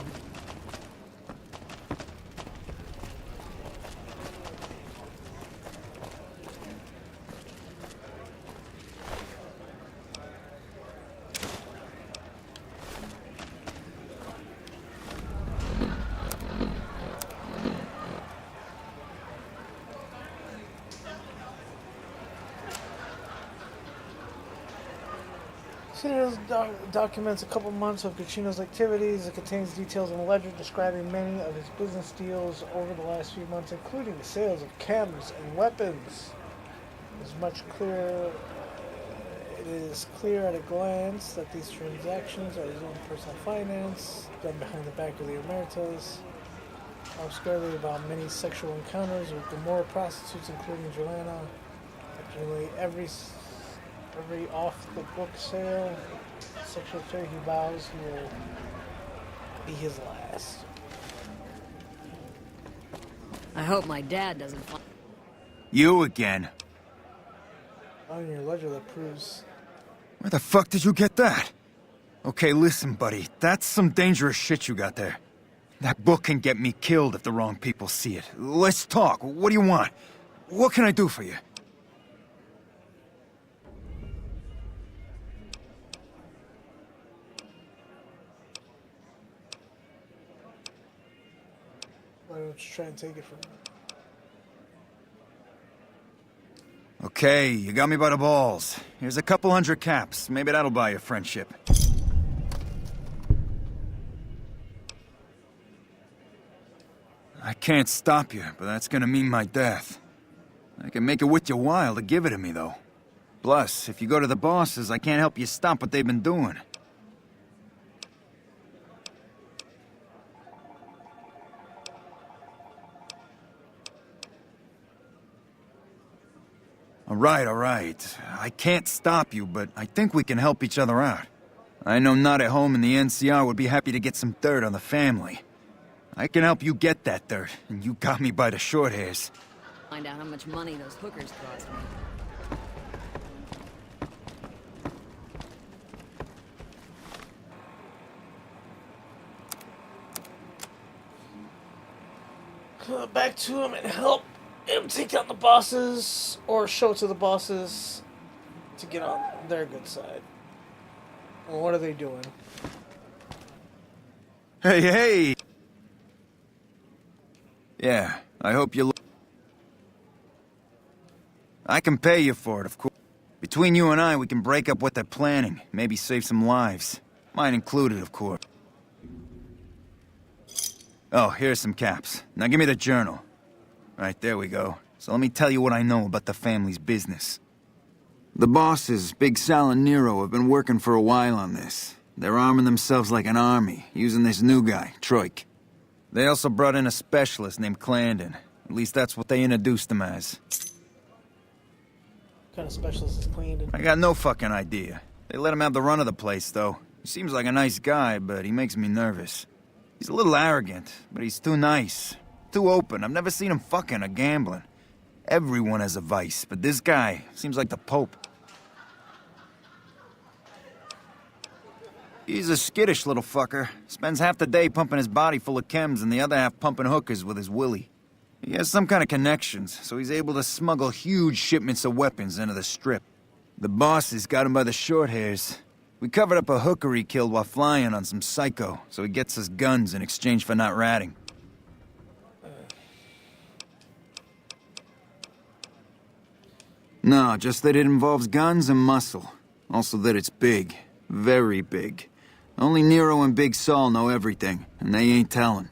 Series documents a couple months of Cachino's activities. It contains details in a ledger describing many of his business deals over the last few months, including the sales of chems and weapons. It is clear at a glance that these transactions are his own personal finance, done behind the back of the Omertas. Obscurely about many sexual encounters with the more prostitutes, including Joanna. Actually, every off-the-book sale, Secretary he vows will be his last. I hope my dad doesn't find... You again. On your ledger that proves... Where the fuck did you get that? Okay, listen, buddy. That's some dangerous shit you got there. That book can get me killed if the wrong people see it. Let's talk. What do you want? What can I do for you? Why don't you try and take it from me? Okay, you got me by the balls. Here's a couple hundred caps. Maybe that'll buy you friendship. I can't stop you, but that's gonna mean my death. I can make it worth your while to give it to me, though. Plus, if you go to the bosses, I can't help you stop what they've been doing. All right. I can't stop you, but I think we can help each other out. I know Not at Home and the NCR would be happy to get some dirt on the family. I can help you get that dirt, and you got me by the short hairs. Find out how much money those hookers cost me. Go back to him and help him take out the bosses, or show it to the bosses to get on their good side. And what are they doing? Hey! Yeah, I hope you... I can pay you for it, of course. Between you and I, we can break up what they're planning. Maybe save some lives. Mine included, of course. Oh, here's some caps. Now give me the journal. Right, there we go. So let me tell you what I know about the family's business. The bosses, Big Sal and Nero, have been working for a while on this. They're arming themselves like an army, using this new guy, Troik. They also brought in a specialist named Clarendon. At least that's what they introduced him as. What kind of specialist is Clarendon? I got no fucking idea. They let him have the run of the place, though. He seems like a nice guy, but he makes me nervous. He's a little arrogant, but he's too nice. Too open. I've never seen him fucking or gambling. Everyone has a vice, but this guy seems like the Pope. He's a skittish little fucker. Spends half the day pumping his body full of chems and the other half pumping hookers with his willy. He has some kind of connections, so he's able to smuggle huge shipments of weapons into the Strip. The bosses got him by the short hairs. We covered up a hooker he killed while flying on some psycho, so he gets us guns in exchange for not ratting. No, just that it involves guns and muscle. Also that it's big. Very big. Only Nero and Big Saul know everything, and they ain't telling.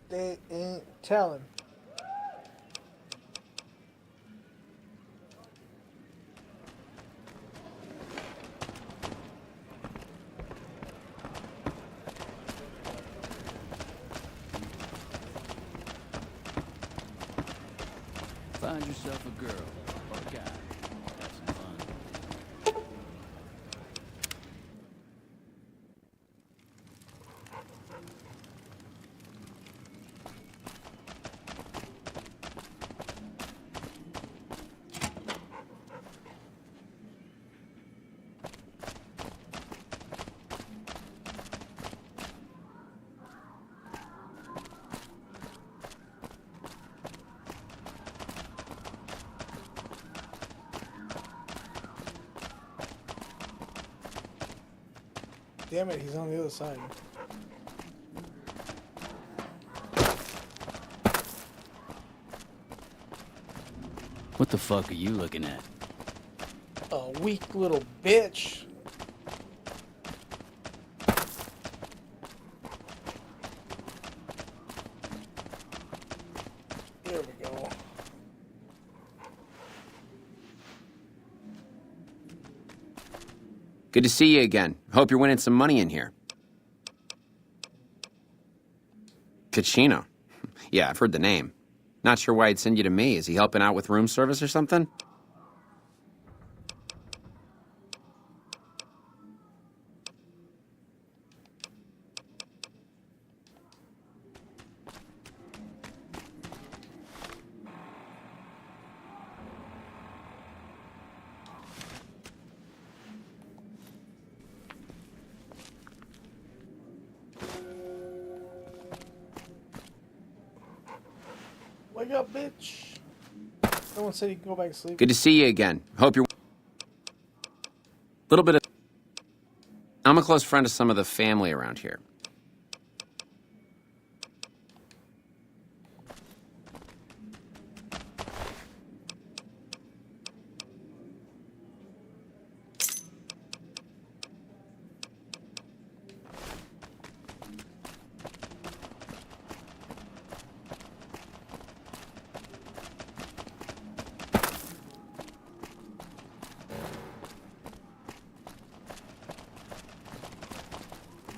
They ain't telling. Find yourself a girl or a guy. Have some fun. Damn it, he's on the other side. What the fuck are you looking at? A weak little bitch. There we go. Good to see you again. Hope you're winning some money in here. Cachino. Yeah, I've heard the name. Not sure why he'd send you to me. Is he helping out with room service or something? Wake up, bitch. No one said you can go back to sleep. Good to see you again. Hope you're... Little bit of... I'm a close friend of some of the family around here.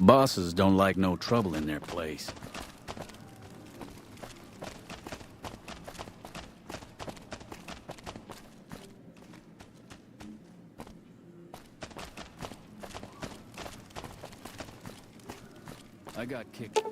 Bosses don't like no trouble in their place. I got kicked.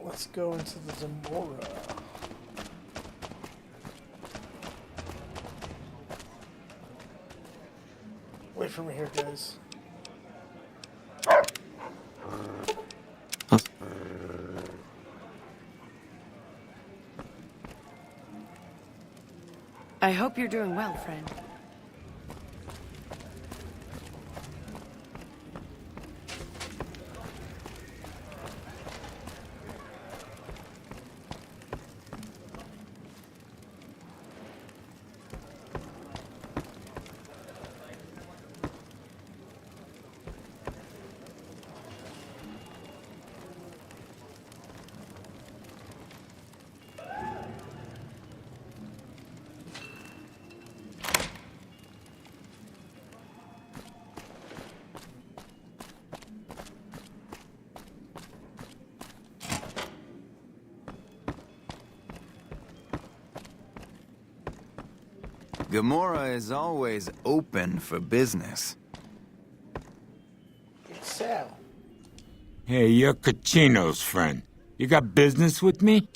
Let's go into the Zamora. Wait for me here, guys. I hope you're doing well, friend. Gamora is always open for business. It's Sal. Hey, you're Cachino's friend. You got business with me?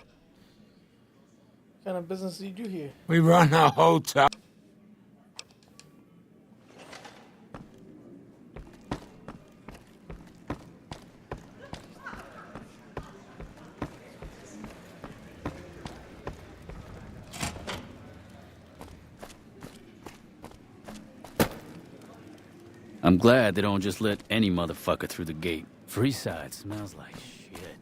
What kind of business do you do here? We run a hotel. I'm glad they don't just let any motherfucker through the gate. Freeside smells like shit.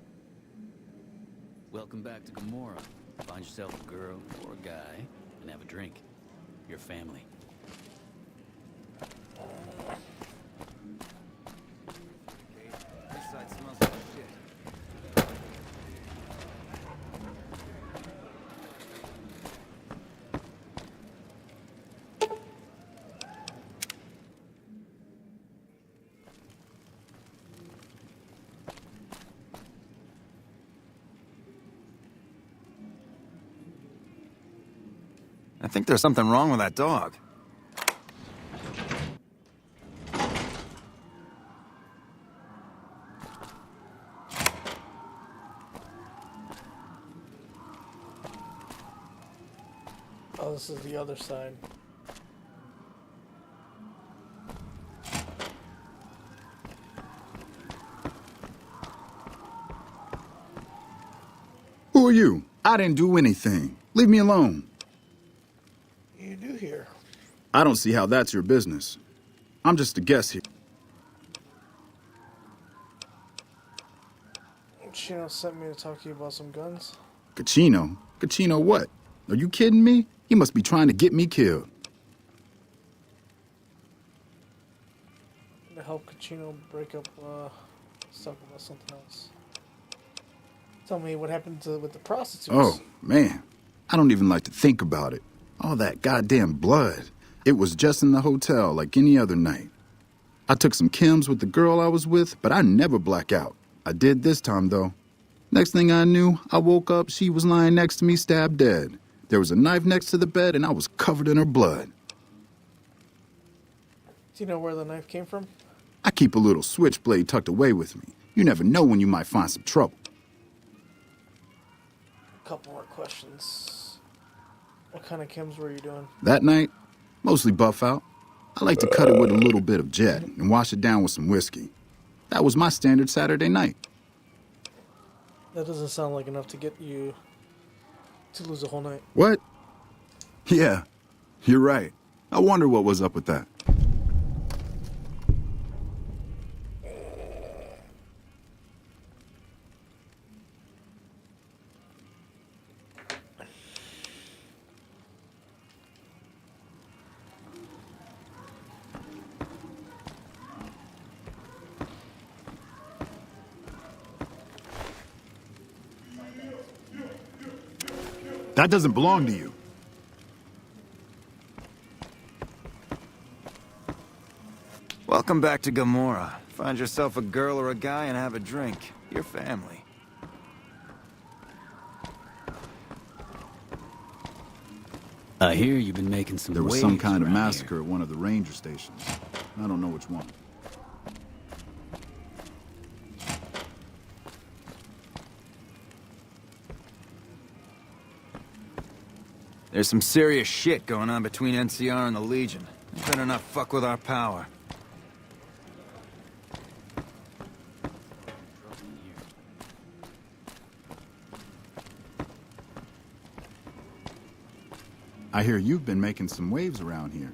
Welcome back to Gamora. Find yourself a girl or a guy and have a drink. Your family. Freeside smells like shit. I think there's something wrong with that dog. Oh, this is the other side. Who are you? I didn't do anything. Leave me alone. You do here. I don't see how that's your business. I'm just a guest here. Chino sent me to talk to you about some guns. Cachino? Cachino what? Are you kidding me? He must be trying to get me killed. To help Kachino break up, talk about something else. Tell me what happened with the prostitutes. Oh, man. I don't even like to think about it. All that goddamn blood. It was just in the hotel like any other night. I took some chems with the girl I was with, but I never black out. I did this time, though. Next thing I knew, I woke up, she was lying next to me, stabbed dead. There was a knife next to the bed, and I was covered in her blood. Do you know where the knife came from? I keep a little switchblade tucked away with me. You never know when you might find some trouble. A couple more questions. What kind of chems were you doing? That night, mostly buff out. I like to cut it with a little bit of jet and wash it down with some whiskey. That was my standard Saturday night. That doesn't sound like enough to get you to lose a whole night. What? Yeah, you're right. I wonder what was up with that. That doesn't belong to you. Welcome back to Gomorrah. Find yourself a girl or a guy and have a drink. Your family. I hear you've been making some There was waves some kind of around massacre at one of the ranger stations. I don't know which one. There's some serious shit going on between NCR and the Legion. You better not fuck with our power. I hear you've been making some waves around here.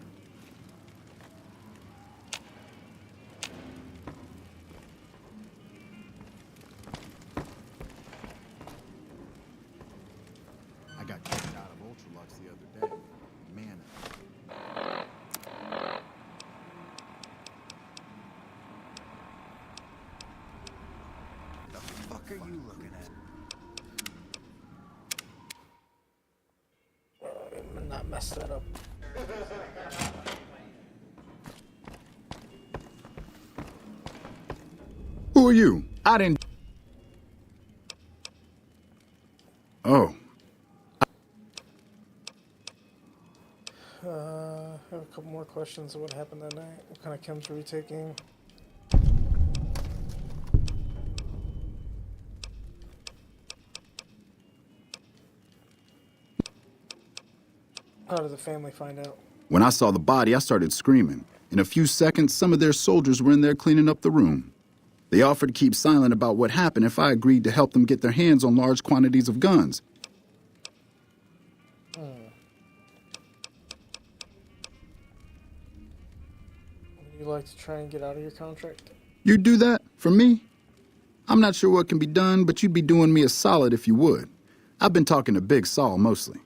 I got kicked out of Ultralux the other day. Man. The fuck are you looking at? Not mess that up. Who are you? I didn't... Oh. I have a couple more questions of what happened that night. What kind of chems were you taking? How did the family find out? When I saw the body, I started screaming. In a few seconds, some of their soldiers were in there cleaning up the room. They offered to keep silent about what happened if I agreed to help them get their hands on large quantities of guns. Would you like to try and get out of your contract? You'd do that? For me? I'm not sure what can be done, but you'd be doing me a solid if you would. I've been talking to Big Saul mostly.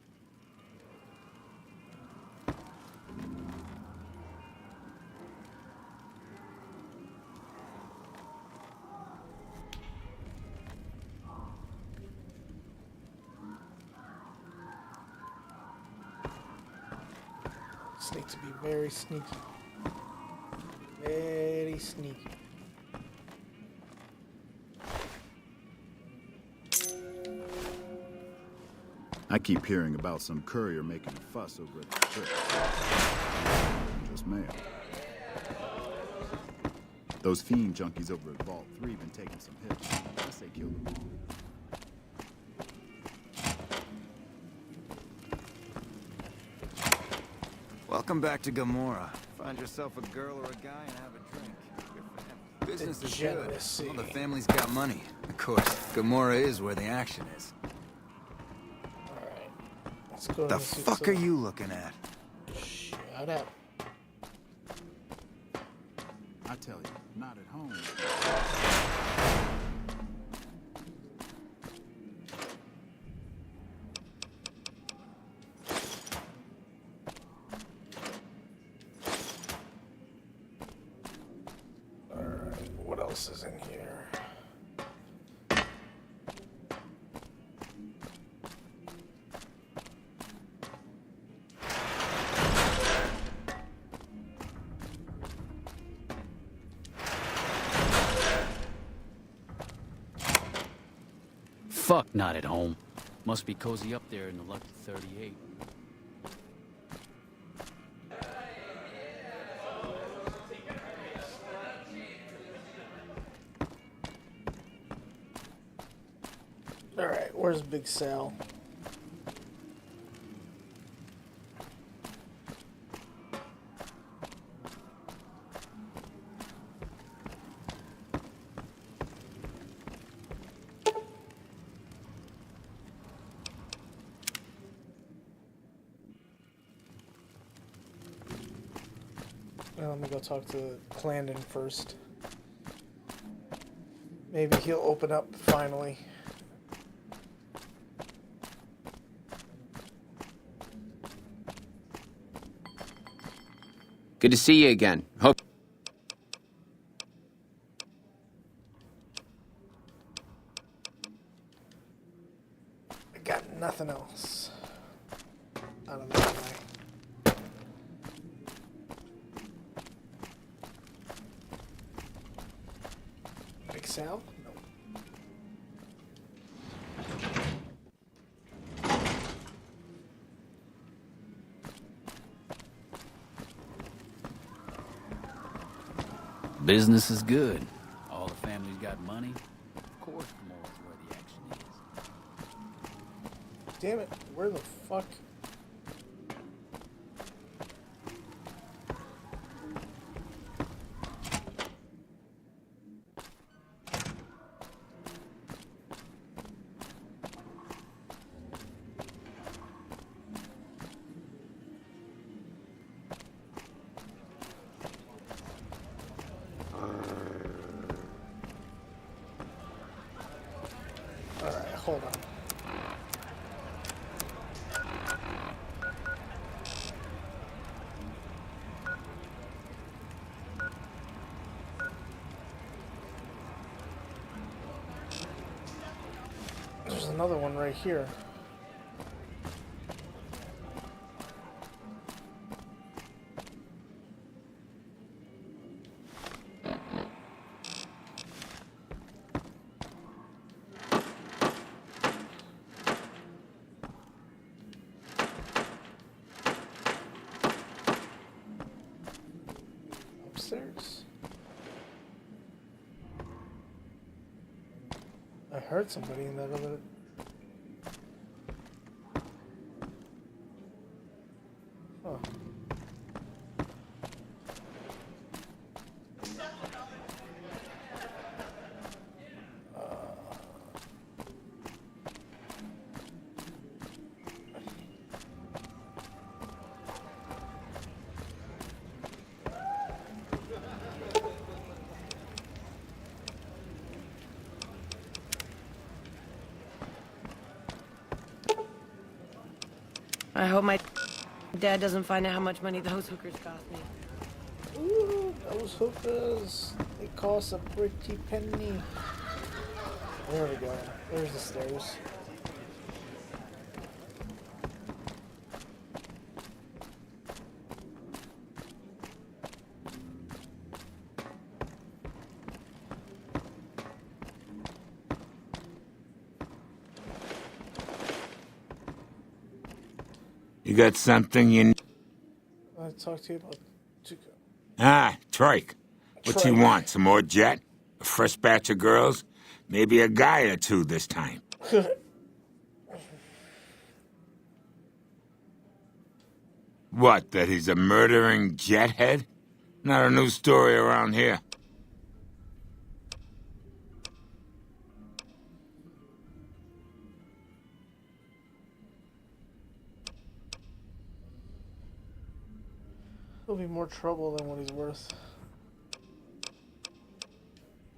Just need to be very sneaky. Very sneaky. I keep hearing about some courier making a fuss over at the strip. Just mail. Those fiend junkies over at Vault 3 been taking some hits. Unless they kill them all. Welcome back to Gomorrah. Find yourself a girl or a guy and have a drink. Your family. Business is good. All the family's got money. Of course, Gomorrah is where the action is. Alright. Let's go. The fuck are you looking at? Shut up. I tell you, not at home. else is in here? Fuck, not at home. Must be cozy up there in the lucky 38. Alright, where's Big Sal? Well, let me go talk to Clandon first. Maybe he'll open up finally. Good to see you again. Hope. I got nothing else. I don't know why. Big Sal? No. Business is good. All the family's got money. Of course, Gamora's where the action is. Damn it, where the fuck? Alright, hold on. There's another one right here. Upstairs. I heard somebody in that other. Huh. I hope my dad doesn't find out how much money those hookers cost me. Ooh, those hookers. They cost a pretty penny. There we go. There's the stairs. You got something you... I talked to you about Tuca. Ah, Troik. What's he Troik. want? Some more jet? A fresh batch of girls? Maybe a guy or two this time. What, that he's a murdering jethead? Not a new story around here. He'll be more trouble than what he's worth.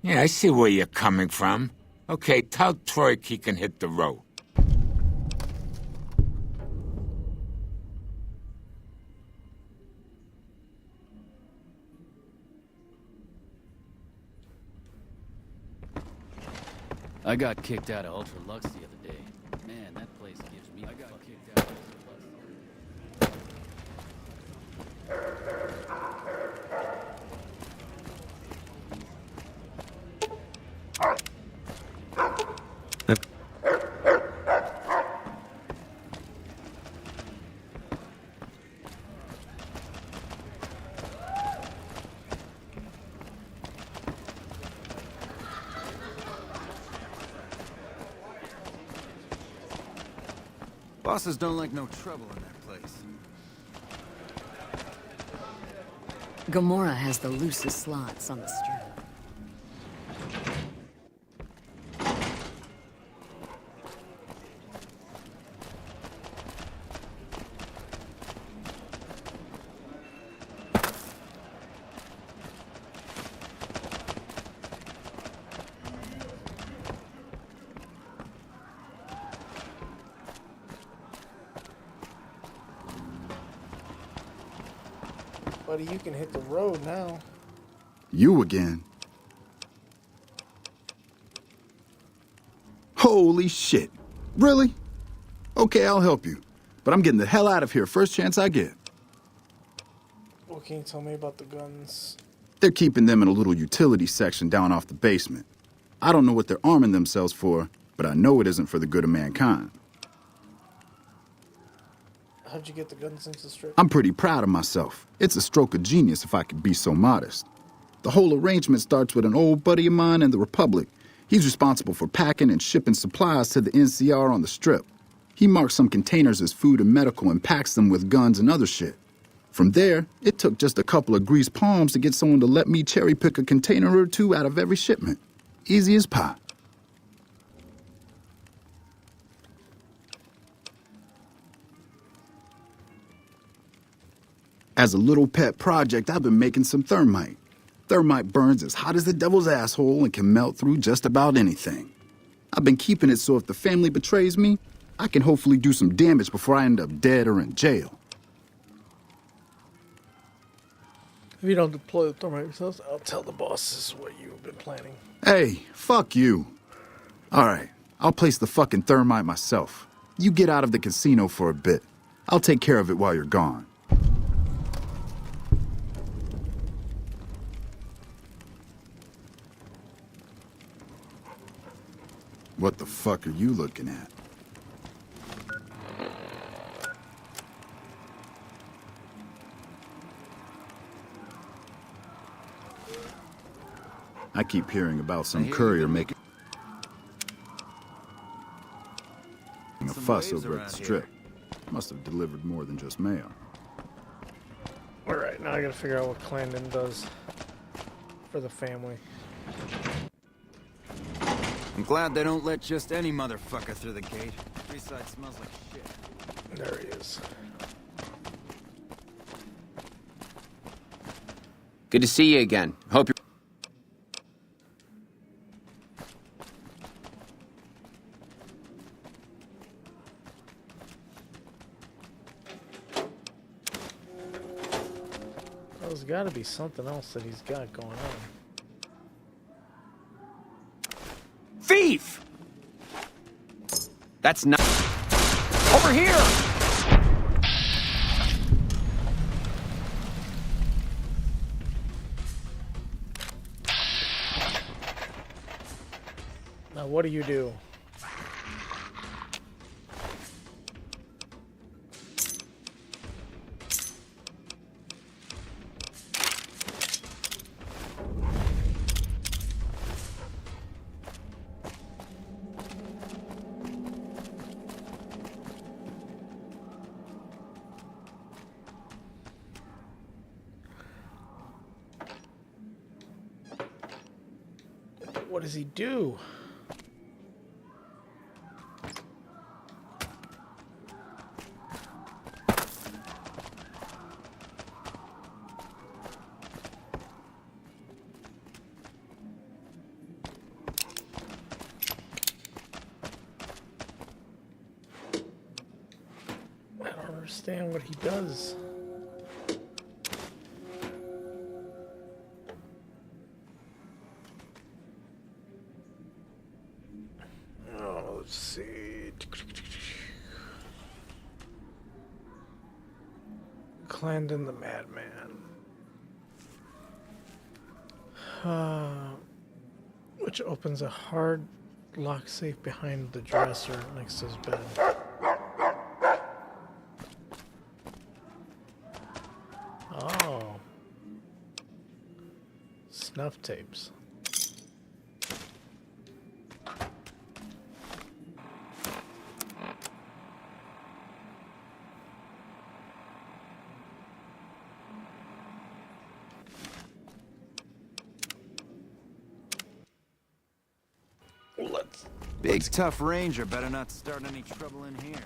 Yeah, I see where you're coming from. Okay, tell Troik he can hit the road. I got kicked out of Ultra Lux the other day. Man, that place gives me. I got kicked out of Ultra Lux. Bosses don't like no trouble in that place. Gomorrah has the loosest slots on the strip. Buddy, you can hit the road now. You again. Holy shit. Really? Okay, I'll help you. But I'm getting the hell out of here first chance I get. What can you tell me about the guns? They're keeping them in a little utility section down off the basement. I don't know what they're arming themselves for, but I know it isn't for the good of mankind. How'd you get the guns into the strip? I'm pretty proud of myself. It's a stroke of genius if I could be so modest. The whole arrangement starts with an old buddy of mine in the Republic. He's responsible for packing and shipping supplies to the NCR on the strip. He marks some containers as food and medical and packs them with guns and other shit. From there, it took just a couple of greased palms to get someone to let me cherry pick a container or two out of every shipment. Easy as pie. As a little pet project, I've been making some thermite. Thermite burns as hot as the devil's asshole and can melt through just about anything. I've been keeping it so if the family betrays me, I can hopefully do some damage before I end up dead or in jail. If you don't deploy the thermite yourselves, I'll tell the bosses what you've been planning. Hey, fuck you. All right, I'll place the fucking thermite myself. You get out of the casino for a bit. I'll take care of it while you're gone. What the fuck are you looking at? I keep hearing about some courier making a fuss over at the strip. Must have delivered more than just mail. Alright, now I gotta figure out what Clarendon does for the family. I'm glad they don't let just any motherfucker through the gate. Freeside smells like shit. There he is. Good to see you again. Hope you're... Well, there's gotta be something else that he's got going on. Thief! That's not... Over here! Now, what do you do? What does he do? I don't understand what he does. let's see. Clandon the Madman. Which opens a hard lock safe behind the dresser next to his bed. Oh. Snuff tapes. Big tough ranger better not start any trouble in here.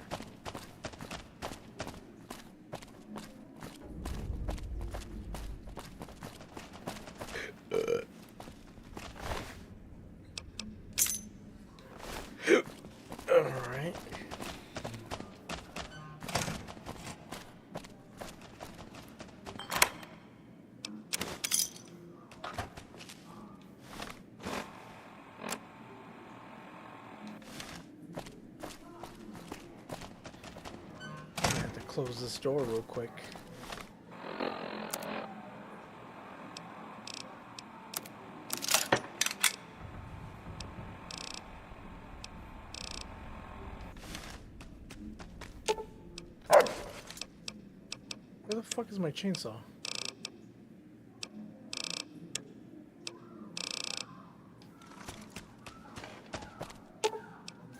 Alright. I have to close this door real quick. Where the fuck is my chainsaw?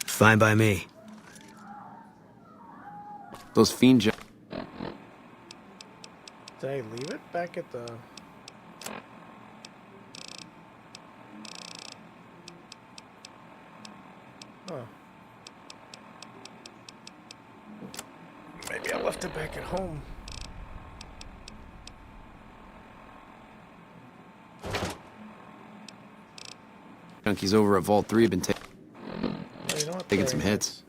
Fine by me. Those fiend Did I leave it back at the... Huh. Maybe I left it back at home. junkies over at Vault 3 have been taking some hits.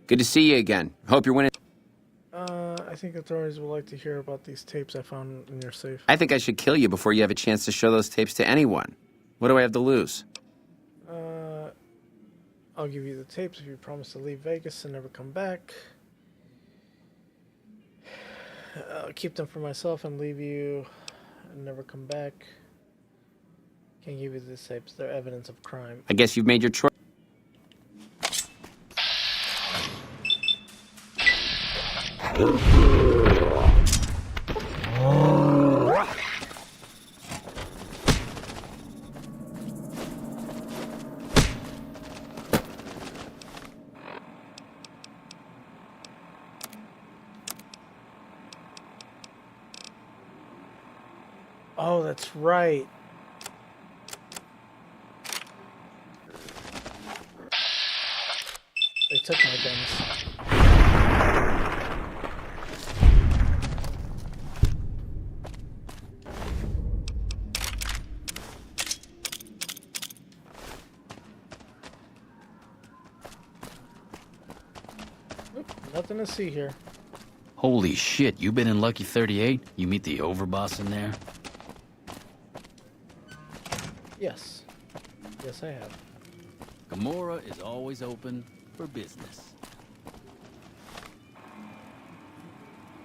Good to see you again. Hope you're winning. I think authorities would like to hear about these tapes I found in your safe. I think I should kill you before you have a chance to show those tapes to anyone. What do I have to lose? I'll give you the tapes if you promise to leave Vegas and never come back. I'll keep them for myself and leave you and never come back. Can't give you the tapes. They're evidence of crime. I guess you've made your choice. Oh, that's right. They took my guns. Oop, nothing to see here. Holy shit, you been in Lucky 38? You meet the overboss in there? Yes. Yes, I have. Gamora is always open for business.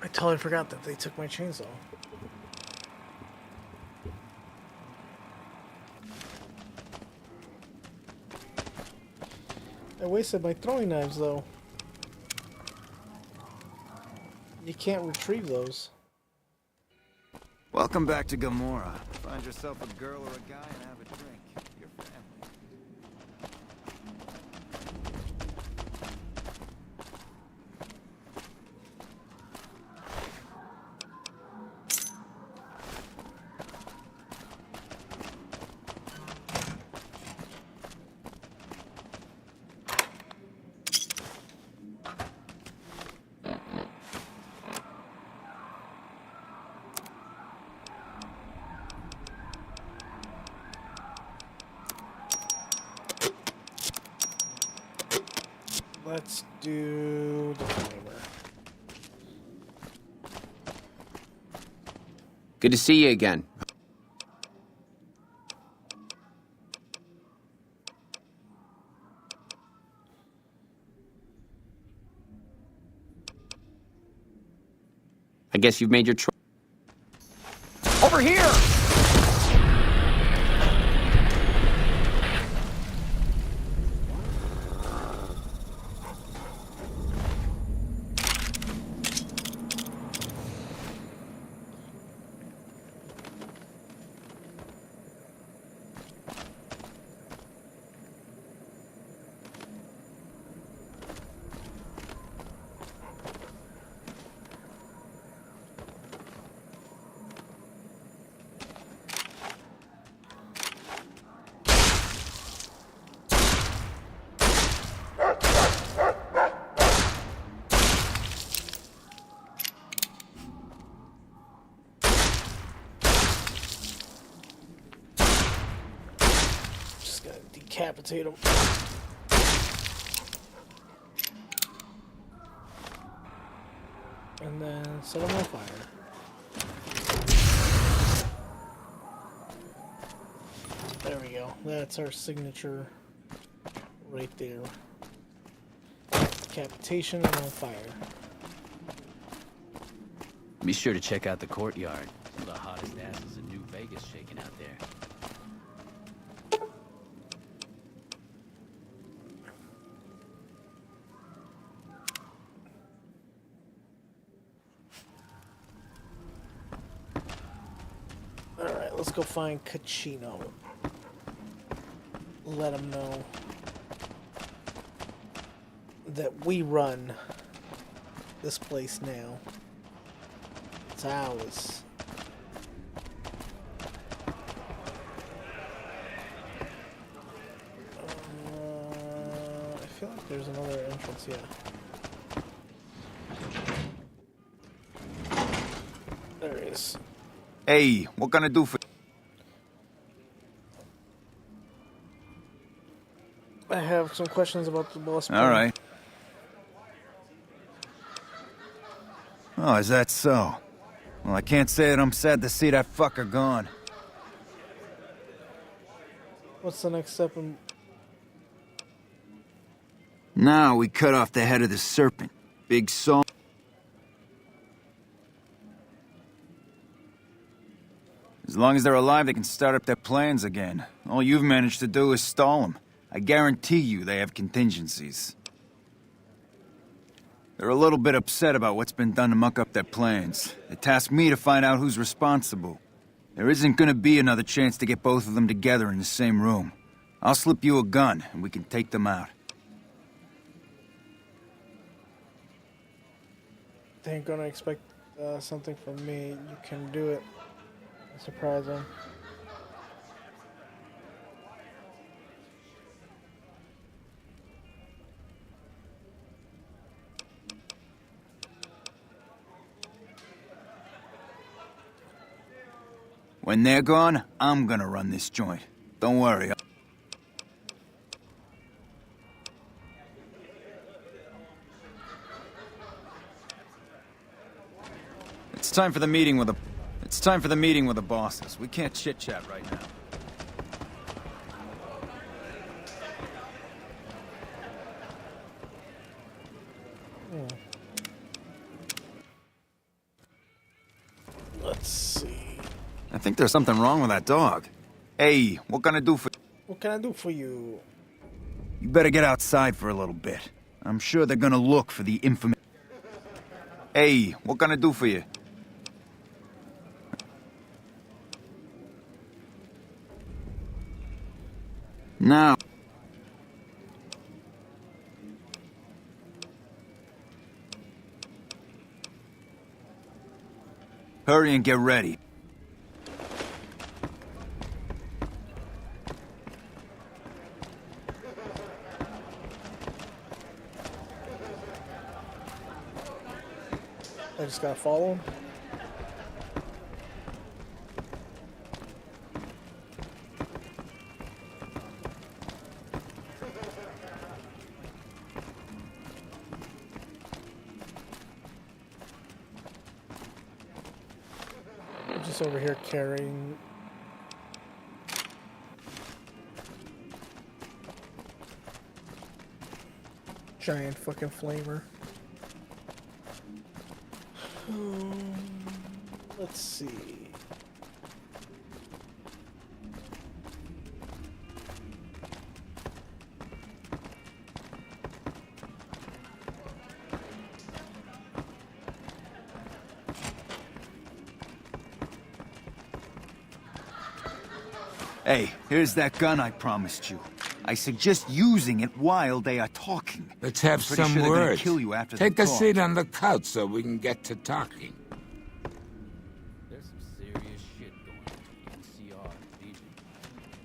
I totally forgot that they took my chainsaw. I wasted my throwing knives, though. You can't retrieve those. Welcome back to Gamora. Find yourself a girl or a guy and have a drink. Your family. Let's do the timer. Good to see you again. I guess you've made your choice. Over here! Just gotta decapitate him. And then set him on fire. There we go. That's our signature right there. Decapitation and on fire. Be sure to check out the courtyard. Some of the hottest asses in New Vegas shaking out there. Alright, let's go find Cachino. Let him know that we run this place now. It's ours. I feel like there's another entrance, yeah. There it is. Hey, what can I do for... I have some questions about the boss plan. All right. Oh, is that so? Well, I can't say that I'm sad to see that fucker gone. What's the next step in... Now we cut off the head of the serpent. Big song. As long as they're alive, they can start up their plans again. All you've managed to do is stall them. I guarantee you they have contingencies. They're a little bit upset about what's been done to muck up their plans. They tasked me to find out who's responsible. There isn't gonna be another chance to get both of them together in the same room. I'll slip you a gun, and we can take them out. They ain't gonna expect something from me. You can do it. Surprise them. When they're gone, I'm gonna run this joint. Don't worry. It's time for the meeting with the bosses. We can't chit-chat right now. Let's see. I think there's something wrong with that dog. Hey, what can I do for... What can I do for you? You better get outside for a little bit. I'm sure they're gonna look for the infamous... Hey, what can I do for you? Now... Hurry and get ready. I just gotta follow him. I'm just over here carrying giant fucking flamer. Let's see. Hey, here's that gun I promised you. I suggest using it while they are talking. Let's have Pretty some sure they're gonna words. kill you after Take the a talk. seat on the couch so we can get to talking. There's some serious shit going on in NCR region.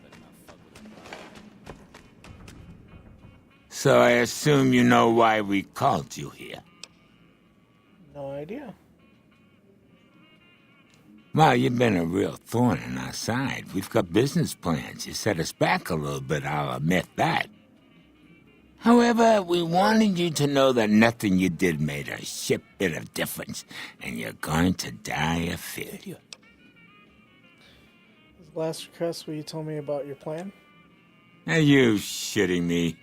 Better not fuck with it. So I assume you know why we called you here. No idea. Well, you've been a real thorn in our side. We've got business plans. You set us back a little bit, I'll admit that. However, we wanted you to know that nothing you did made a shit bit of difference, and you're going to die of failure. This last request where you told me about your plan? Are you shitting me?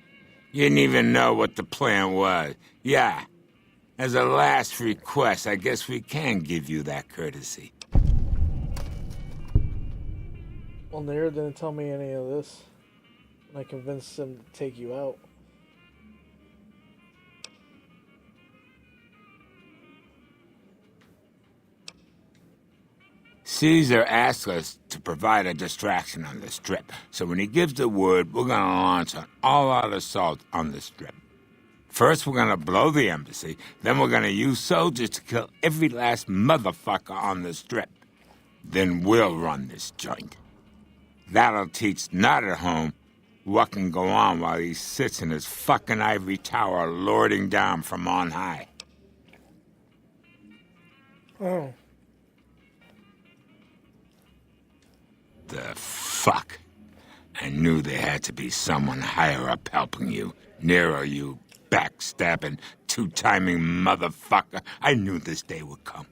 You didn't even know what the plan was. Yeah. As a last request, I guess we can give you that courtesy. Well, Nair didn't tell me any of this. And I convinced him to take you out. Caesar asked us to provide a distraction on the Strip, so when he gives the word, we're gonna launch an all-out assault on the Strip. First, we're gonna blow the embassy, then we're gonna use soldiers to kill every last motherfucker on the Strip. Then we'll run this joint. That'll teach Not at Home what can go on while he sits in his fucking ivory tower lording down from on high. Oh. The fuck? I knew there had to be someone higher up helping you. Nero, you backstabbing, two-timing motherfucker. I knew this day would come.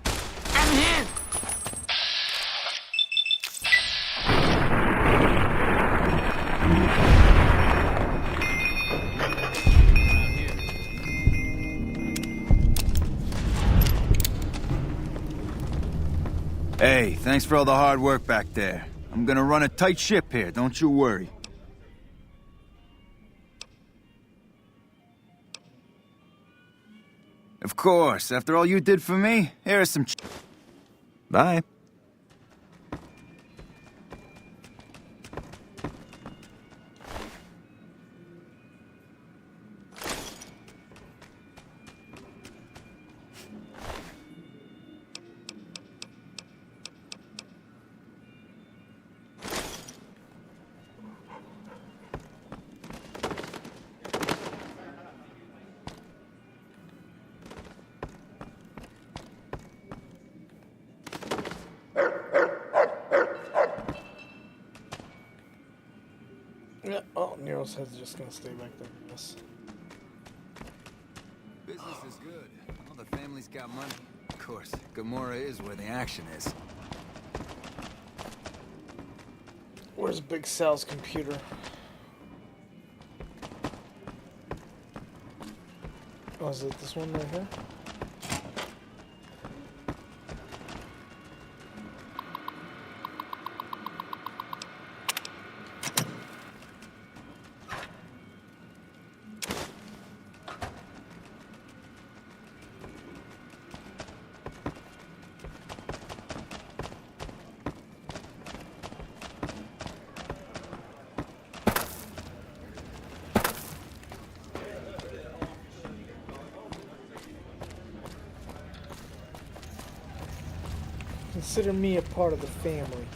I'm here! Hey, thanks for all the hard work back there. I'm gonna run a tight ship here, don't you worry. Of course, after all you did for me, here's some Bye. Yeah, oh, Nero's head's just gonna stay back there. Yes. Business is good. All the family's got money. Of course, Gomorrah is where the action is. Where's Big Sal's computer? Oh, is it this one right here? Consider me a part of the family.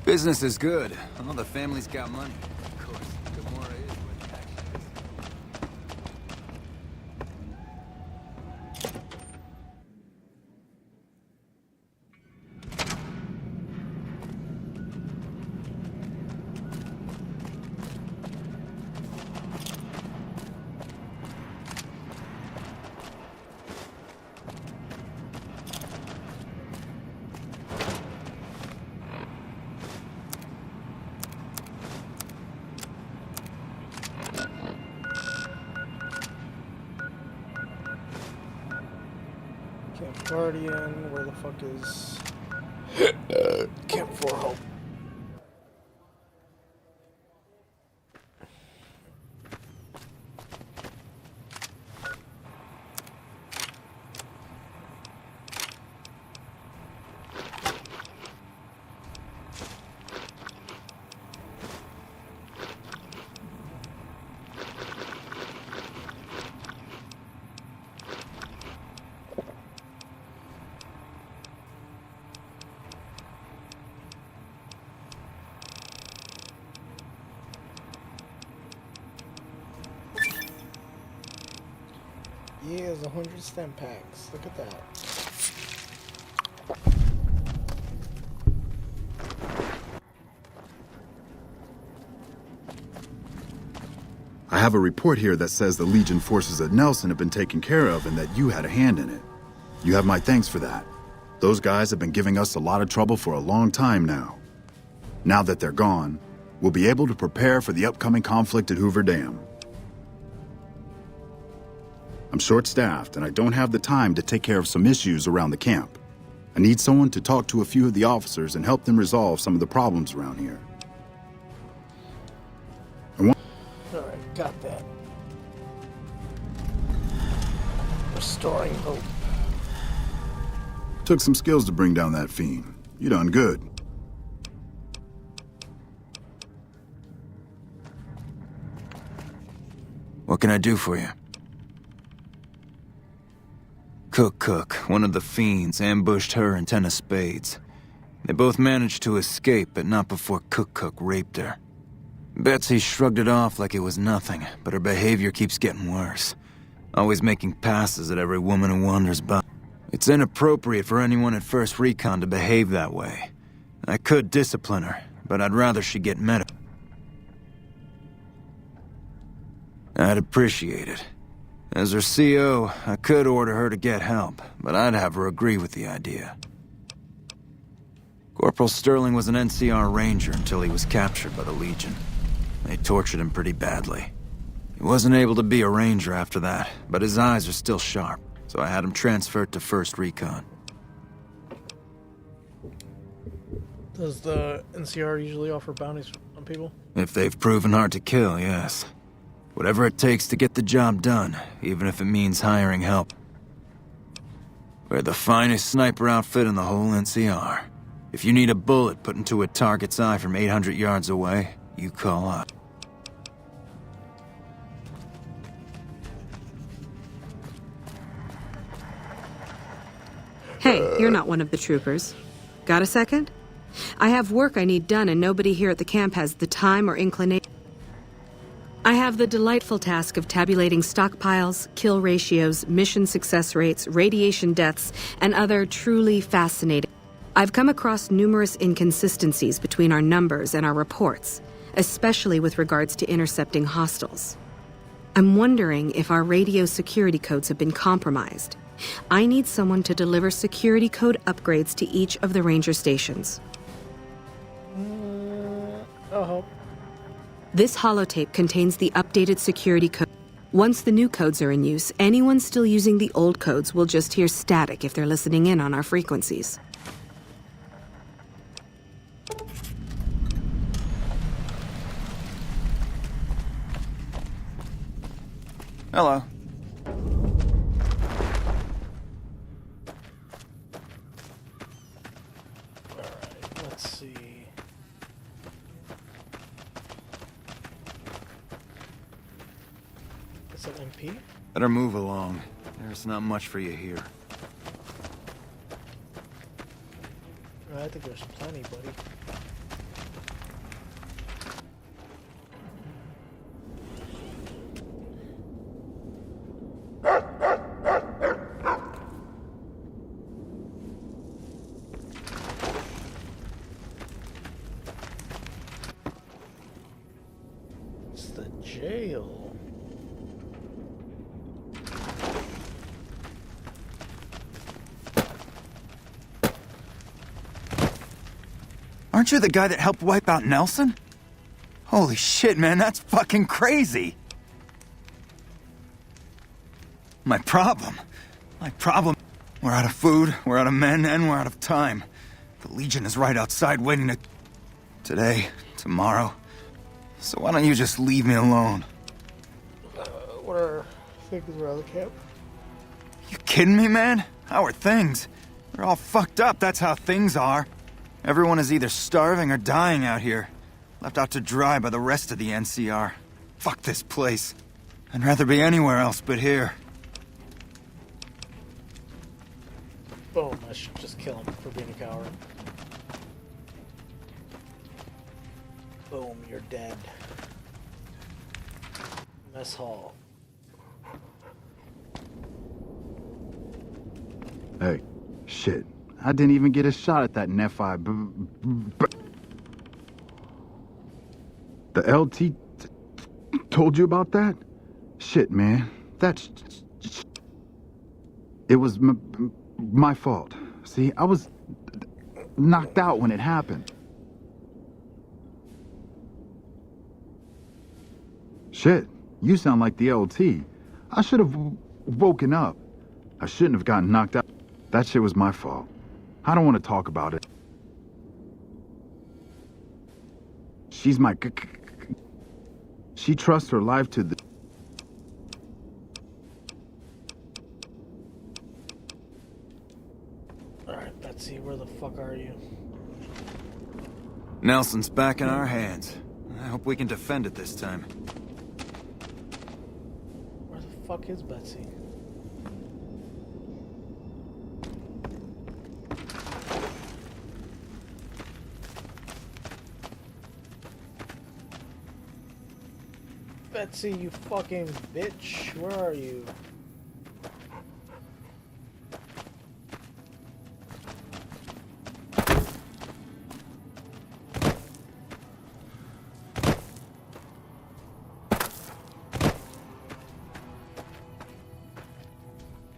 Business is good. All the family's got money. Of course, Gomorrah is where the action is. Guardian, where the fuck is Camp 4 Hope? Yeah, there's 100 stem packs. Look at that. I have a report here that says the Legion forces at Nelson have been taken care of and that you had a hand in it. You have my thanks for that. Those guys have been giving us a lot of trouble for a long time now. Now that they're gone, we'll be able to prepare for the upcoming conflict at Hoover Dam. I'm short-staffed and I don't have the time to take care of some issues around the camp. I need someone to talk to a few of the officers and help them resolve some of the problems around here. Alright, got that. Restoring hope. Took some skills to bring down that fiend. You done good. What can I do for you? Cook, one of the fiends, ambushed her and 10 of spades. They both managed to escape, but not before Cook raped her. Betsy shrugged it off like it was nothing, but her behavior keeps getting worse. Always making passes at every woman who wanders by. It's inappropriate for anyone at First Recon to behave that way. I could discipline her, but I'd rather she get medical. I'd appreciate it. As her CO, I could order her to get help, but I'd have her agree with the idea. Corporal Sterling was an NCR ranger until he was captured by the Legion. They tortured him pretty badly. He wasn't able to be a ranger after that, but his eyes are still sharp, so I had him transferred to First Recon. Does the NCR usually offer bounties on people? If they've proven hard to kill, yes. Whatever it takes to get the job done, even if it means hiring help. We're the finest sniper outfit in the whole NCR. If you need a bullet put into a target's eye from 800 yards away, you call up. Hey, you're not one of the troopers. Got a second? I have work I need done and nobody here at the camp has the time or inclination. I have the delightful task of tabulating stockpiles, kill ratios, mission success rates, radiation deaths, and other truly fascinating. I've come across numerous inconsistencies between our numbers and our reports, especially with regards to intercepting hostiles. I'm wondering if our radio security codes have been compromised. I need someone to deliver security code upgrades to each of the ranger stations. Oh. This holotape contains the updated security code. Once the new codes are in use, anyone still using the old codes will just hear static if they're listening in on our frequencies. Hello. Alright, let's see. Is that MP? Better move along. There's not much for you here. I think there's plenty, buddy. It's the jail. Aren't you the guy that helped wipe out Nelson? Holy shit, man, that's fucking crazy! My problem... We're out of food, we're out of men, and we're out of time. The Legion is right outside waiting to... Today, tomorrow. So why don't you just leave me alone? What are things around the camp? You kidding me, man? How are things? They're all fucked up, that's how things are. Everyone is either starving or dying out here. Left out to dry by the rest of the NCR. Fuck this place. I'd rather be anywhere else but here. Boom, I should just kill him for being a coward. Boom, you're dead. Mess hall. Hey, shit. I didn't even get a shot at that Nephi. The LT told you about that? Shit, man. That's... It was my fault. See, I was knocked out when it happened. Shit, you sound like the LT. I should have woken up. I shouldn't have gotten knocked out. That shit was my fault. I don't want to talk about it. She's my... She trusts her life to the... Alright, Betsy, where the fuck are you? Nelson's back in our hands. I hope we can defend it this time. Where the fuck is Betsy? Betsy, you fucking bitch. Where are you?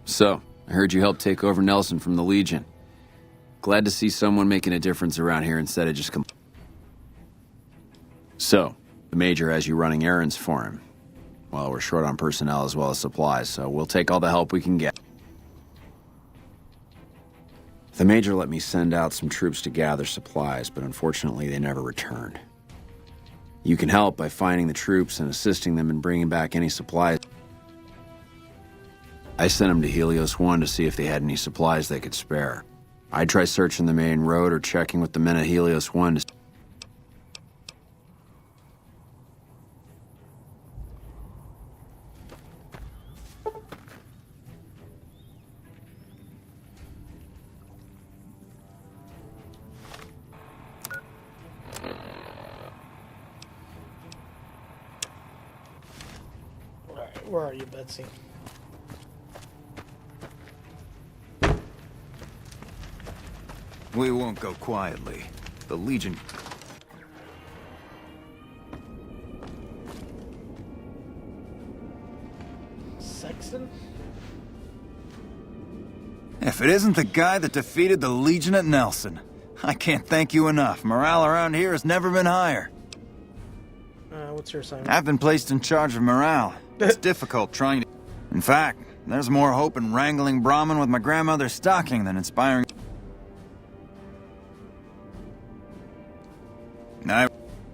So, I heard you helped take over Nelson from the Legion. Glad to see someone making a difference around here instead of just So, the Major has you running errands for him. Well, we're short on personnel as well as supplies, so we'll take all the help we can get. The Major let me send out some troops to gather supplies, but unfortunately they never returned. You can help by finding the troops and assisting them in bringing back any supplies. I sent them to Helios 1 to see if they had any supplies they could spare. I'd try searching the main road or checking with the men at Helios 1 to... Alright, where are you, Betsy? We won't go quietly. The Legion... Sexton? If it isn't the guy that defeated the Legion at Nelson, I can't thank you enough. Morale around here has never been higher. What's your assignment? I've been placed in charge of morale. It's difficult trying to... In fact, there's more hope in wrangling Brahmin with my grandmother's stocking than inspiring...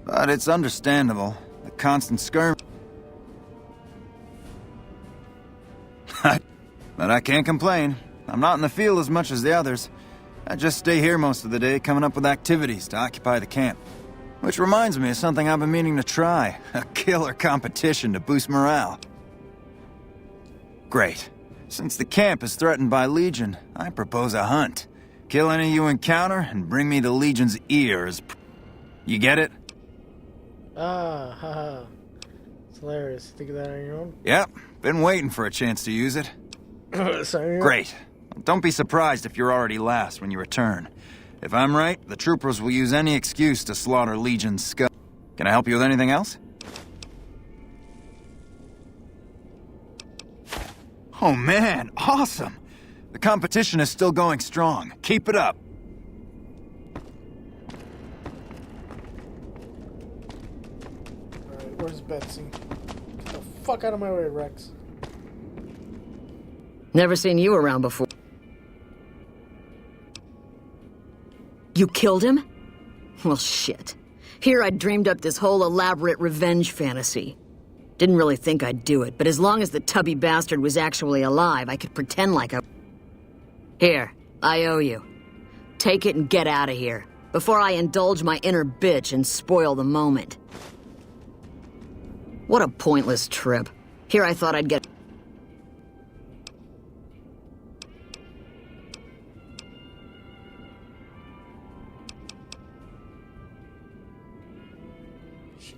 But it's understandable. The constant skirmish... But I can't complain. I'm not in the field as much as the others. I just stay here most of the day, coming up with activities to occupy the camp. Which reminds me of something I've been meaning to try. A killer competition to boost morale. Great. Since the camp is threatened by Legion, I propose a hunt. Kill any you encounter and bring me the Legion's ear as... You get it? Ah, haha. It's hilarious. Think of that on your own? Yep. Been waiting for a chance to use it. Great. Don't be surprised if you're already last when you return. If I'm right, the troopers will use any excuse to slaughter Legion's scum. Can I help you with anything else? Oh man, awesome! The competition is still going strong. Keep it up. Alright, where's Betsy? Get the fuck out of my way, Rex. Never seen you around before. You killed him? Well, shit. Here I'd dreamed up this whole elaborate revenge fantasy. Didn't really think I'd do it, but as long as the tubby bastard was actually alive, I could pretend like I... Here, I owe you. Take it and get out of here, before I indulge my inner bitch and spoil the moment. What a pointless trip. Here I thought I'd get...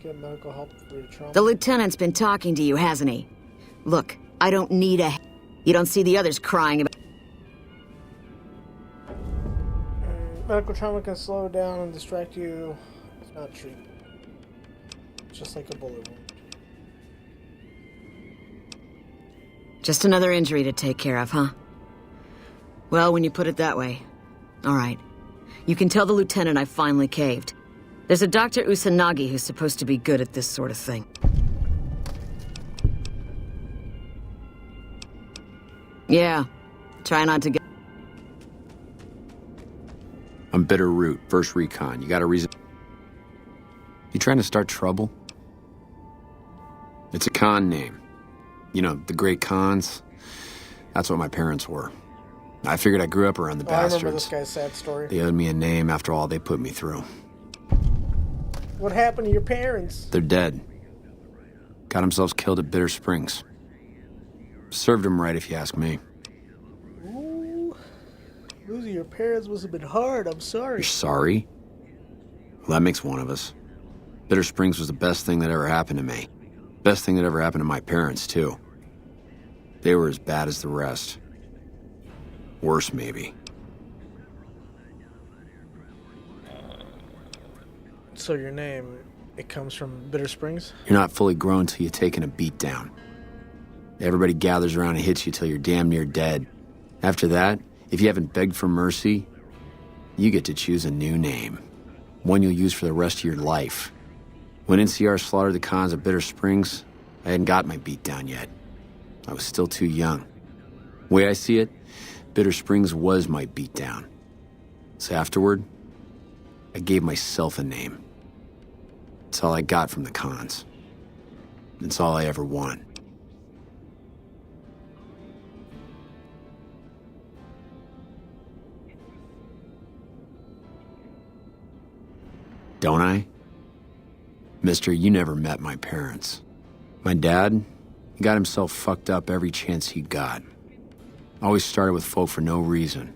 Get medical help for your trauma. The lieutenant's been talking to you, hasn't he? Look, I don't need a... You don't see the others crying about... Medical trauma can slow down and distract you. It's not treatment. It's just like a bullet wound. Just another injury to take care of, huh? Well, when you put it that way. All right. You can tell the lieutenant I finally caved. There's a Dr. Usanagi who's supposed to be good at this sort of thing. Yeah. Try not to get... I'm Bitter Root, first recon. You got a reason? You trying to start trouble? It's a con name. You know, the great cons. That's what my parents were. I figured I grew up around the bastards. I remember this guy's sad story. They owed me a name after all they put me through. What happened to your parents? They're dead. Got themselves killed at Bitter Springs. Served them right, if you ask me. Ooh. Losing your parents must have been hard. I'm sorry. You're sorry? Well, that makes one of us. Bitter Springs was the best thing that ever happened to me. Best thing that ever happened to my parents, too. They were as bad as the rest. Worse, maybe. So your name, it comes from Bitter Springs? You're not fully grown till you've taken a beat down. Everybody gathers around and hits you till you're damn near dead. After that, if you haven't begged for mercy, you get to choose a new name. One you'll use for the rest of your life. When NCR slaughtered the cons at Bitter Springs, I hadn't got my beat down yet. I was still too young. The way I see it, Bitter Springs was my beat down. So afterward, I gave myself a name. It's all I got from the cons. It's all I ever want. Don't I? Mister, you never met my parents. My dad, he got himself fucked up every chance he got. Always started with folk for no reason.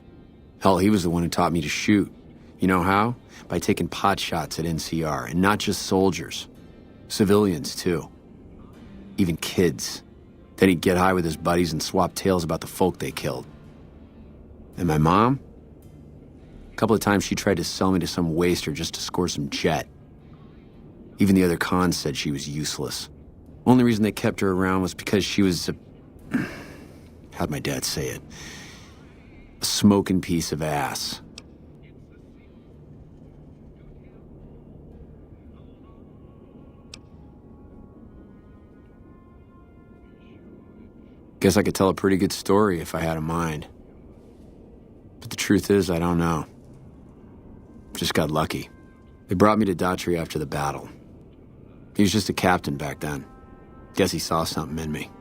Hell, he was the one who taught me to shoot. You know how? By taking pot shots at NCR, and not just soldiers. Civilians, too. Even kids. Then he'd get high with his buddies and swap tales about the folk they killed. And my mom? A couple of times she tried to sell me to some waster just to score some jet. Even the other cons said she was useless. Only reason they kept her around was because she was a... how'd my dad say it? A smoking piece of ass. Guess I could tell a pretty good story if I had a mind. But the truth is, I don't know. Just got lucky. They brought me to Daughtry after the battle. He was just a captain back then. Guess he saw something in me.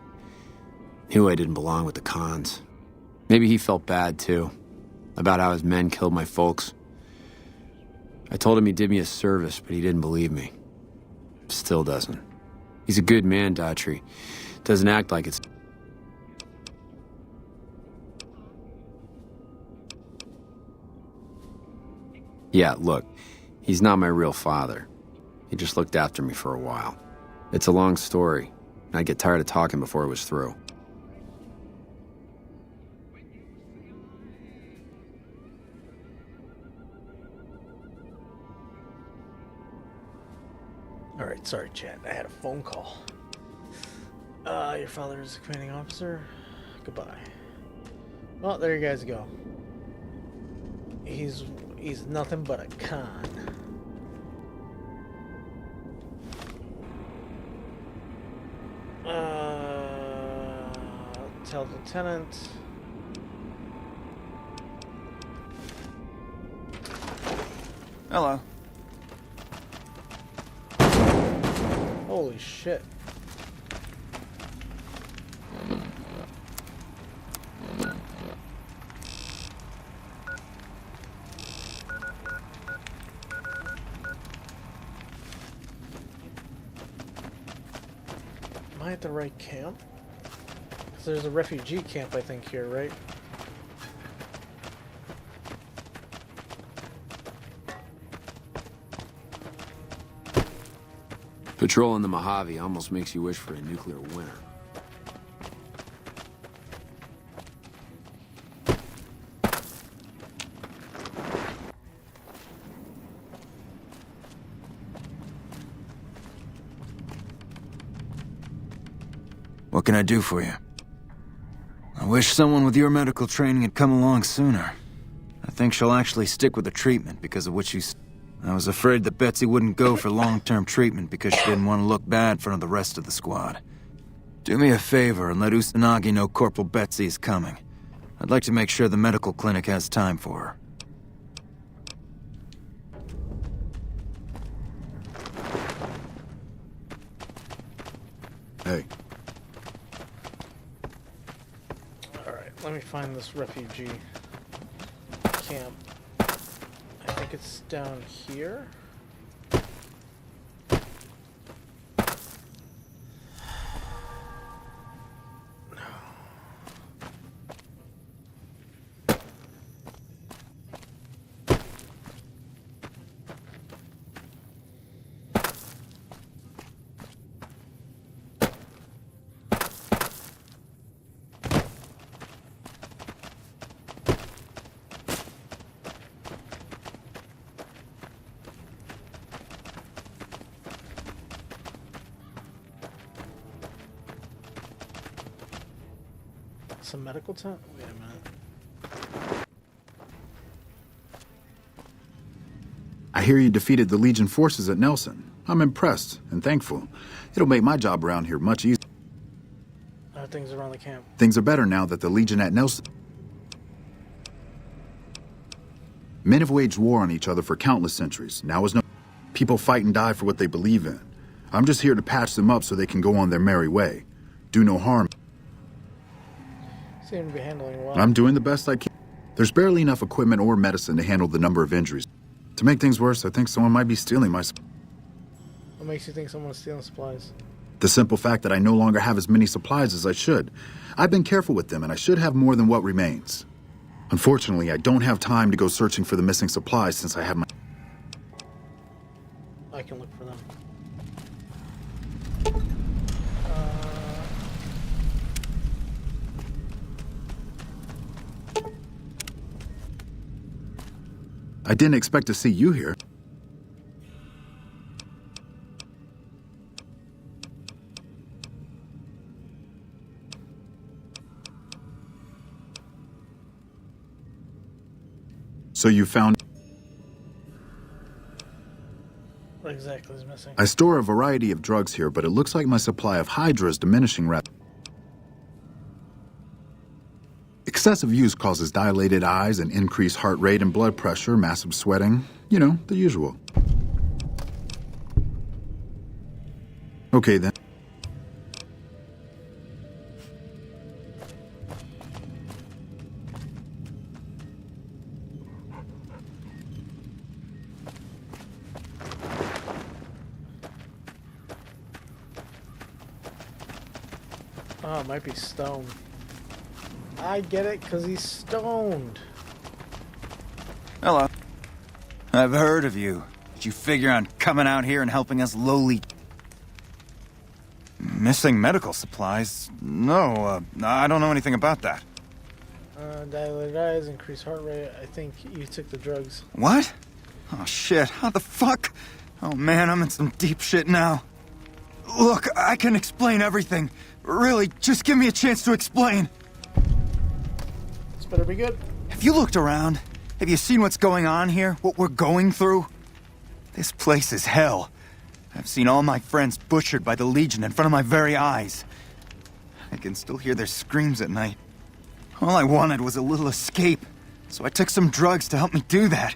Knew I didn't belong with the cons. Maybe he felt bad, too. About how his men killed my folks. I told him he did me a service, but he didn't believe me. Still doesn't. He's a good man, Daughtry. Doesn't act like it's... Yeah, look, he's not my real father. He just looked after me for a while. It's a long story, and I'd get tired of talking before it was through. Alright, sorry, Chad. I had a phone call. Your father is a commanding officer? Goodbye. Well, there you guys go. He's nothing but a con. Tell the lieutenant. Hello. Holy shit. Am I at the right camp? 'Cause there's a refugee camp, I think, here, right? Patrolling the Mojave almost makes you wish for a nuclear winter. What can I do for you? I wish someone with your medical training had come along sooner. I think she'll actually stick with the treatment because of what you said. I was afraid that Betsy wouldn't go for long-term treatment because she didn't want to look bad in front of the rest of the squad. Do me a favor and let Usanagi know Corporal Betsy is coming. I'd like to make sure the medical clinic has time for her. Hey. Alright, let me find this refugee camp. I think it's down here. Some medical tent? Wait a minute. I hear you defeated the Legion forces at Nelson. I'm impressed and thankful. It'll make my job around here much easier. How are things around the camp? Things are better now that the Legion at Nelson... Men have waged war on each other for countless centuries. Now is no... People fight and die for what they believe in. I'm just here to patch them up so they can go on their merry way. Do no harm. Seem to be handling well. I'm doing the best I can. There's barely enough equipment or medicine to handle the number of injuries. To make things worse, I think someone might be stealing my... What makes you think someone's stealing supplies? The simple fact that I no longer have as many supplies as I should. I've been careful with them, and I should have more than what remains. Unfortunately, I don't have time to go searching for the missing supplies since I have my... I can look for them. I didn't expect to see you here. So you found... What exactly is missing? I store a variety of drugs here, but it looks like my supply of Hydra is diminishing rapidly. Excessive use causes dilated eyes and increased heart rate and blood pressure, massive sweating. You know, the usual. Okay, then. Oh, it might be stone. I get it, because he's stoned. Hello. I've heard of you. Did you figure on coming out here and helping us lowly... Missing medical supplies? No, I don't know anything about that. Dilated eyes, increased heart rate. I think you took the drugs. What? Oh, shit. How the fuck? Oh, man, I'm in some deep shit now. Look, I can explain everything. Really, just give me a chance to explain. This better be good. Have you looked around? Have you seen what's going on here? What we're going through? This place is hell. I've seen all my friends butchered by the Legion in front of my very eyes. I can still hear their screams at night. All I wanted was a little escape, so I took some drugs to help me do that.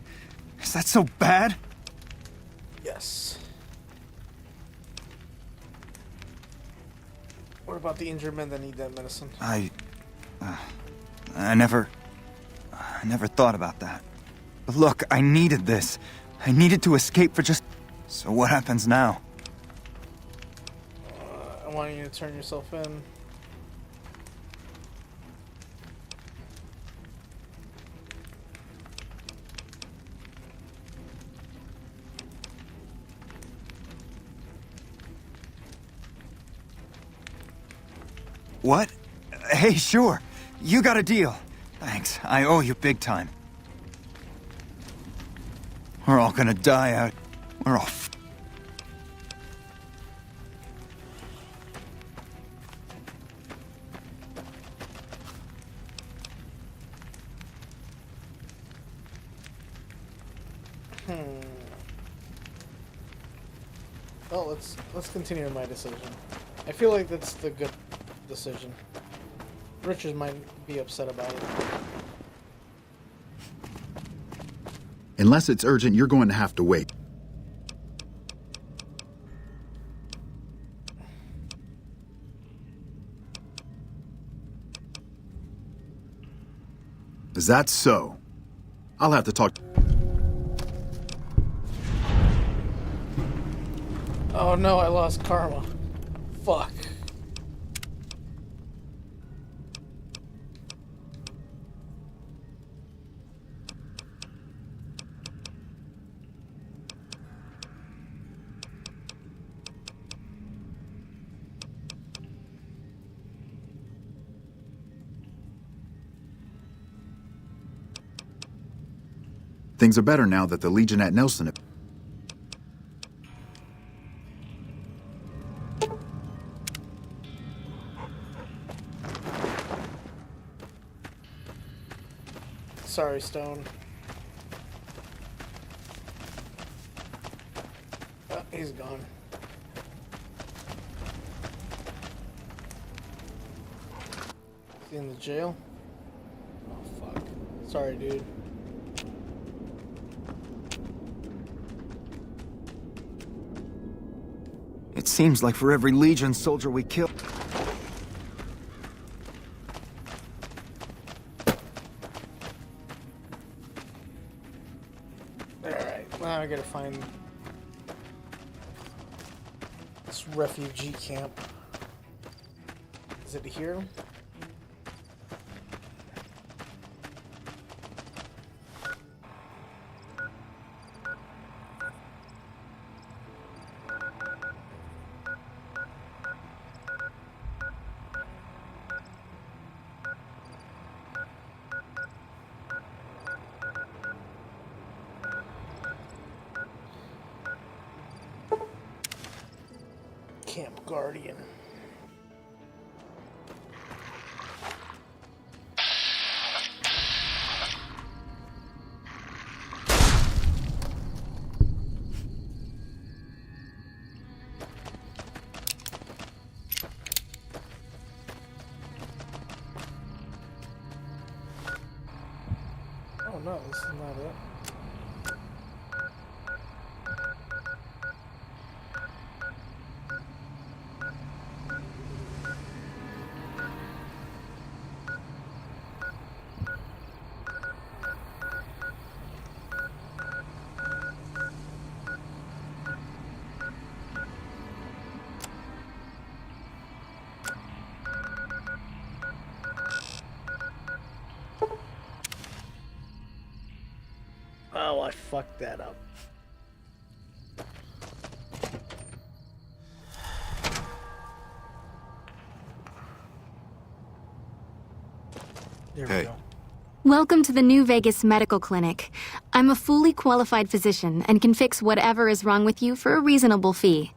Is that so bad? Yes. What about the injured men that need that medicine? I never thought about that. But look, I needed this. I needed to escape for just... So what happens now? I want you to turn yourself in. What? Hey, sure. You got a deal. Thanks. I owe you big time. We're all gonna die out. We're all Well, let's continue my decision. I feel like that's the good decision. Richard might be upset about it. Unless it's urgent, you're going to have to wait. Is that so? I'll have to talk. Oh no, I lost karma. Fuck. Things are better now that the Legion at Nelson... Sorry, Stone. Oh, he's gone. Is he in the jail? Oh, fuck. Sorry, dude. It seems like for every Legion soldier we kill... Alright, now I gotta find this refugee camp. Is it here? Camp Guardian. Oh no, this is not it. Oh, I fucked that up. There we go. Welcome to the NewVegas Medical Clinic. I'm a fully qualified physician and can fix whatever is wrong with you for a reasonable fee.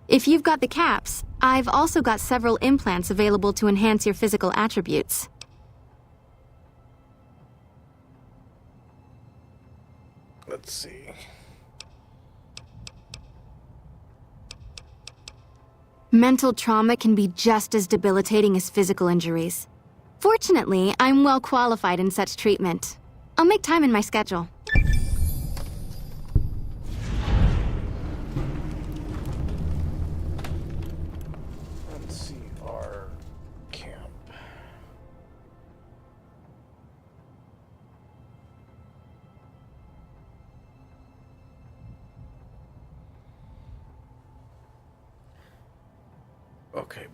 If you've got the caps, I've also got several implants available to enhance your physical attributes. Let's see. Mental trauma can be just as debilitating as physical injuries. Fortunately, I'm well qualified in such treatment. I'll make time in my schedule. Okay.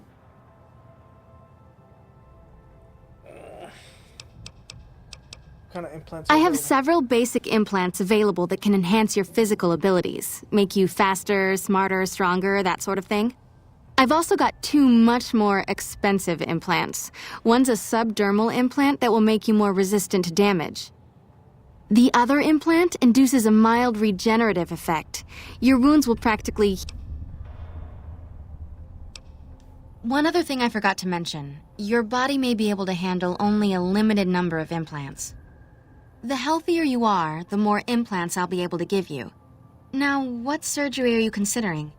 Kind of implants? I have several basic implants available that can enhance your physical abilities, make you faster, smarter, stronger, that sort of thing. I've also got 2 much more expensive implants. One's a subdermal implant that will make you more resistant to damage. The other implant induces a mild regenerative effect. Your wounds will practically... One other thing I forgot to mention. Your body may be able to handle only a limited number of implants. The healthier you are, the more implants I'll be able to give you. Now, what surgery are you considering?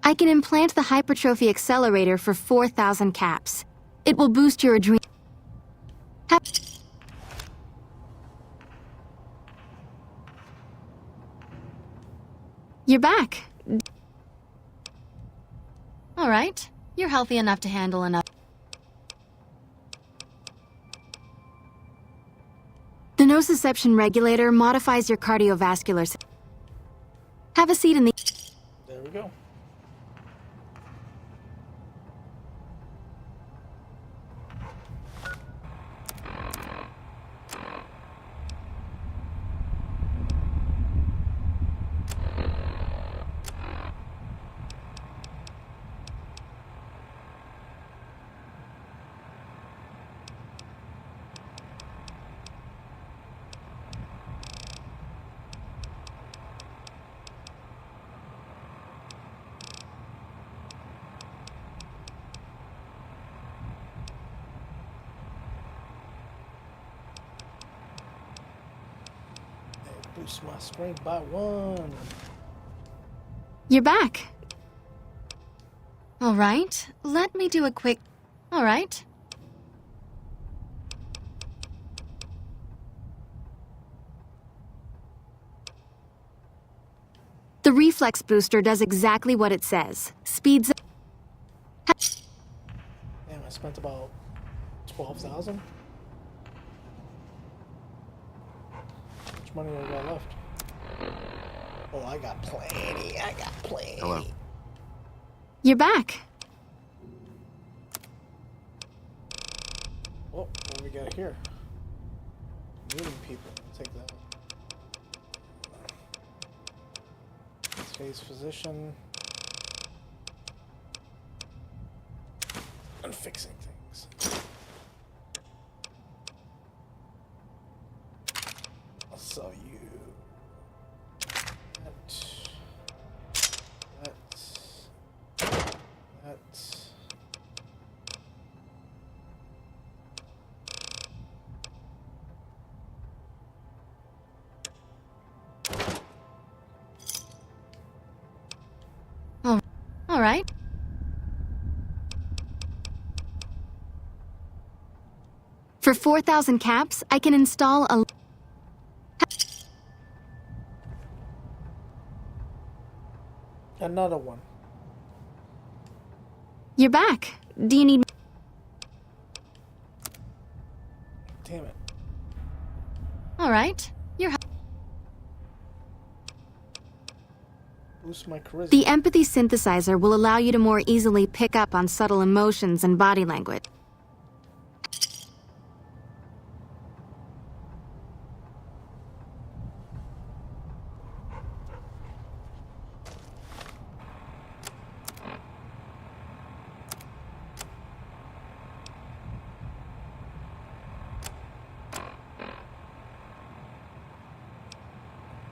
I can implant the hypertrophy accelerator for 4,000 caps. It will boost your adrenaline. You're back. All right. You're healthy enough to handle enough. The nociception regulator modifies your cardiovascular system. Have a seat in the... There we go. Boost my strength by 1. You're back. All right. Let me do a quick... All right. The reflex booster does exactly what it says. Speeds up... Damn, I spent about 12,000. How much money do I got left? Oh, I got plenty. I got plenty. Hello. You're back. Oh, what do we got here? Meeting people. Take that. Space physician. And fixing things. I'll sell you. That's Oh, all right. For 4,000 caps, I can install a... another one. You're back. Do you need... Damn it. All right. You're... Boost my charisma. The empathy synthesizer will allow you to more easily pick up on subtle emotions and body language.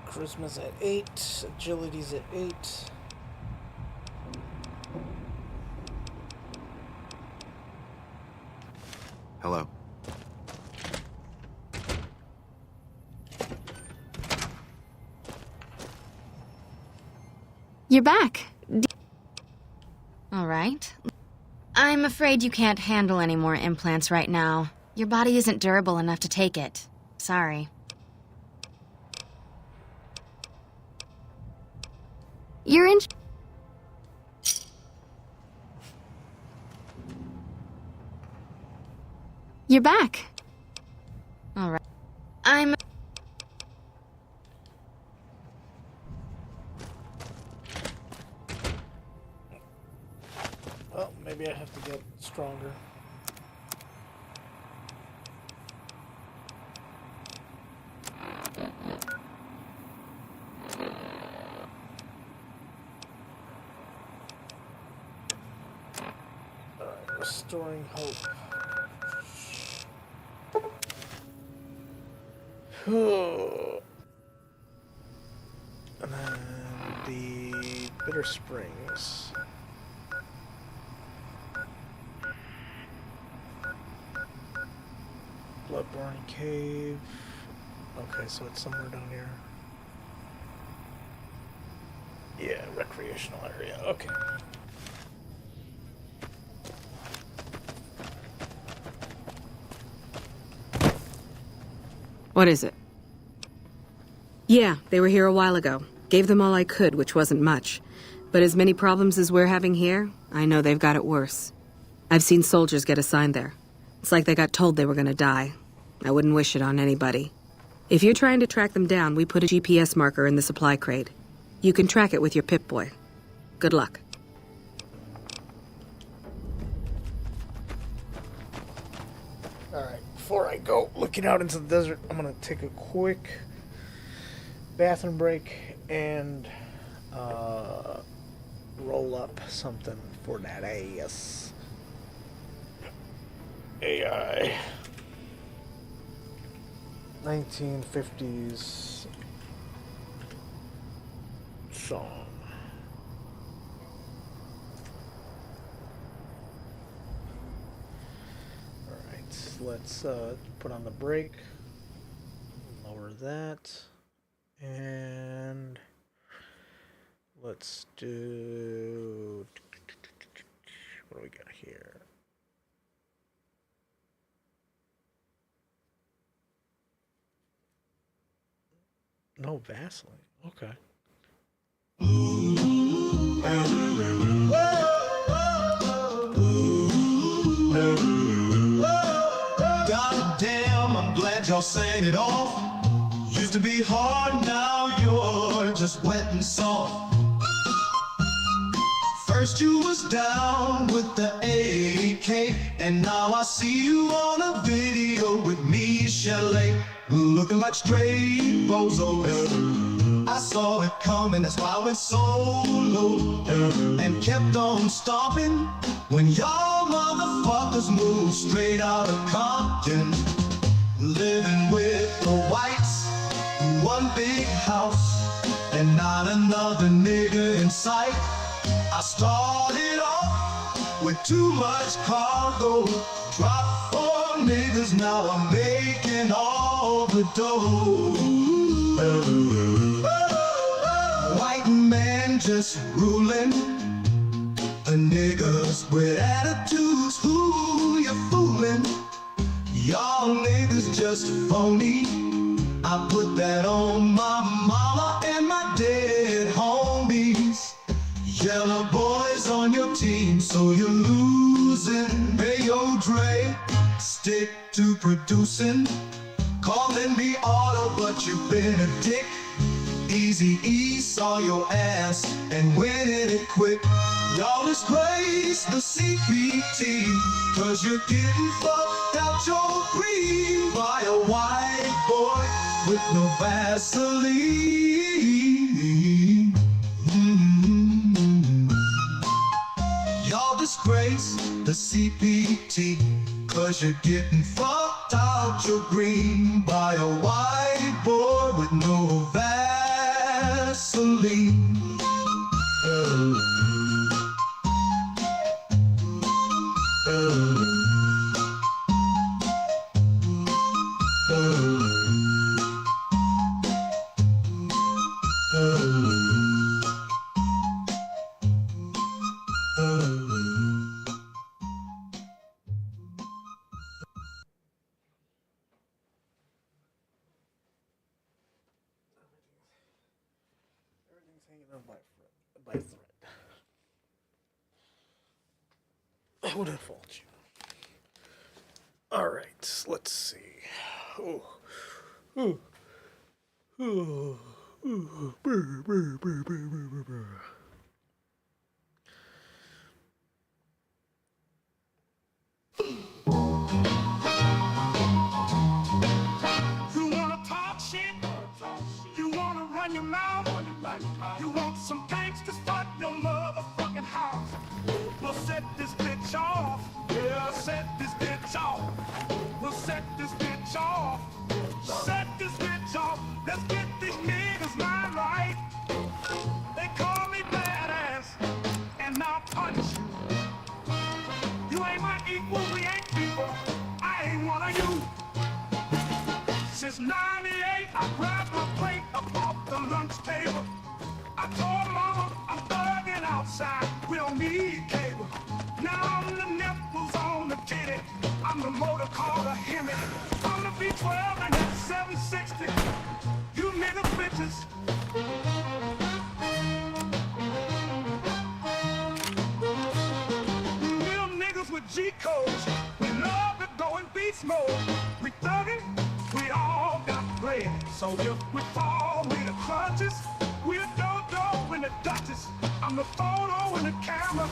Charisma's at 8. Agility's at 8. Hello. You're back. All right. I'm afraid you can't handle any more implants right now. Your body isn't durable enough to take it. Sorry. You're in... you're back. All right. Well, maybe I have to get stronger. Alright, restoring hope. And then the Bitter Springs. Bloodborne Cave. Okay, so it's somewhere down here. Yeah, recreational area. Okay. What is it? Yeah, they were here a while ago. Gave them all I could, which wasn't much. But as many problems as we're having here, I know they've got it worse. I've seen soldiers get assigned there. It's like they got told they were gonna die. I wouldn't wish it on anybody. If you're trying to track them down, we put a GPS marker in the supply crate. You can track it with your Pip-Boy. Good luck. Alright, before I go looking out into the desert, I'm gonna take a quick bathroom break and roll up something for that ass. AI. 1950s song. Alright, let's put on the brake, lower that, and let's do, what do we got here? No Vaseline. Okay. Goddamn, I'm glad y'all sang it off. Used to be hard, now you're just wet and soft. First you was down with the AK, and now I see you on a video with me, Shelley, looking like straight bozo. I saw it coming, that's why I went solo and kept on stomping when y'all motherfuckers moved straight out of Compton. Living with the whites, one big house, and not another nigga in sight. I started off with too much cargo, dropped 4 niggas, now I'm making all the dough. White man just ruling, the niggas with attitudes, who you fooling? Y'all niggas just phony. I put that on my mama and my dead homies. Yellow boys on your team, so you're losing. Hey yo, Dre, stick to producing. Calling me auto, but you've been a dick. Easy-E saw your ass and winning it quick. Y'all disgrace the CPT, cause you're getting fucked out your green by a white boy with no Vaseline. Y'all disgrace the CPT, cause you're getting fucked out your green by a white boy with no Vaseline. Everything's hanging on by a thread. I wouldn't fault you. Alright. right, let's see. Oh. Ooh. Ooh. Ooh. Brr, brr, brr, brr, brr, brr. You wanna talk shit? You wanna run your mouth? You want some gangsters fuck your motherfucking house? We'll set this bitch off. Yeah, set this bitch off. We'll set this bitch off. Set this bitch off. Let's get these niggas mind right. They call me badass, and I'll punish you. You ain't my equal, we ain't people. I ain't one of you. Since 98, I grabbed my plate up off the lunch table. I told mama I'm thugging outside, we don't need cable. Now I'm the nipples on the titty, I'm the motor car, the Hemi. I'm the V12 and that 760, you niggas bitches. Real niggas with G-codes, we love to go in beast mode. We thugging, we all got bread. So if we fall, we the crutches. We the dodo and the duchess. I'm the photo and the camera.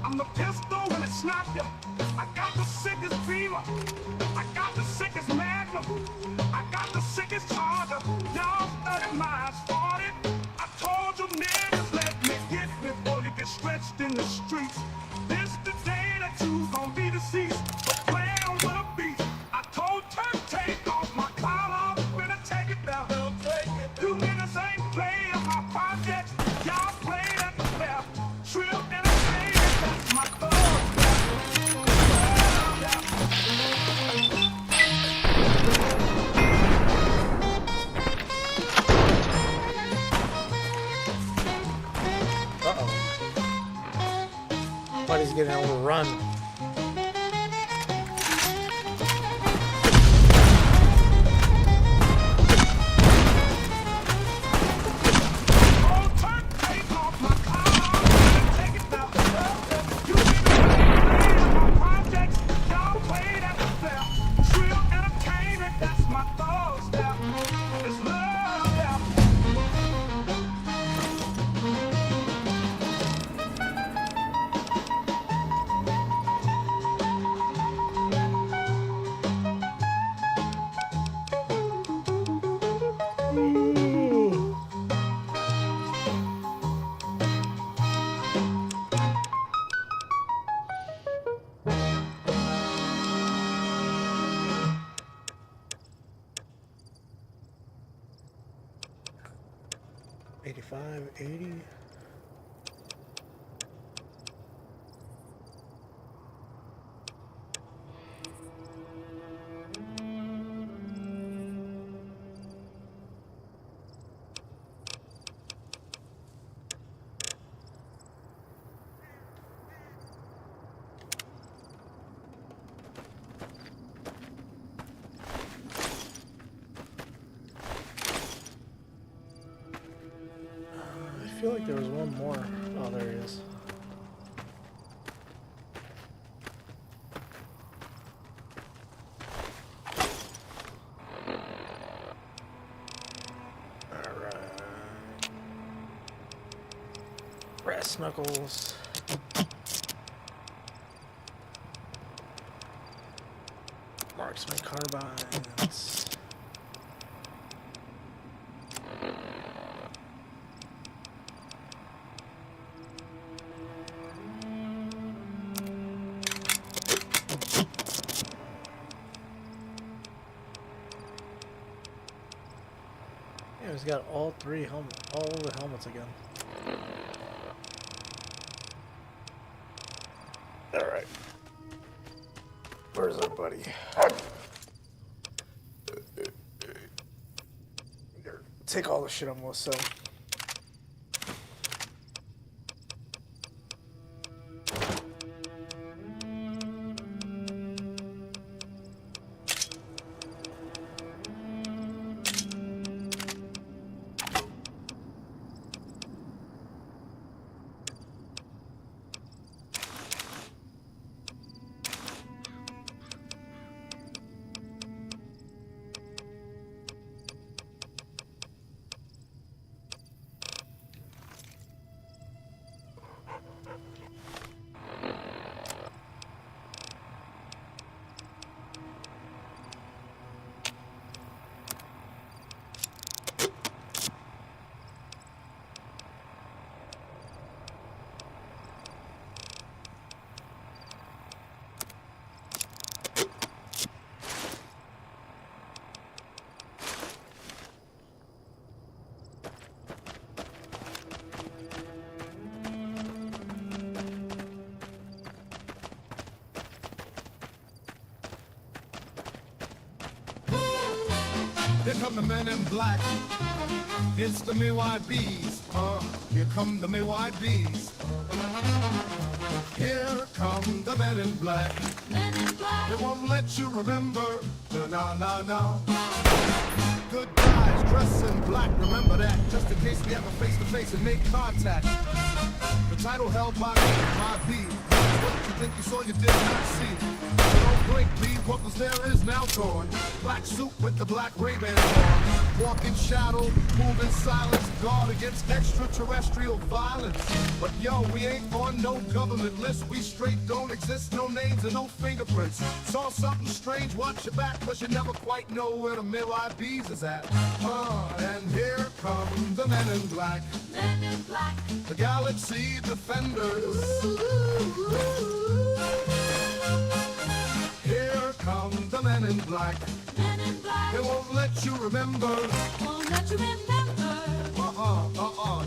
I'm the pistol and the sniper. I got the sickest beamer. I got the sickest magnum. I got the sickest charger. Y'all 30 miles 40. I told you niggas let me get before you get stretched in the streets. This the day that you gon' be deceased. But playing with a beast. I told Turk take off my collar. Finna take it down. You niggas ain't playing my projects. Y'all played at the fair. Trip entertainment, that's my thug. Buddy's getting overrun. $85, $80. I feel like there was one more. Oh, there he is. Alright. Brass knuckles. Marksman carbines. Yeah, he's got all three helmets, all the helmets again. Alright. Where's our buddy? Here, take all the shit I'm gonna sell. Here come the men in black. It's the MYBs. Here come the MYBs. Here come the men in black. Men in black. They won't let you remember. No. Good guys dressed in black. Remember that, just in case we have a face-to-face and make contact. The title held by me, my B. What you think you saw, you did not see. So don't blink, B. What was there is now gone. Black suit with the black Ray-Ban on. Walk in shadow, move in silence, guard against extraterrestrial violence. But yo, we ain't on no government list. We straight don't exist, no names and no fingerprints. Saw something strange, watch your back, cause you never quite know where the MYBs is at. And here come the men in black. Men in black. The Galaxy Defenders. Here come the men in black. Men in black. They won't let you remember. Won't let you remember.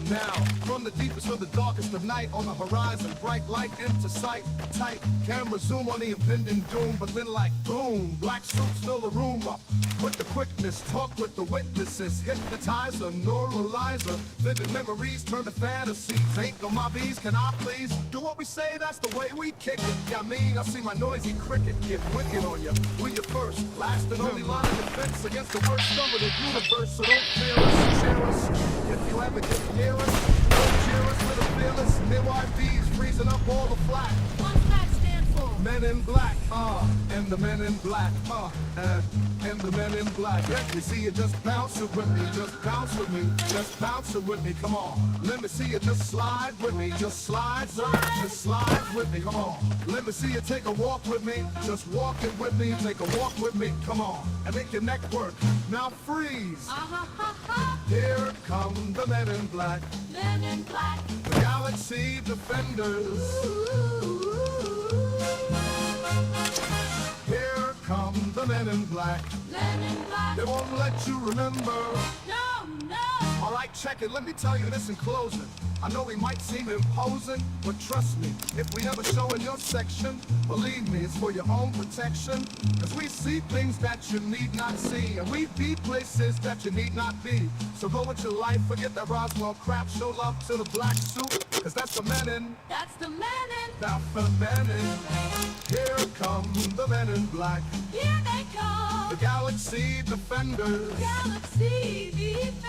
Now, from the deepest to the darkest of night, on the horizon, bright light into sight. Tight camera zoom on the impending doom, but then like boom, black suits fill the room up with the quickness. Talk with the witnesses, hypnotizer, neuralizer. Vivid memories turn to fantasies. Ain't no mobbies, can I please do what we say? That's the way we kick it. Yeah, I see my noisy cricket get wicked on you. We're your first, last, and only line of defense against the worst scum of the universe. So don't fear us, cheer us. If you ever get near us, don't cheer us with a fearless. MYBs freezing up all the flack. What's that stand for? Men in black, and the men in black, and the men in black. Let me see you just bounce it with me, just bounce with me, just bounce it with me, come on. Let me see you just slide with me, just slide with me, come on. Let me see you take a walk with me, just walk it with me, take a walk with me, come on. And make your neck work, now freeze. Here come the men in black. Men in black. The Galaxy Defenders. Here come the men in black. Men in black. They won't let you remember. No. Alright, check it, let me tell you this in closing. I know we might seem imposing, but trust me, if we ever show in your section, believe me, it's for your own protection. Cause we see things that you need not see, and we be places that you need not be. So go with your life, forget that Roswell crap, show love to the black suit, cause that's the men in. That's the men in. That's the men in. Here come the men in black. Here they come. The Galaxy Defenders. Galaxy Defenders.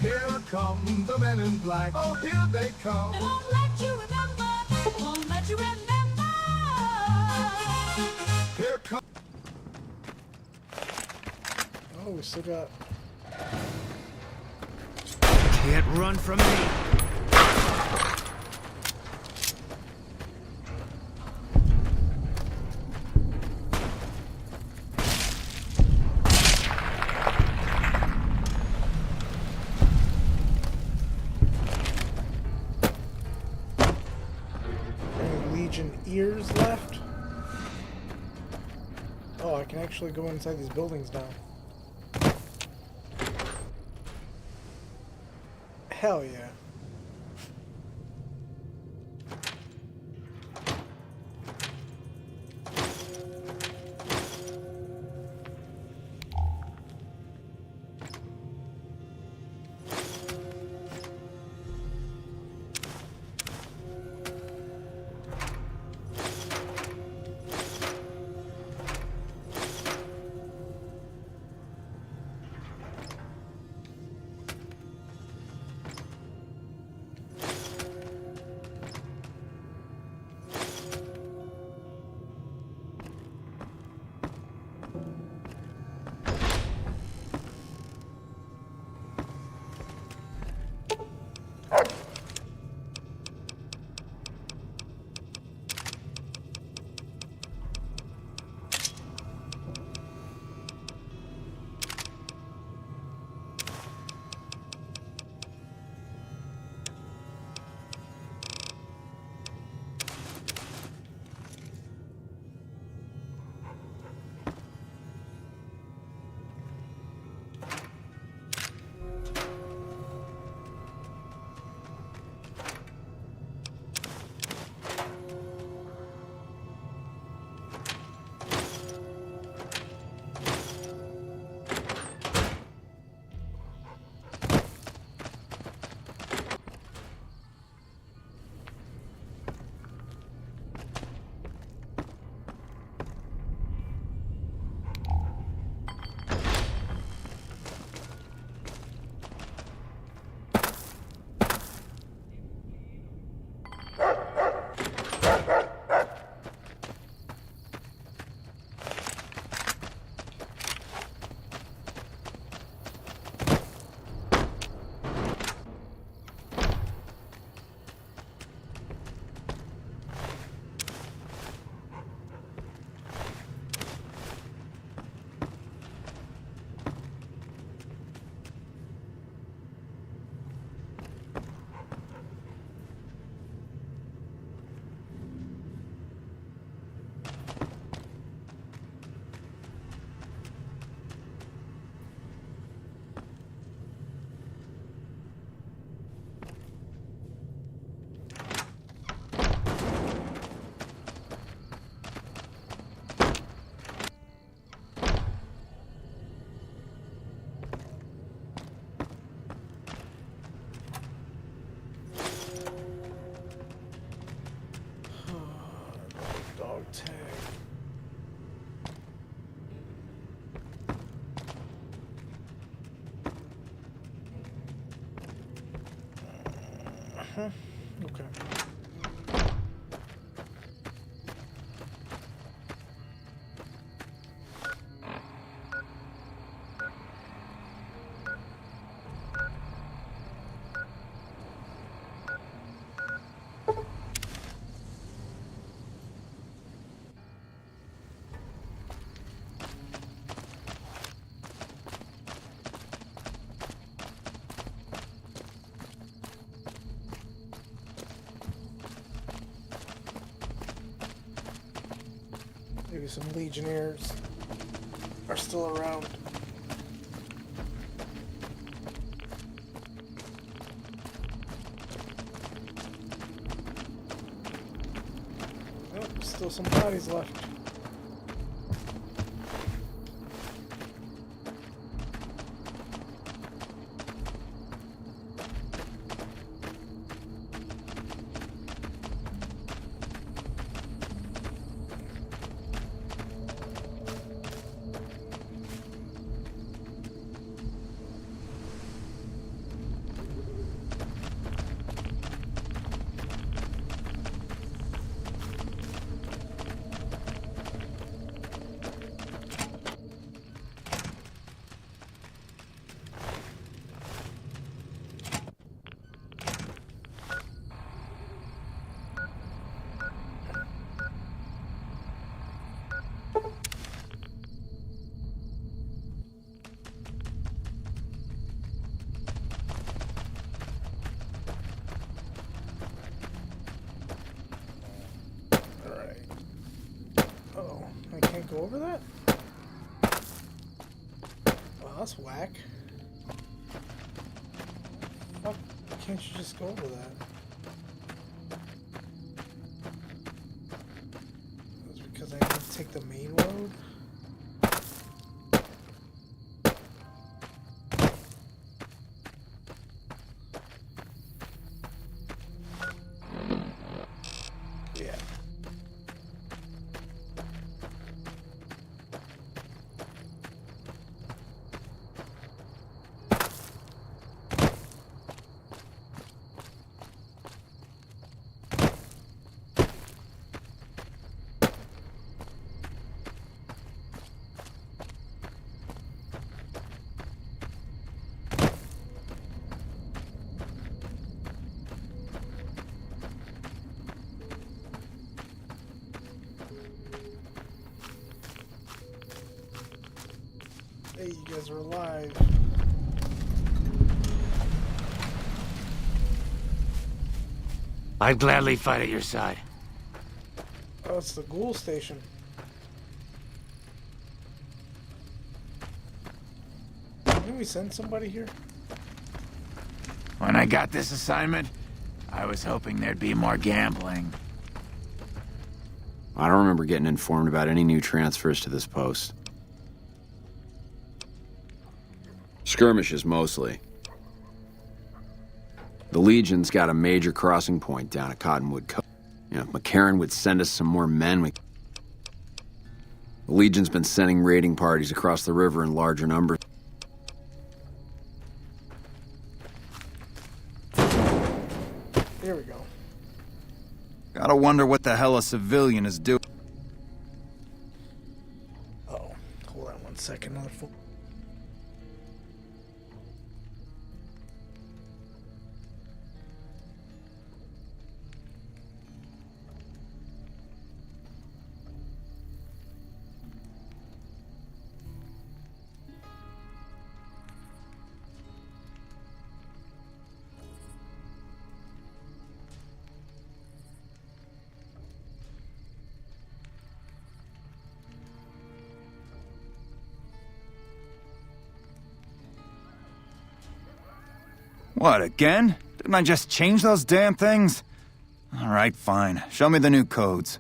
Here come the men in black. Oh, here they come. They won't let you remember. Won't let you remember. Here come. Oh, we still got. Can't run from me. Ears left. Oh, I can actually go inside these buildings now. Hell yeah. Okay. Maybe some Legionnaires are still around. Nope, still some bodies left. Go over that? Well, that's whack. Fuck, can't you just go over that? That's because I need to take the main road? Yeah. Hey, you guys are alive. I'd gladly fight at your side. Oh, it's the ghoul station. Didn't we send somebody here? When I got this assignment, I was hoping there'd be more gambling. I don't remember getting informed about any new transfers to this post. Skirmishes, mostly. The Legion's got a major crossing point down at Cottonwood Cove. You know, if McCarran would send us some more men, The Legion's been sending raiding parties across the river in larger numbers. Here we go. Gotta wonder what the hell a civilian is doing. Oh, hold on 1 second. Another phone. What, again? Didn't I just change those damn things? All right, fine. Show me the new codes.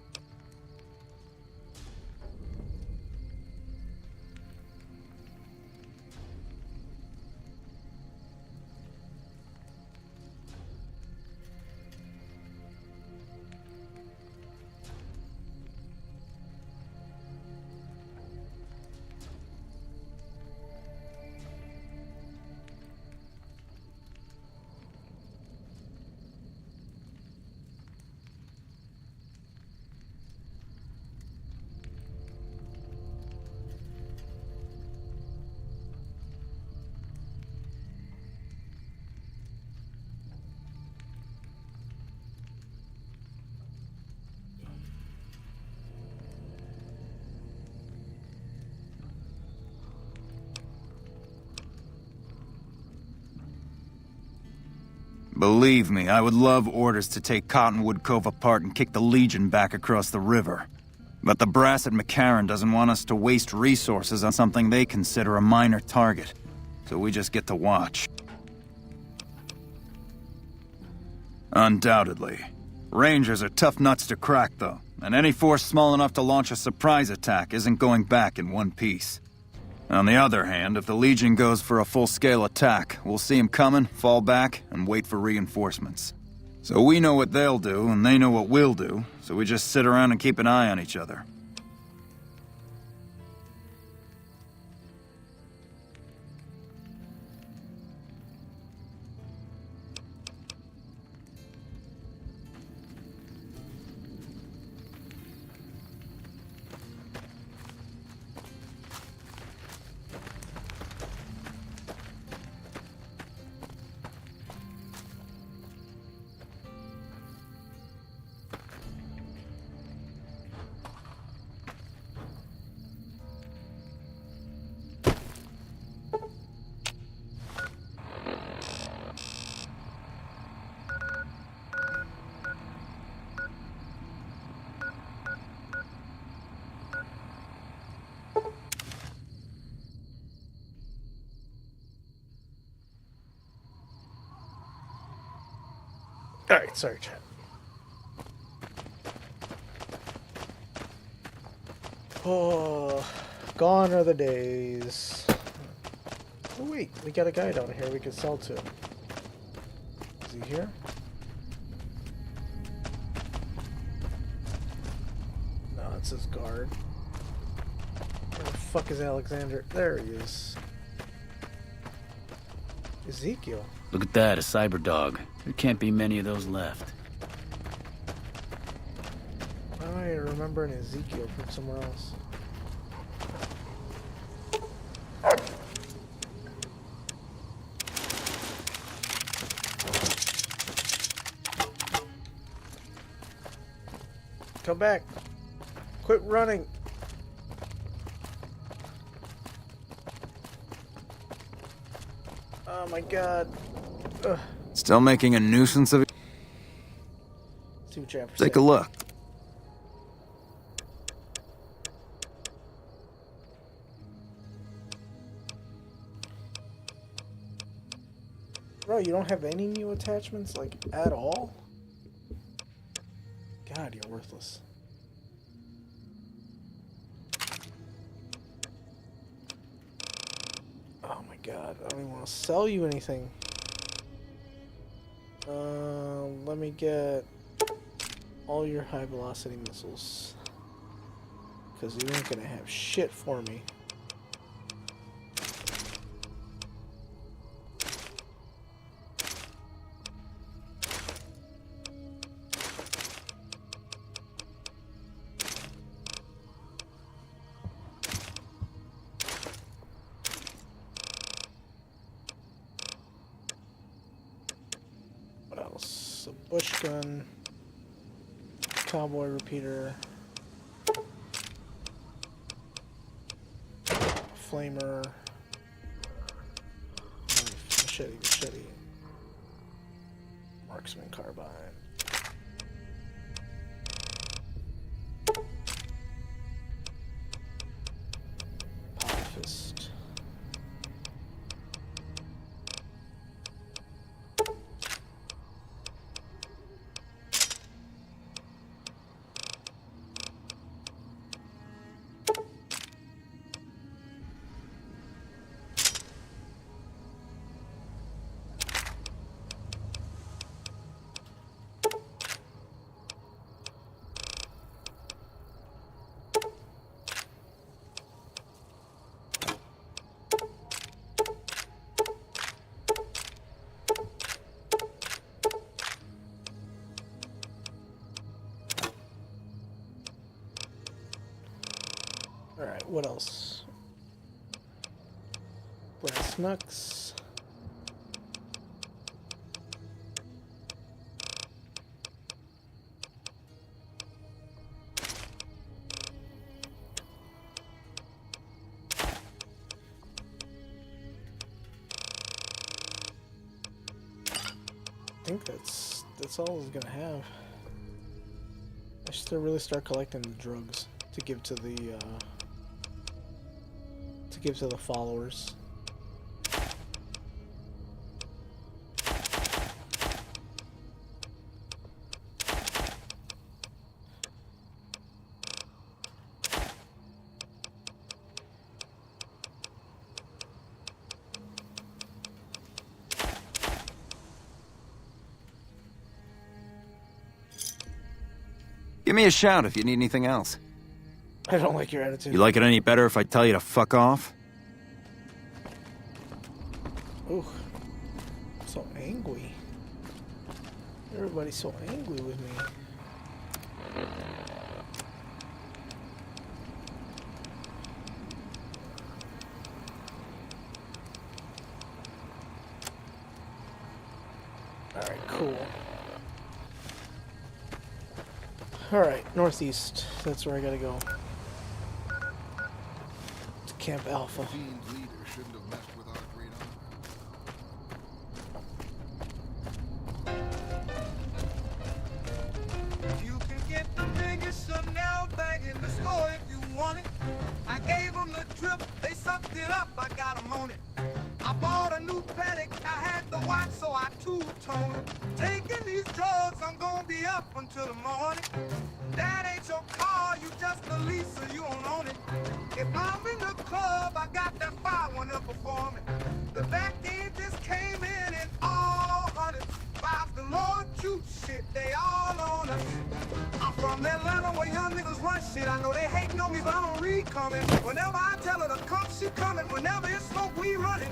Believe me, I would love orders to take Cottonwood Cove apart and kick the Legion back across the river. But the brass at McCarran doesn't want us to waste resources on something they consider a minor target. So we just get to watch. Undoubtedly. Rangers are tough nuts to crack, though, and any force small enough to launch a surprise attack isn't going back in one piece. On the other hand, if the Legion goes for a full-scale attack, we'll see them coming, fall back, and wait for reinforcements. So we know what they'll do, and they know what we'll do, so we just sit around and keep an eye on each other. Alright, sorry, chat. Oh, gone are the days. Oh wait, we got a guy down here we can sell to. Is he here? No, it's his guard. Where the fuck is Alexander? There he is. Ezekiel. Look at that, a cyber dog. There can't be many of those left. Why do I remember an Ezekiel from somewhere else? Come back. Quit running. Oh my god. Ugh. Still making a nuisance of it? See what you have to Take say. a look. Bro, you don't have any new attachments, like, at all? God, you're worthless. Oh my god, I don't even want to sell you anything. Let me get all your high velocity missiles. Because you ain't gonna have shit for me. What else? A bush gun. Cowboy repeater. Flamer. Machete. Marksman carbine. Fist. Alright, what else? Brass knucks. think that's all it's gonna have. I should really start collecting the drugs to give to the followers. Give me a shout if you need anything else. I don't like your attitude. You like it any better if I tell you to fuck off? Ooh, so angry. Everybody's so angry with me. Alright, cool. Alright, northeast. That's where I gotta go. To Camp Alpha. You can get the biggest Chanel bag in the store if you want it. I gave them the trip, they sucked it up, I got them on it. I bought a new Patek, I had the watch, so I two-toned it. Taking these drugs, I'm gonna be up until the morning. That ain't your car, you just a lease, so you don't own it. If I'm in the club, I got that fire one up performing. The back end just came in all hundreds. Five the Lord cute shit, they all on us. I'm from Atlanta where young niggas run shit. I know they hating on me, but I don't read coming. Whenever I tell her to come, she coming. Whenever it's smoke, we running.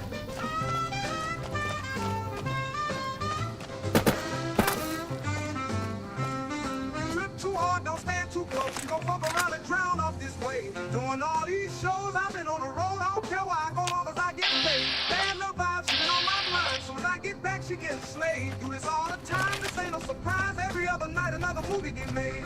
Trip too hard, don't stand too close. You gon' fuck around and drown off this way. Doing all these shows, I've been on the road. I don't care where I go, long as I get paid. Bad little vibes, she been on my mind. Soon as I get back, she getting slayed. Do this all the time, this ain't no surprise. Every other night, another movie get made.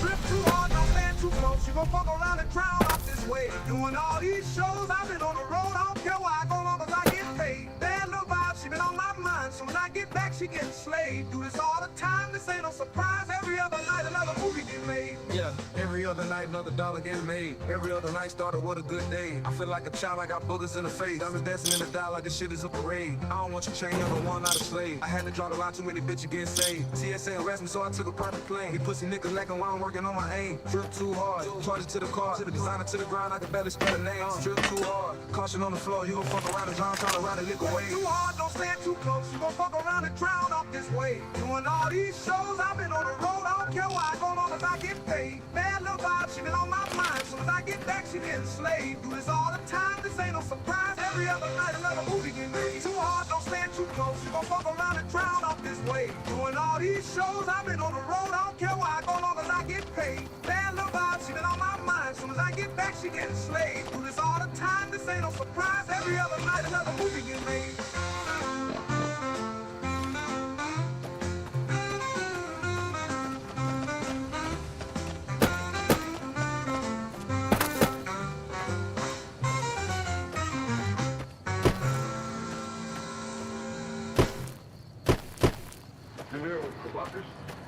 Trip too hard, don't stand too close. You gon' fuck around and drown off this way. Doing all these shows, I've been on the road. I don't care where I go, long as I get paid. Bad little vibes, she been on my mind. Soon as I get back, she getting slayed. Do this all the time, this ain't no surprise. Every other night, another movie get made. Yeah, every other night another dollar gets made. Every other night started with a good day. I feel like a child, I got boogers in the face. I was dancing in the dial like this shit is a parade. I don't want you chain number one, not a slave. I had to draw the line, too many bitches getting saved. TSA arrest me, so I took a private plane. These pussy niggas lacking while I'm working on my aim. Trip too hard, charge it to the car, to the designer, to the ground, I can barely spell a name. Trip too hard, caution on the floor, you gon' fuck around and drown, trying to ride a lick away. Too hard, don't stand too close. You gon' fuck around and drown off this way. Doing all these shows, I've been on the road. I don't care where I go, long as I get paid. Bad little vibe, she been on my mind. Soon as I get back, she getting slayed. Do this all the time, this ain't no surprise. Every other night, another movie get made. Too hard, don't stand too close. You gon' fuck around and drown off this way. Doing all these shows, I've been on the road. I don't care where I go, long as I get paid. Bad little vibe, she been on my mind. Soon as I get back, she getting slayed. Do this all the time, this ain't no surprise. Every other night, another movie get made.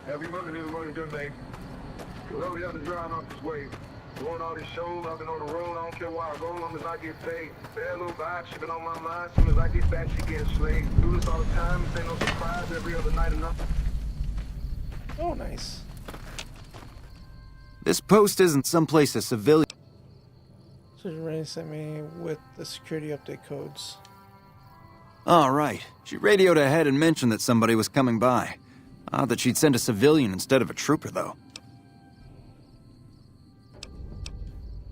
Every month and every money done made. Whatever we have to drown off this way. Doing all these shows, I've been on the road, I don't care where I go, long as I get paid. Bad little vibe, she been on my mind, soon as I get back, she getting slayed. Do this all the time, this ain't no surprise, every other night enough. Oh, nice. This post isn't someplace a civilian. So Rain sent me with the security update codes. All right. She radioed ahead and mentioned that somebody was coming by. Odd that she'd send a civilian instead of a trooper, though.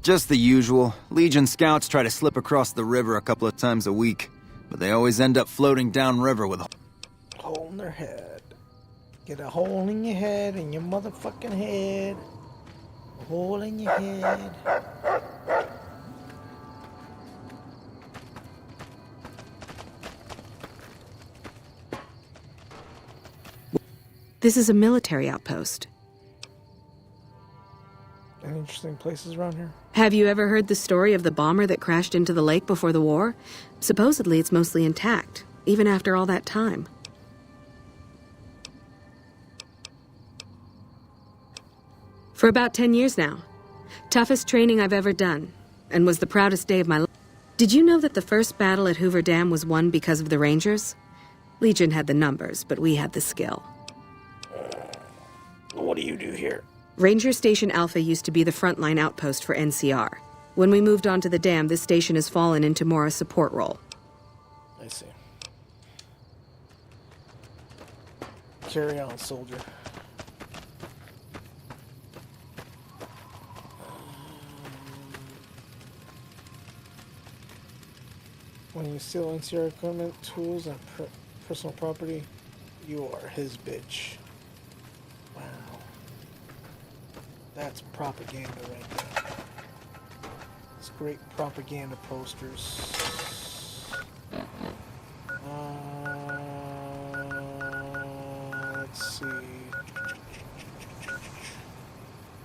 Just the usual. Legion scouts try to slip across the river a couple of times a week, but they always end up floating downriver with a hole in their head. Get a hole in your head, in your motherfucking head. A hole in your head. This is a military outpost. Any interesting places around here? Have you ever heard the story of the bomber that crashed into the lake before the war? Supposedly it's mostly intact. even after all that time. For about 10 years now. Toughest training I've ever done, and was the proudest day of my life. Did you know that the first battle at Hoover Dam was won because of the Rangers? Legion had the numbers, but we had the skill. What do you do here? Ranger Station Alpha used to be the frontline outpost for NCR. When we moved onto the dam, this station has fallen into more a support role. I see. Carry on, soldier. When you steal NCR equipment, tools, and personal property, you are his bitch. Wow. That's propaganda right there. It's great propaganda posters. Let's see.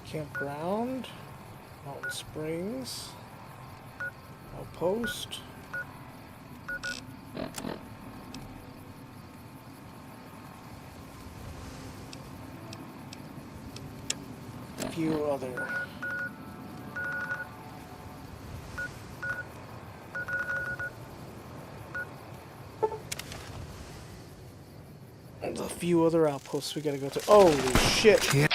Campground. Mountain Springs. Outpost. A few other. There's a few other outposts we gotta go to. Holy shit!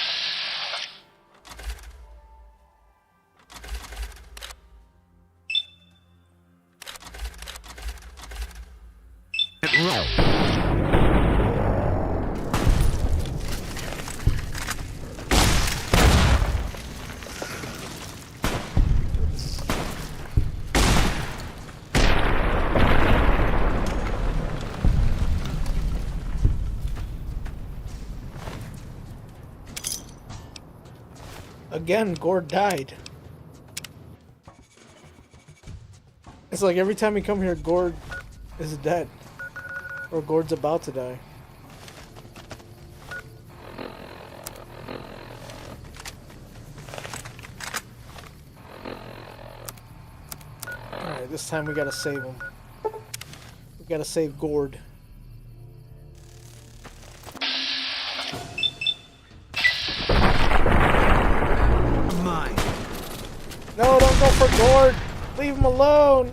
Again, Gord died. It's like every time we come here, Gord is dead. Or Gord's about to die. Alright, this time we gotta save him. We gotta save Gord. No, don't go for Gord! Leave him alone!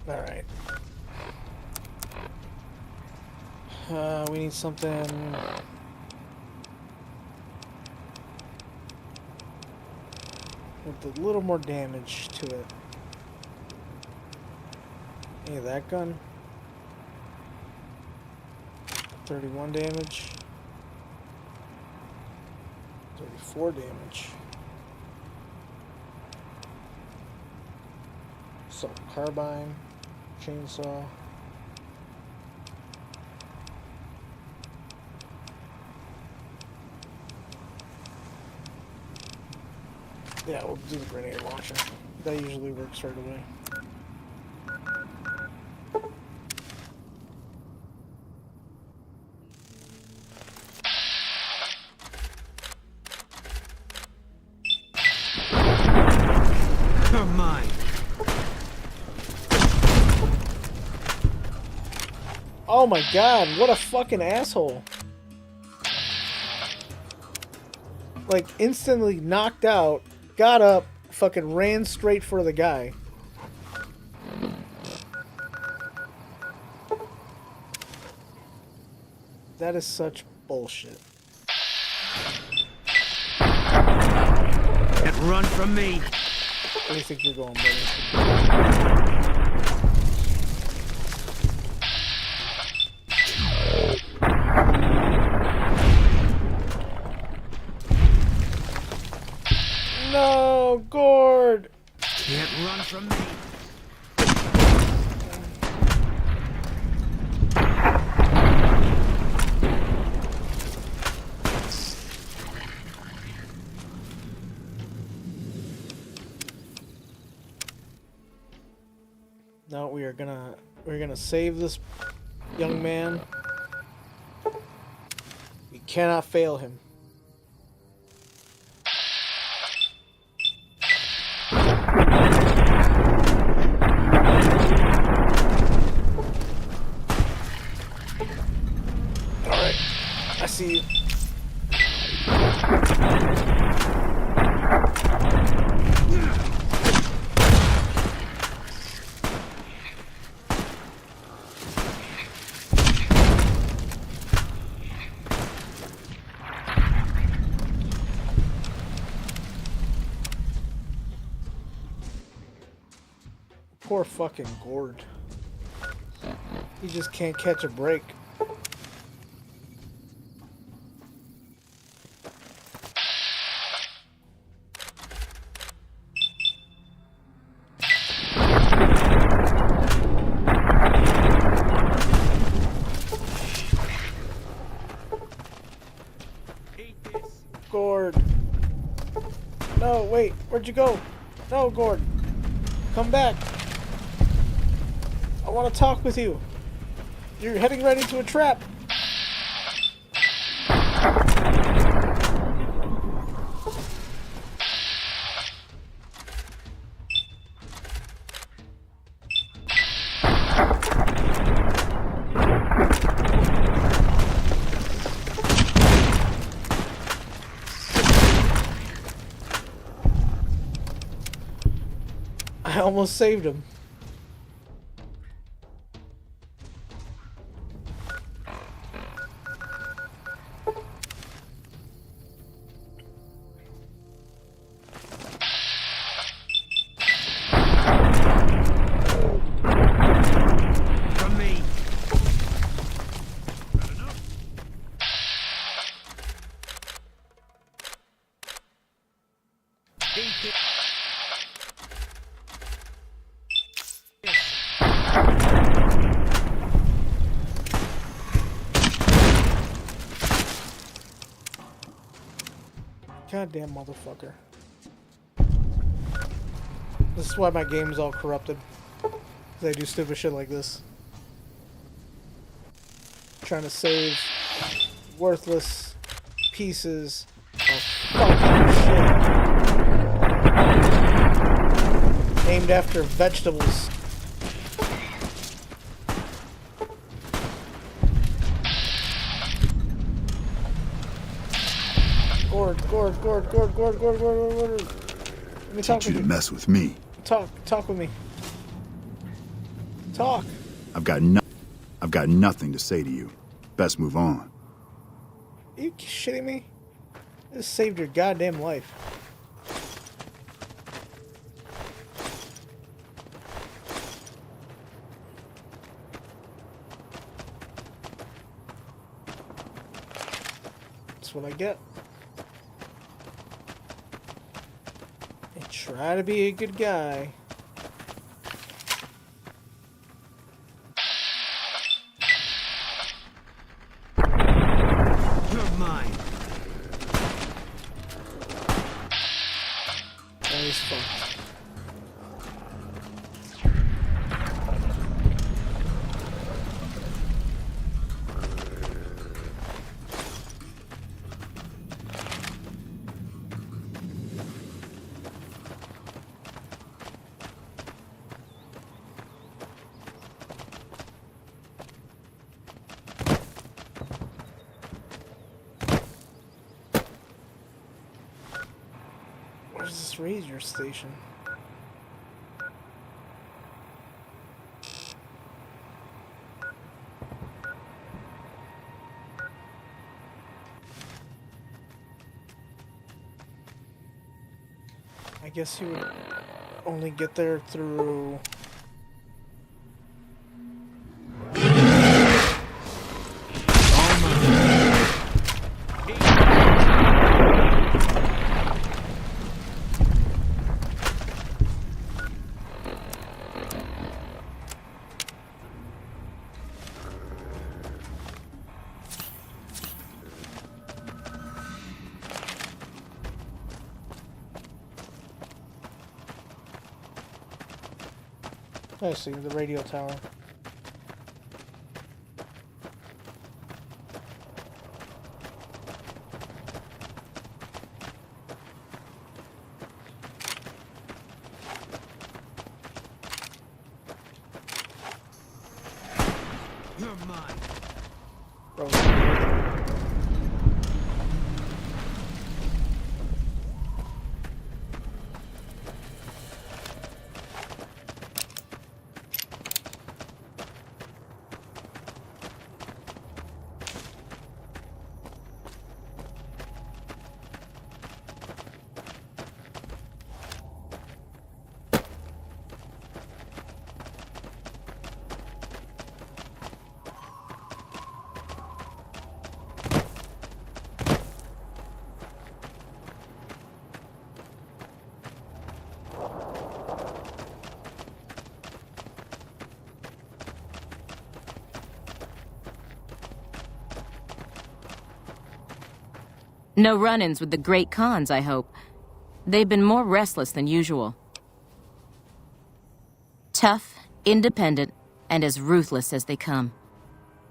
Alright. We need something... with a little more damage to it. Any of that gun? 31 damage. 34 damage. Assault carbine. Chainsaw. Yeah, we'll do the grenade launcher. That usually works right away. Oh my god, what a fucking asshole. Like, instantly knocked out, got up, fucking ran straight for the guy. That is such bullshit. And run from me. Where do you think you're going, buddy? No, Gord! Can't run from me. No, we're gonna save this young man. We cannot fail him. Poor fucking Gord. He just can't catch a break. Gord. No, wait. Where'd you go? No, Gord. Come back. I want to talk with you. You're heading right into a trap. I almost saved him. Goddamn motherfucker. This is why my game's all corrupted. 'Cause I do stupid shit like this. Trying to save worthless pieces of fucking shit. Named after vegetables. Gord. Let me talk Teach you with to you. mess with me. Talk with me. Talk. I've got nothing to say to you. Best move on. Are you shitting me? This saved your goddamn life. That's what I get. I try to be a good guy. You're mine. That is fucked. Where's this ranger station? I guess you would only get there through... I see, the radio tower. You're mine. No run-ins with the great cons, I hope. They've been more restless than usual. Tough, independent, and as ruthless as they come.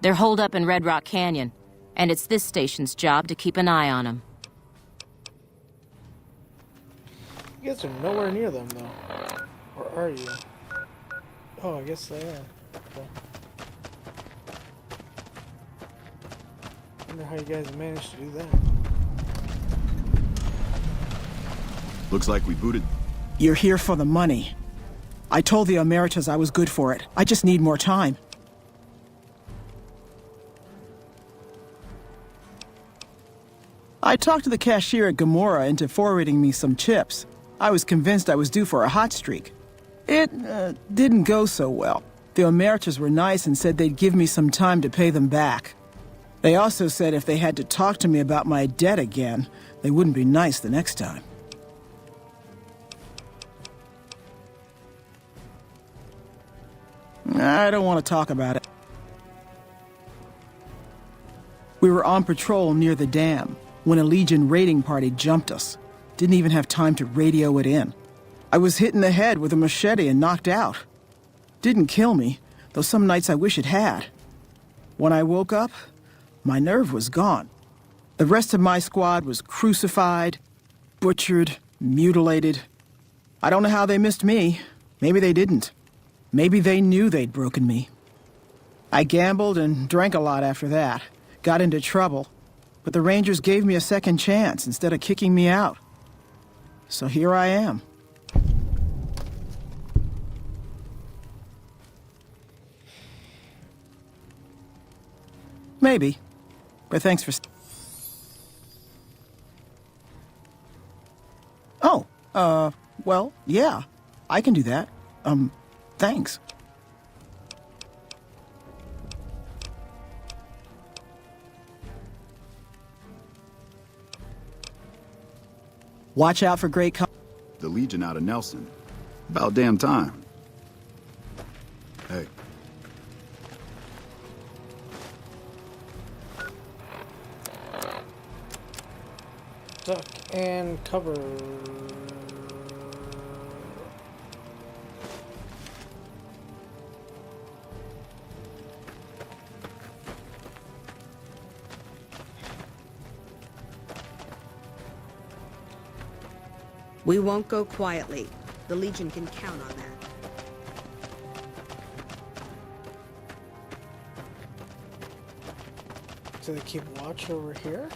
They're holed up in Red Rock Canyon, and it's this station's job to keep an eye on them. You guys are nowhere near them, though. Or are you? Oh, I guess they are. Okay. Wonder how you guys managed to do that. Looks like we booted. You're here for the money. I told the Emeritus I was good for it. I just need more time. I talked to the cashier at Gamora into forwarding me some chips. I was convinced I was due for a hot streak. It didn't go so well. The Emeritus were nice and said they'd give me some time to pay them back. They also said if they had to talk to me about my debt again, they wouldn't be nice the next time. I don't want to talk about it. We were on patrol near the dam when a Legion raiding party jumped us. Didn't even have time to radio it in. I was hit in the head with a machete and knocked out. Didn't kill me, though some nights I wish it had. When I woke up, my nerve was gone. The rest of my squad was crucified, butchered, mutilated. I don't know how they missed me. Maybe they didn't. Maybe they knew they'd broken me. I gambled and drank a lot after that. Got into trouble. But the Rangers gave me a second chance instead of kicking me out. So here I am. Maybe. But thanks for... Oh, well, yeah. I can do that. Thanks. Watch out for great The Legion out of Nelson. About damn time. Hey. Duck and cover. We won't go quietly. The Legion can count on that. Do they keep watch over here?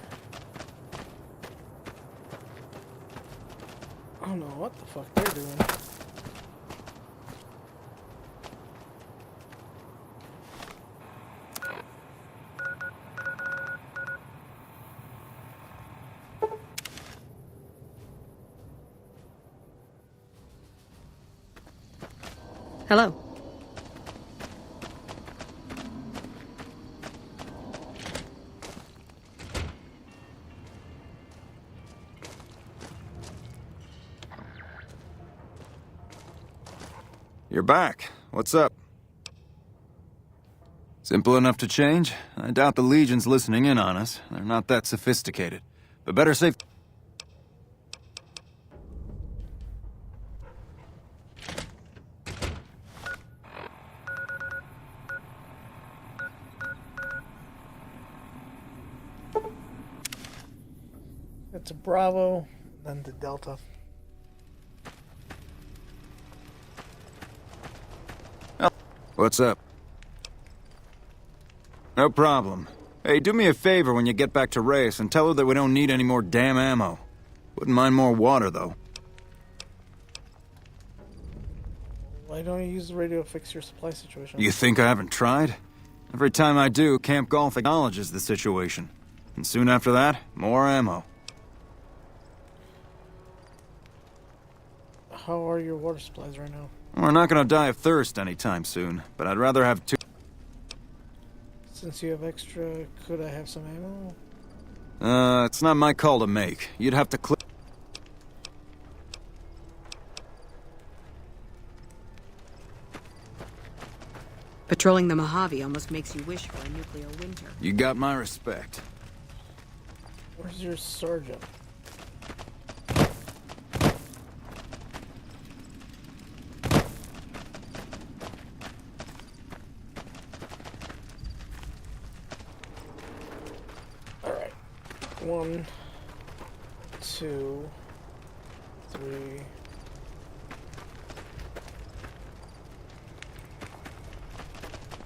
I don't know what the fuck they're doing. Hello. You're back. What's up? Simple enough to change? I doubt the Legion's listening in on us. They're not that sophisticated. But better safe... It's a Bravo, then the Delta. What's up? No problem. Hey, do me a favor when you get back to Reyes and tell her that we don't need any more damn ammo. Wouldn't mind more water, though. Why don't you use the radio to fix your supply situation? You think I haven't tried? Every time I do, Camp Golf acknowledges the situation. And soon after that, more ammo. How are your water supplies right now? We're not gonna die of thirst anytime soon, but I'd rather have two... Since you have extra, could I have some ammo? It's not my call to make. You'd have to click... Patrolling the Mojave almost makes you wish for a nuclear winter. You got my respect. Where's your sergeant? Alright. 1, 2, 3.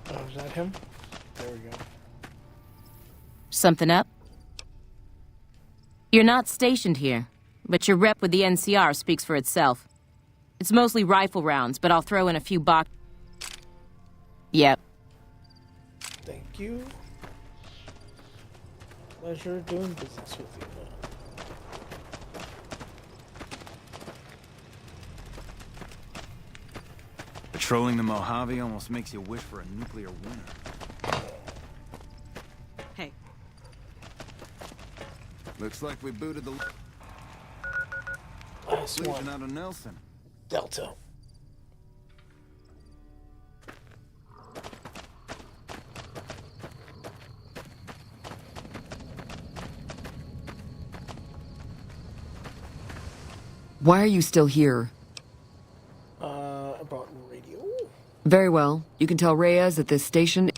Oh, is that him? There we go. Something up? You're not stationed here, but your rep with the NCR speaks for itself. It's mostly rifle rounds, but I'll throw in a few box... Yep. Thank you. Pleasure doing business with you. Patrolling the Mojave almost makes you wish for a nuclear winter. Hey. Looks like we booted the last Legion one out of Nelson. Delta. Why are you still here? About radio. Very well. You can tell Reyes that this station...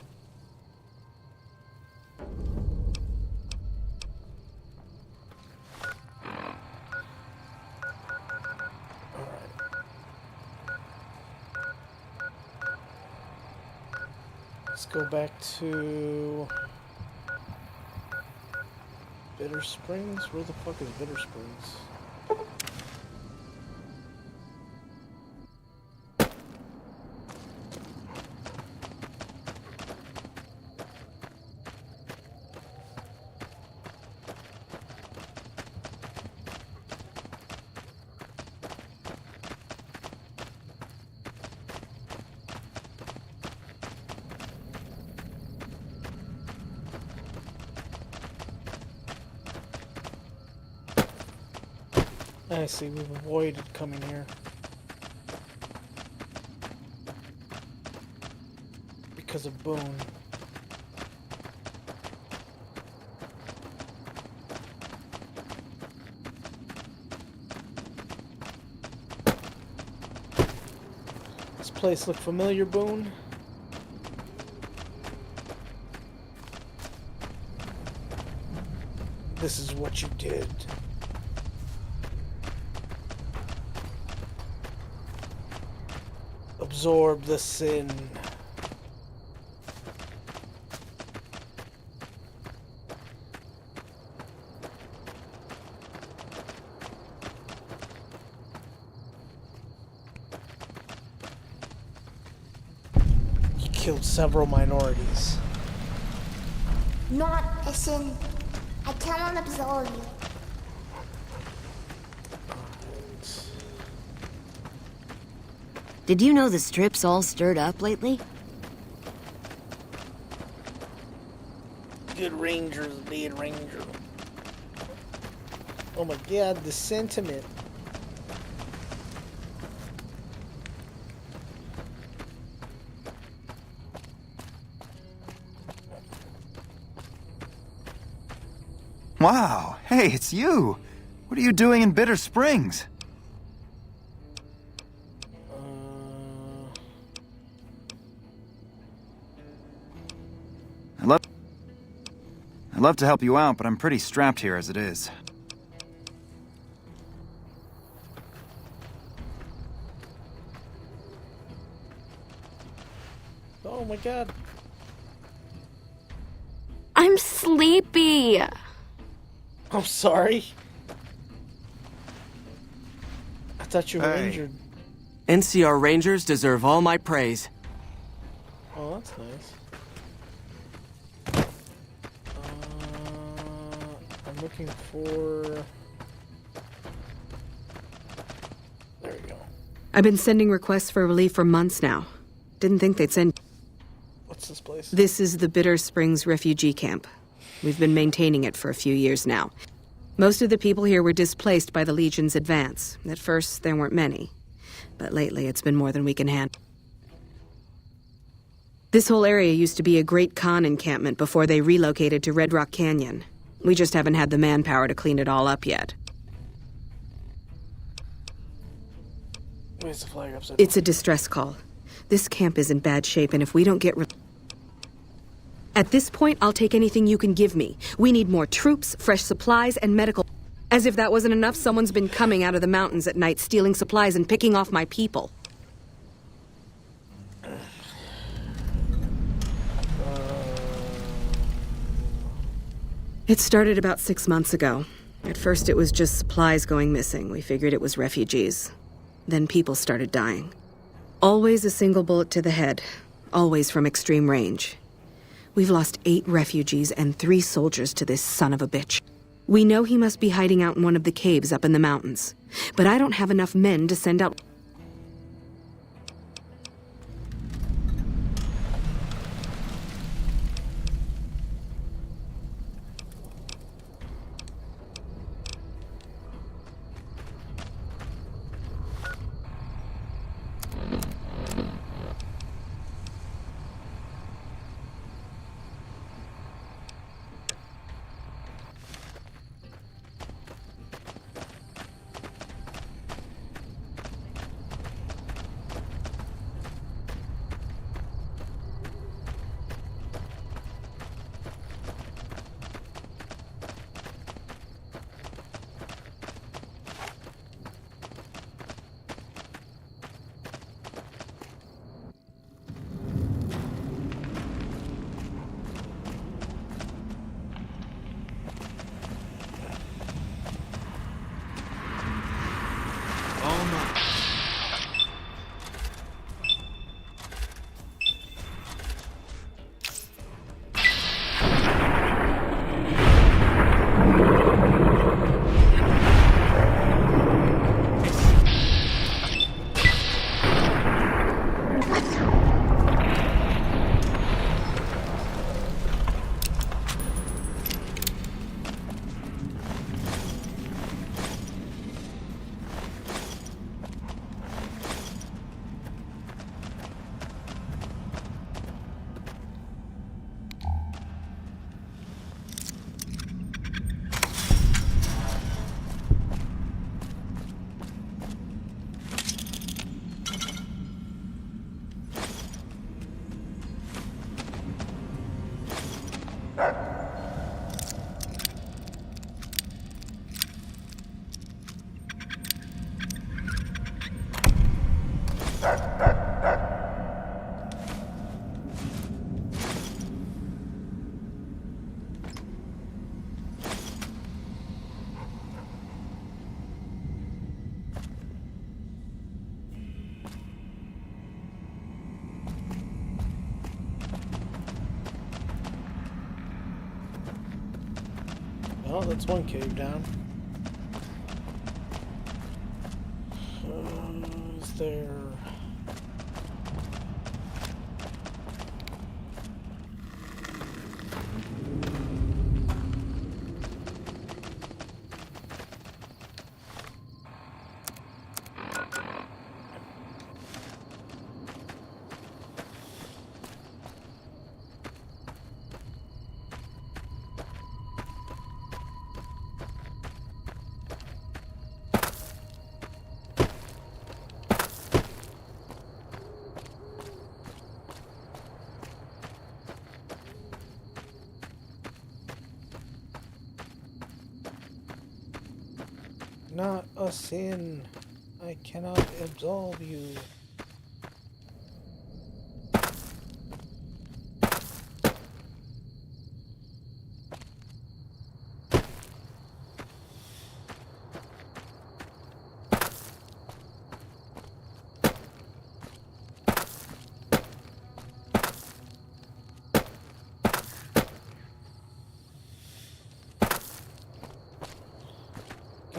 Let's go back to Bitter Springs. Where the fuck is Bitter Springs? I see, we've avoided coming here. Because of Boone. This place look familiar, Boone? This is what you did. Absorb the sin. You killed several minorities. Not a sin. I cannot absolve you. Did you know the Strip's all stirred up lately? Good Rangers, bad Ranger. Oh my god, the sentiment. Wow, hey, it's you! What are you doing in Bitter Springs? I'd love to help you out, but I'm pretty strapped here as it is. Oh my god. I'm sleepy. I'm sorry. I thought you were injured. NCR Rangers deserve all my praise. Oh, that's nice. I'm looking for... There you go. I've been sending requests for relief for months now. Didn't think they'd send... What's this place? This is the Bitter Springs refugee camp. We've been maintaining it for a few years now. Most of the people here were displaced by the Legion's advance. At first, there weren't many. But lately, it's been more than we can handle. This whole area used to be a Great Khan encampment before they relocated to Red Rock Canyon. We just haven't had the manpower to clean it all up yet. Where's the flag upside down? It's a distress call. This camp is in bad shape, and if we don't get At this point, I'll take anything you can give me. We need more troops, fresh supplies, and medical... As if that wasn't enough, someone's been coming out of the mountains at night, stealing supplies and picking off my people. It started about 6 months ago. At first, it was just supplies going missing. We figured it was refugees. Then people started dying. Always a single bullet to the head. Always from extreme range. We've lost 8 refugees and 3 soldiers to this son of a bitch. We know he must be hiding out in one of the caves up in the mountains. But I don't have enough men to send out... Oh, that's one cave down. Is there... Not a sin. I cannot absolve you.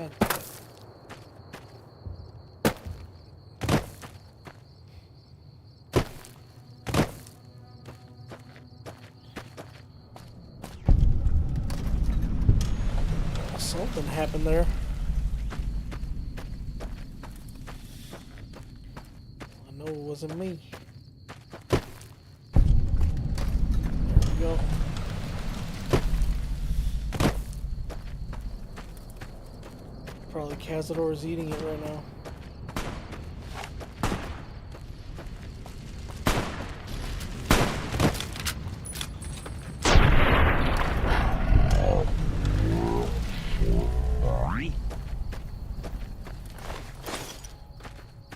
God. Something happened there. I know it wasn't me. There we go. the Cazador is eating it right now.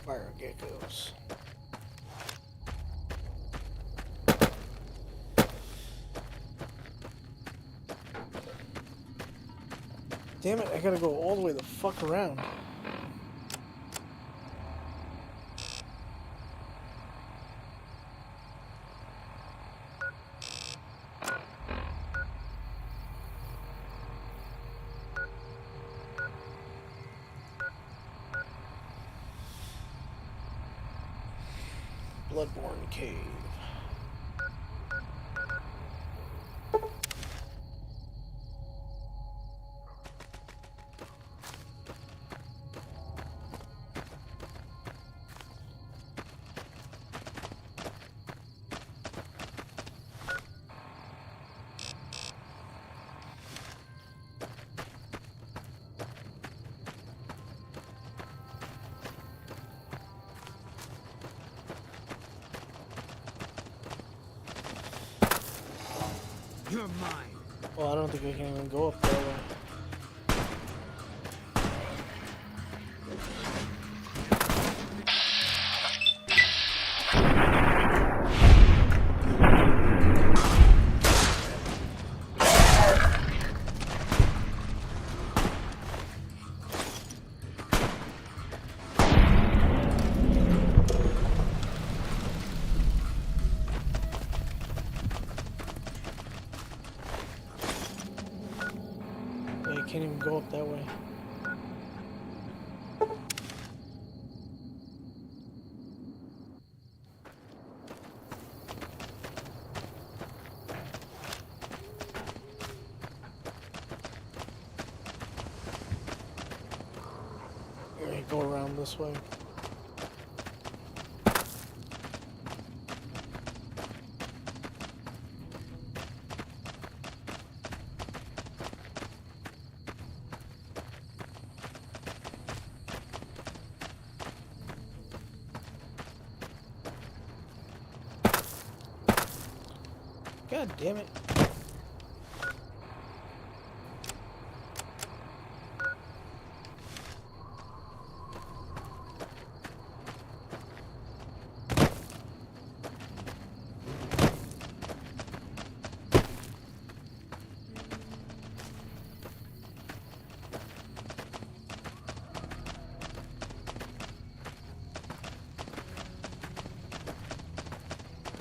Fire geckos. Damn it, I gotta go all the way the fuck around. Bloodborne Cave. You're mine. Well, I don't think I can even go up that way. Can't even go up that way. Alright, go around this way. God damn it.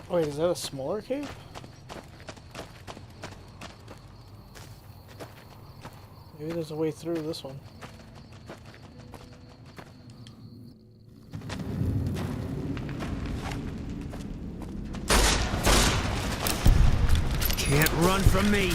Wait, is that a smaller cave? Maybe there's a way through this one. Can't run from me.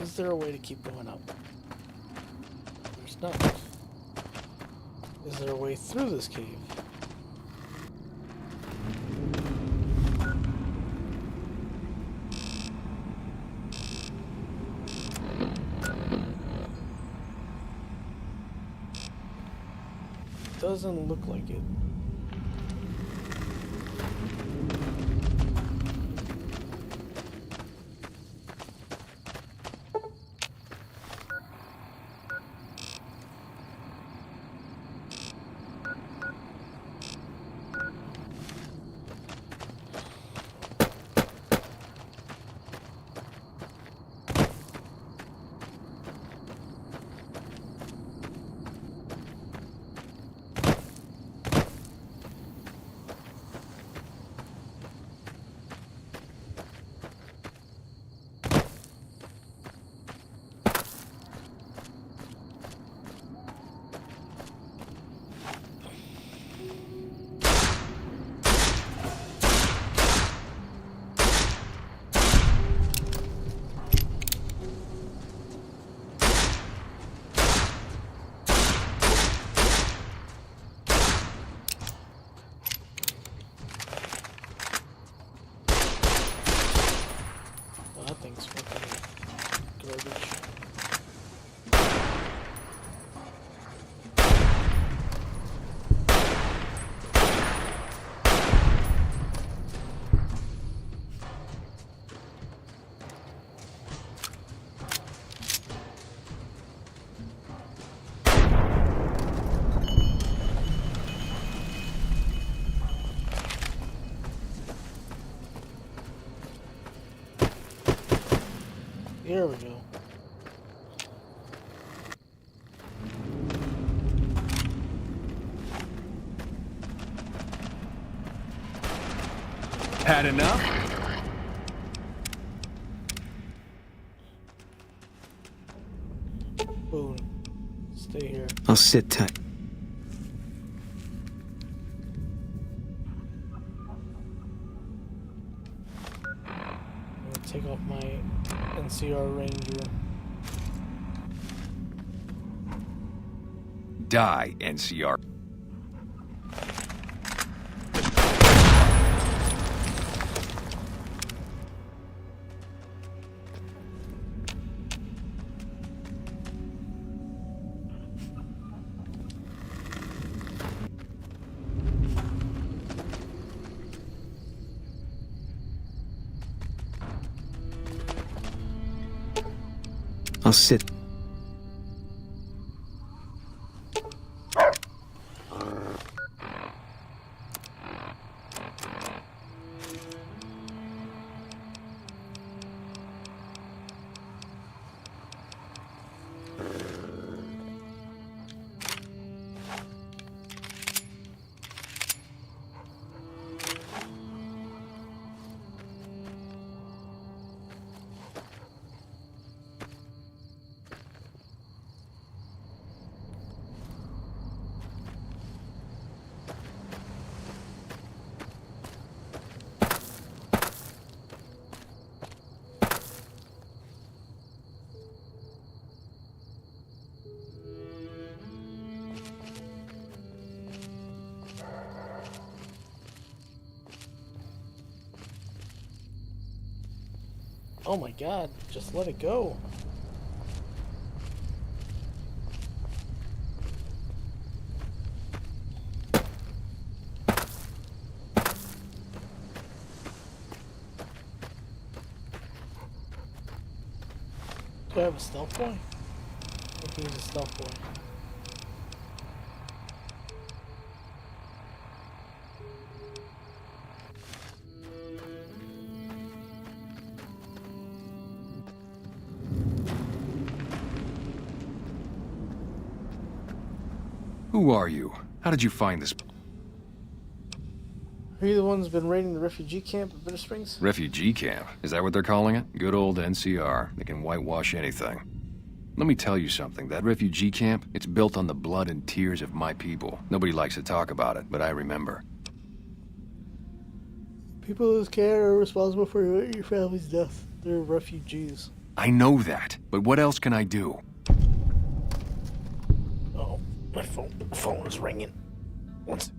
Is there a way to keep going up? There's not. Is there a way through this cave? Doesn't look like it. garbage. There we go. Had enough? Boom. Stay here. I'll sit tight. I'm gonna take off my NCR Ranger. Die, NCR. I'll sit. Oh my god, just let it go. Do I have a stealth boy? I think he's a stealth boy. Who are you? How did you find this Are you the one who's been raiding the refugee camp at Bitter Springs? refugee camp? Is that what they're calling it? Good old NCR. They can whitewash anything. Let me tell you something. That refugee camp, it's built on the blood and tears of my people. Nobody likes to talk about it, but I remember. People who care are responsible for your family's death. They're refugees. I know that, but what else can I do? Oh, my phone is ringing. Once.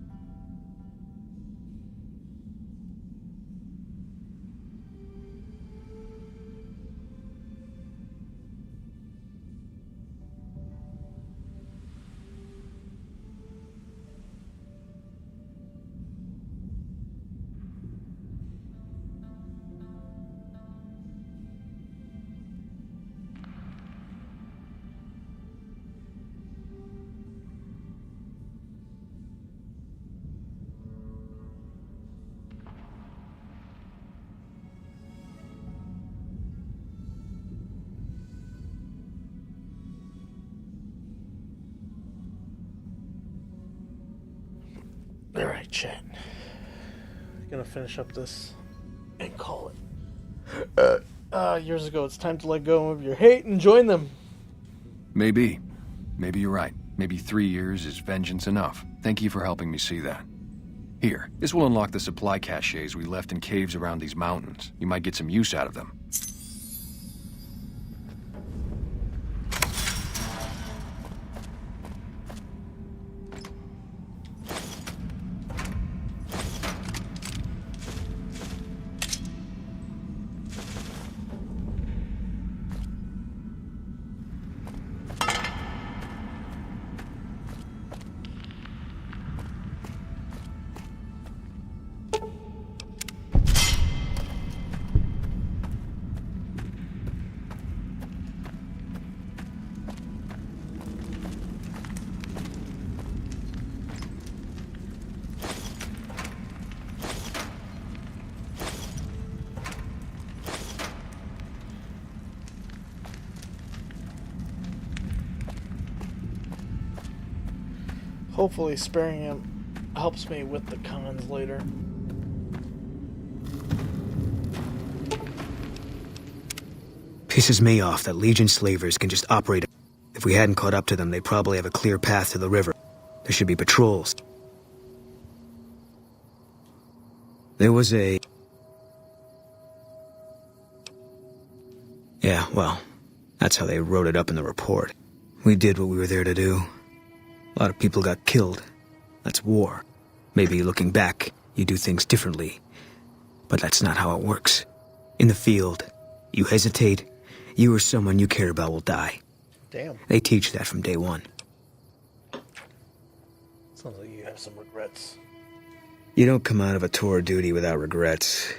Alright, chat. Gonna finish up this and call it. Years ago, it's time to let go of your hate and join them. Maybe. Maybe you're right. Maybe 3 years is vengeance enough. Thank you for helping me see that. Here, this will unlock the supply caches we left in caves around these mountains. You might get some use out of them. Hopefully sparing him helps me with the cons later. Pisses me off that Legion slavers can just operate. If we hadn't caught up to them, they'd probably have a clear path to the river. There should be patrols. There was a... Yeah, well, that's how they wrote it up in the report. We did what we were there to do. A lot of people got killed. That's war. Maybe looking back, you do things differently. But that's not how it works. In the field, you hesitate, you or someone you care about will die. Damn. They teach that from day one. Sounds like you have some regrets. You don't come out of a tour of duty without regrets.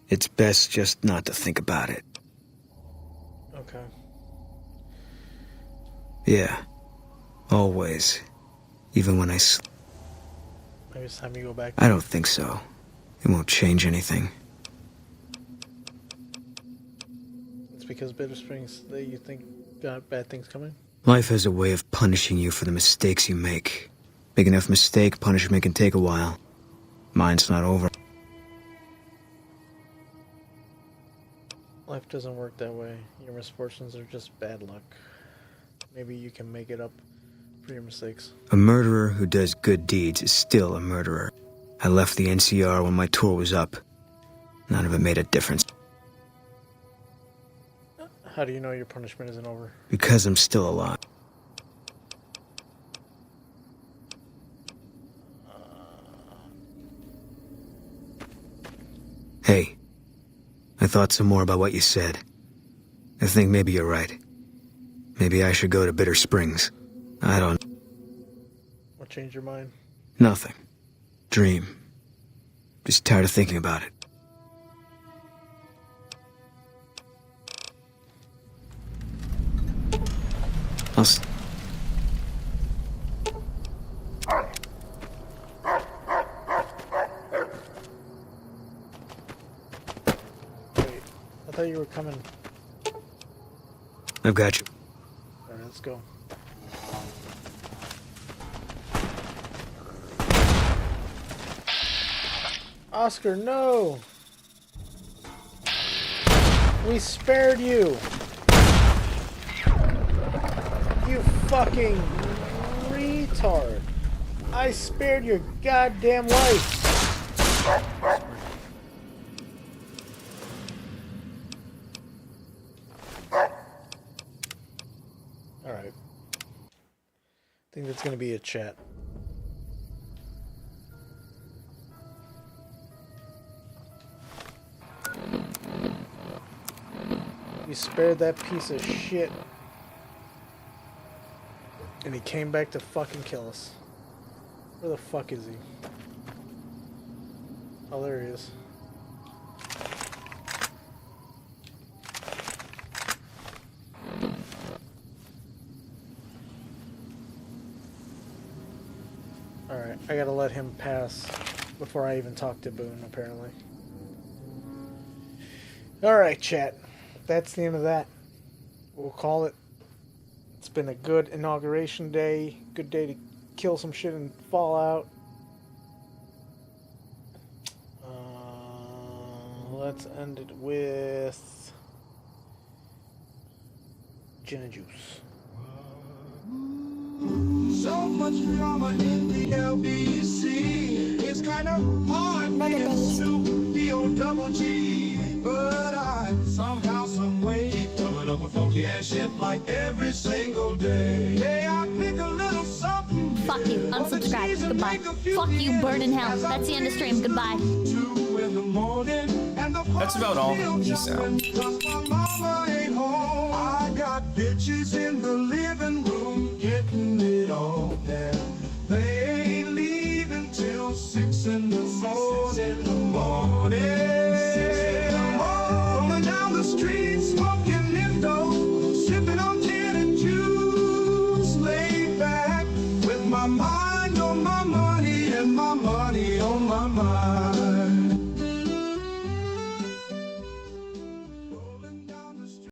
It's best just not to think about it. Okay. Yeah. Always. Even when I Maybe it's time you go back. I don't think so. It won't change anything. It's because Bitter Springs, you think got bad things coming? Life has a way of punishing you for the mistakes you make. Big enough mistake, punishment can take a while. Mine's not over. Life doesn't work that way. Your misfortunes are just bad luck. Maybe you can make it up for your mistakes. A murderer who does good deeds is still a murderer. I left the NCR when my tour was up. None of it made a difference. How do you know your punishment isn't over? Because I'm still alive. Hey, I thought some more about what you said. I think maybe you're right. Maybe I should go to Bitter Springs. I don't... What changed your mind? Nothing. Dream. Just tired of thinking about it. I'll... I thought you were coming. I've got you. Alright, let's go. Oscar, no! We spared you! You fucking retard! I spared your goddamn life! Alright. I think that's gonna be a chat. We spared that piece of shit. And he came back to fucking kill us. Where the fuck is he? Oh, there he is. Alright, I gotta let him pass before I even talk to Boone, apparently. Alright, chat. That's the end of that. We'll call it. It's been a good inauguration day. Good day to kill some shit in Fallout. Let's end it with gin and juice. So much drama in the LBC. It's kind of hard being Snoop, the old double G. But I somehow, some way, coming up with funky ass shit like every single day. Yeah, I pick a little something. Fuck you. Unsubscribe. Goodbye. Fuck you. Burn in hell. That's the end of stream. Goodbye. 2 in the morning, and the That's about all. Peace out. my mama ain't home. I got bitches in the living room getting it on there. They ain't leaving till 6 in the morning. Rolling down the street, smoking Indo, sipping on gin and juice, laid back with my mind on my money and my money on my mind.